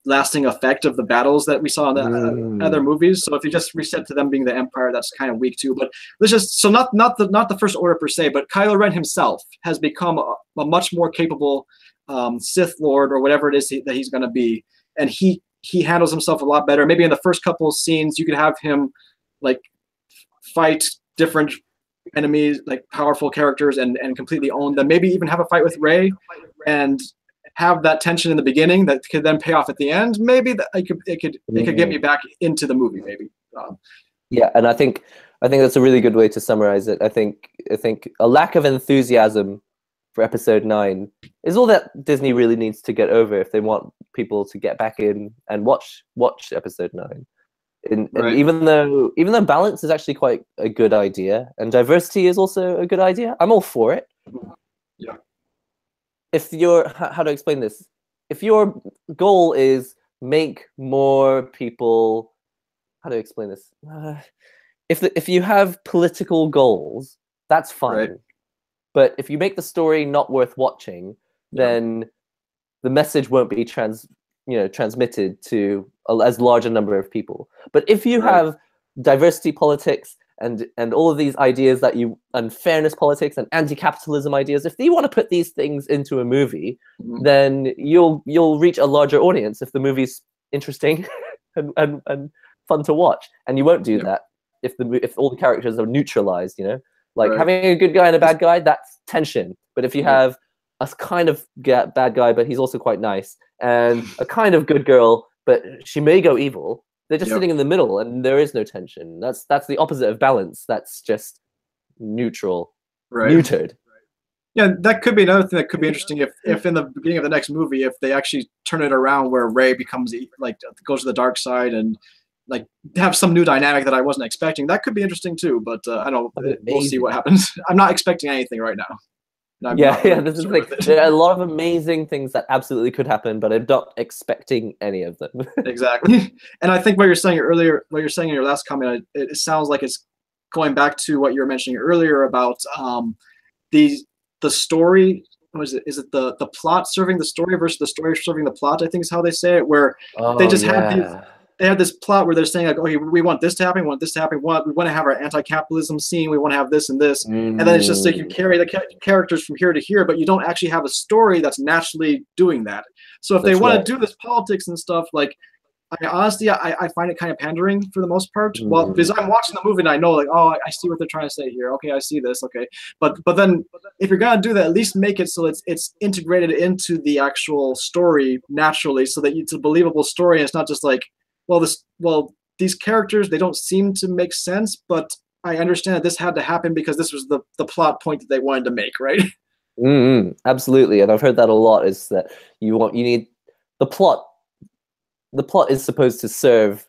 lasting effect of the battles that we saw in the other movies. So if you just reset to them being the Empire, that's kind of weak too. But let's just, so not the First Order per se, but Kylo Ren himself has become a much more capable Sith Lord, or whatever it is that he's going to be, and he handles himself a lot better. Maybe in the first couple of scenes, you could have him like fight different enemies, like powerful characters, and completely own them. Maybe even have a fight with Rey, and have that tension in the beginning that could then pay off at the end. Maybe that it could get me back into the movie. Maybe. Yeah, and I think that's a really good way to summarize it. I think a lack of enthusiasm for Episode 9 is all that Disney really needs to get over if they want people to get back in and watch Episode 9. And even though balance is actually quite a good idea, and diversity is also a good idea, I'm all for it. Yeah. If how to explain this? If your goal is make more people, how to explain this? If you have political goals, that's fine. Right. But if you make the story not worth watching, then the message won't be transmitted to as large a number of people. But if you have diversity politics and all of these ideas and fairness politics and anti-capitalism ideas, if you want to put these things into a movie, then you'll reach a larger audience if the movie's interesting and fun to watch. And you won't do that if all the characters are neutralized, Like having a good guy and a bad guy, that's tension. But if you have a kind of bad guy, but he's also quite nice, and a kind of good girl, but she may go evil, they're just sitting in the middle, and there is no tension. That's the opposite of balance. That's just neutral, neutered. Yeah, that could be another thing that could be interesting if in the beginning of the next movie, if they actually turn it around where Rey becomes goes to the dark side and like have some new dynamic that I wasn't expecting. That could be interesting too, but I don't know. We'll see what happens. I'm not expecting anything right now. This is the thing. There are a lot of amazing things that absolutely could happen, but I'm not expecting any of them. Exactly. And I think what you're saying in your last comment, it sounds like it's going back to what you were mentioning earlier about the story. What is it? Is it the plot serving the story versus the story serving the plot? I think is how they say it, where they just have this plot where they're saying like, okay, we want this to happen, we want this to happen, we want to have our anti-capitalism scene, we want to have this and this, and then it's just like you carry the characters from here to here, but you don't actually have a story that's naturally doing that. So if they want to do this politics and stuff, like honestly, I find it kind of pandering for the most part. Well, because I'm watching the movie and I know like, oh, I see what they're trying to say here. Okay, I see this. Okay, but then if you're gonna do that, at least make it so it's integrated into the actual story naturally, so that it's a believable story and it's not just like, these characters, they don't seem to make sense, but I understand that this had to happen because this was the plot point that they wanted to make, right? Absolutely, and I've heard that a lot. Is that you need the plot? The plot is supposed to serve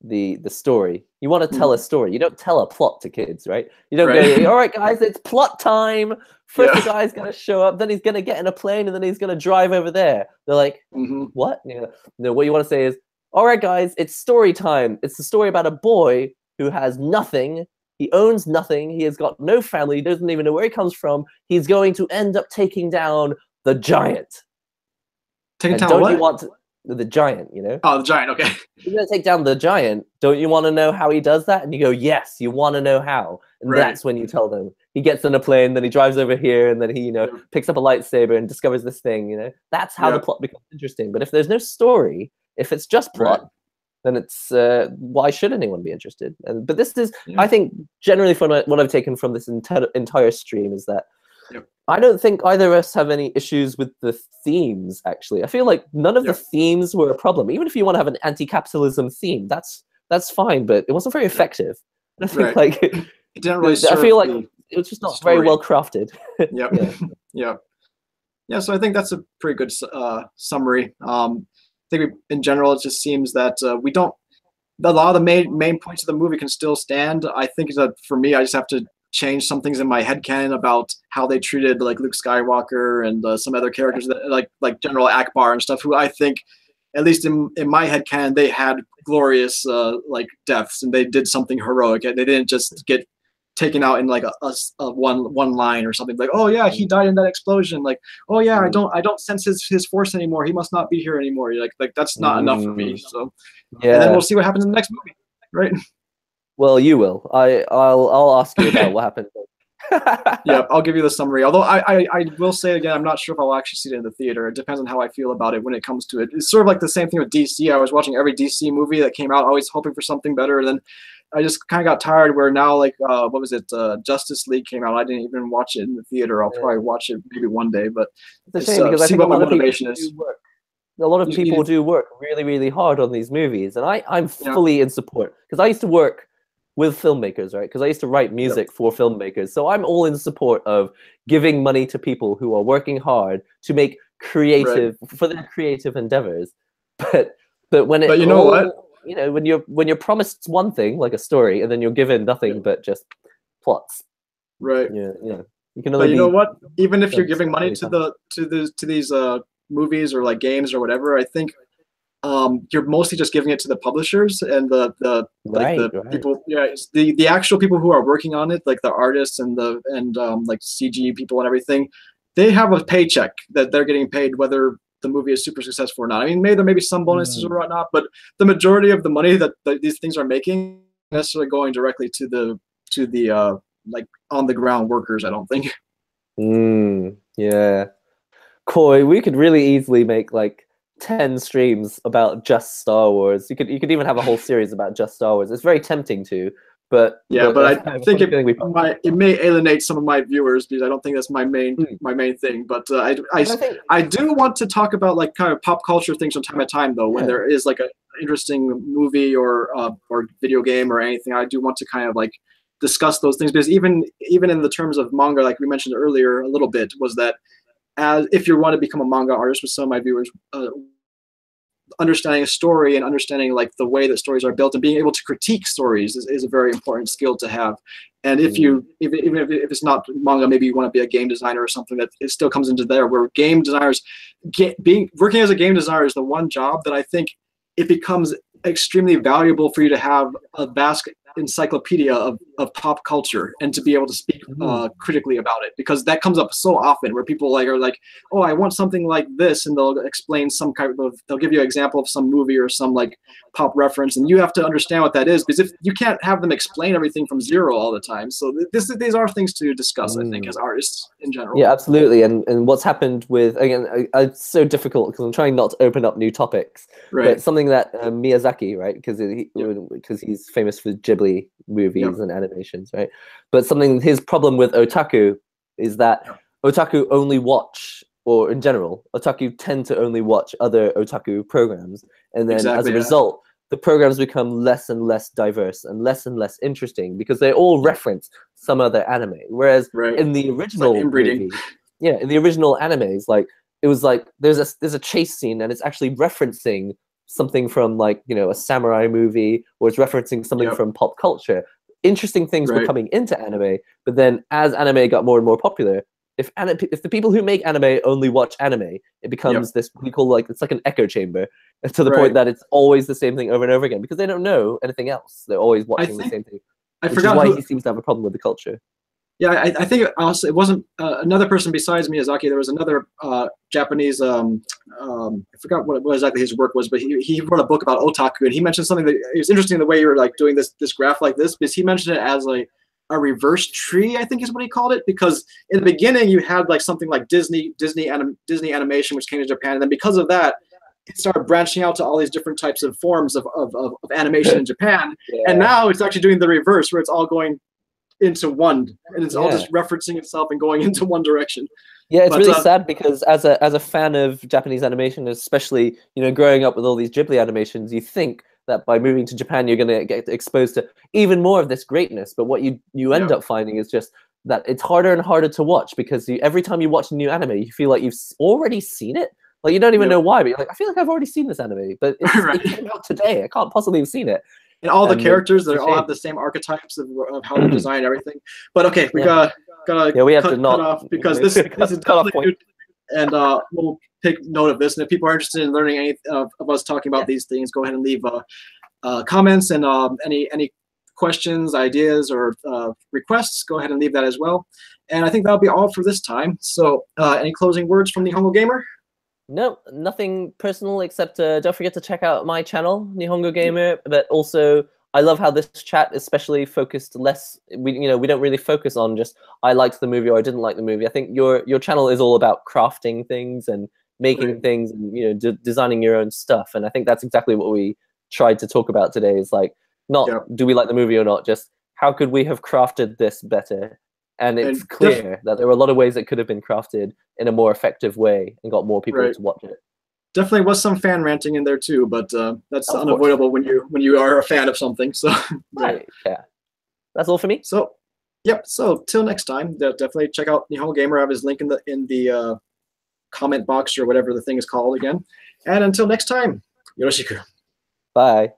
the story. You want to tell a story. You don't tell a plot to kids, right? You don't go, all right, guys, it's plot time. First, the guy's gonna show up, then he's gonna get in a plane, and then he's gonna drive over there. They're like, what? No, what you want to say is, all right, guys, it's story time. It's the story about a boy who has nothing. He owns nothing. He has got no family. He doesn't even know where he comes from. He's going to end up taking down the giant. Taking down what? You want the giant, Oh, the giant, okay. He's going to take down the giant. Don't you want to know how he does that? And you go, yes, you want to know how. And that's when you tell them. He gets in a plane, then he drives over here, and then he, picks up a lightsaber and discovers this thing, That's how the plot becomes interesting. But if there's no story, if it's just plot, then it's why should anyone be interested? But this is, I think, generally from what I've taken from this entire stream is that I don't think either of us have any issues with the themes. Actually, I feel like none of the themes were a problem. Even if you want to have an anti-capitalism theme, that's fine. But it wasn't very effective. I think it didn't really. I feel like it was just not very well crafted. Yeah. So I think that's a pretty good summary. I think in general, it just seems that we don't a lot of the main points of the movie can still stand. I think that for me, I just have to change some things in my headcanon about how they treated like Luke Skywalker and some other characters that like General Akbar and stuff, who I think, at least in my headcanon, they had glorious like deaths, and they did something heroic. They didn't just get taken out in like a one line or something, like, oh yeah, he died in that explosion, like, oh yeah, I don't sense his force anymore, he must not be here anymore. You're like that's not enough for me. So yeah, and then we'll see what happens in the next movie, right? Well, you will. I'll ask you about what happened. Yeah, I'll give you the summary. Although I will say again, I'm not sure if I'll actually see it in the theater. It depends on how I feel about it when it comes to it. It's sort of like the same thing with DC. I was watching every DC movie that came out, always hoping for something better. And then I just kind of got tired. Where now, like, what was it? Justice League came out. I didn't even watch it in the theater. I'll probably watch it maybe one day. But it's a shame because I think what my motivation is. A lot of people do work really, really hard on these movies, and I'm fully in support, because I used to work with filmmakers, right? Because I used to write music for filmmakers. So I'm all in support of giving money to people who are working hard to make creative, for their creative endeavors. But when it, but you know what? You know, when you're promised one thing, like a story, and then you're given nothing but just plots. Right. Yeah. You can only. But you know what? Even if you're giving money to these movies or like games or whatever, I think you're mostly just giving it to the publishers and the people. Yeah, the actual people who are working on it, like the artists and like CG people and everything. They have a paycheck that they're getting paid, whether the movie is super successful or not. I mean, maybe there may be some bonuses or whatnot, but the majority of the money that these things are making necessarily going directly to the like on the ground workers, I don't think. Yeah. Koi, we could really easily make like 10 streams about just Star Wars. You could even have a whole series about just Star Wars. It's very tempting to, but I think it may alienate some of my viewers, because I don't think that's my main thing. But I do want to talk about like kind of pop culture things from time to time, though, when there is like an interesting movie or video game or anything. I do want to kind of like discuss those things, because even in the terms of manga, like we mentioned earlier a little bit, was that as if you want to become a manga artist, with some of my viewers, understanding a story and understanding like the way that stories are built and being able to critique stories is a very important skill to have. And if you even if it's not manga, maybe you want to be a game designer or something, that it still comes into there, where game designers working as a game designer is the one job that I think it becomes extremely valuable for you to have a vast encyclopedia of pop culture and to be able to speak critically about it, because that comes up so often where people are like, oh, I want something like this, and they'll explain they'll give you an example of some movie or some like pop reference, and you have to understand what that is, because if you can't have them explain everything from zero all the time. So these are things to discuss, I think, as artists in general. Yeah, absolutely. And what's happened with, again, it's so difficult because I'm trying not to open up new topics, but something that Miyazaki, right, because he's famous for Ghibli movies and animations, right? But his problem with otaku is that otaku only watch, or in general, otaku tend to only watch other otaku programs, and then as a result, the programs become less and less diverse and less interesting, because they all reference some other anime. Whereas in the original movie, in the original animes, like it was like there's a chase scene and it's actually referencing something from like, you know, a samurai movie, or it's referencing something from pop culture. Interesting things were coming into anime, but then as anime got more and more popular, if the people who make anime only watch anime, it becomes this, we call, like, it's like an echo chamber, to the point that it's always the same thing over and over again, because they don't know anything else. They're always watching the same thing. I forgot why he seems to have a problem with the culture. Yeah, I think honestly, it wasn't another person besides Miyazaki. There was another Japanese, I forgot what exactly his work was, but he wrote a book about otaku, and he mentioned something that it was interesting, the way you were like doing this graph like this, because he mentioned it as like a reverse tree, I think is what he called it, because in the beginning you had like something like Disney animation, which came to Japan, and then because of that, it started branching out to all these different types of forms of animation in Japan, and now it's actually doing the reverse, where it's all going into one, and it's all just referencing itself and going into one direction. Yeah, it's really sad, because as a fan of Japanese animation, especially, you know, growing up with all these Ghibli animations, you think that by moving to Japan you're going to get exposed to even more of this greatness, but what you end up finding is just that it's harder and harder to watch, because every time you watch a new anime, you feel like you've already seen it, Like you don't even know why, but you're like, I feel like I've already seen this anime, but it came out today. I can't possibly have seen it. And all the characters, they all have the same archetypes of how they design everything. But okay, we gotta we have to cut off because this is definitely good, and we'll take note of this. And if people are interested in learning any of us talking about these things, go ahead and leave comments and any questions, ideas, or requests. Go ahead and leave that as well. And I think that'll be all for this time. So, any closing words from NihongoGamer? No, nothing personal except don't forget to check out my channel, NihongoGamer. But also, I love how this chat especially focused less. We don't really focus on just I liked the movie or I didn't like the movie. I think your channel is all about crafting things and making things and designing your own stuff. And I think that's exactly what we tried to talk about today. Is like not do we like the movie or not, just how could we have crafted this better? And it's clear that there were a lot of ways it could have been crafted in a more effective way and got more people to watch it. Definitely was some fan ranting in there too, but that's unavoidable when you are a fan of something. So right, yeah, that's all for me. So, yep. So till next time, definitely check out NihongoGamer. I have his link in the comment box or whatever the thing is called again. And until next time, yoroshiku. Bye.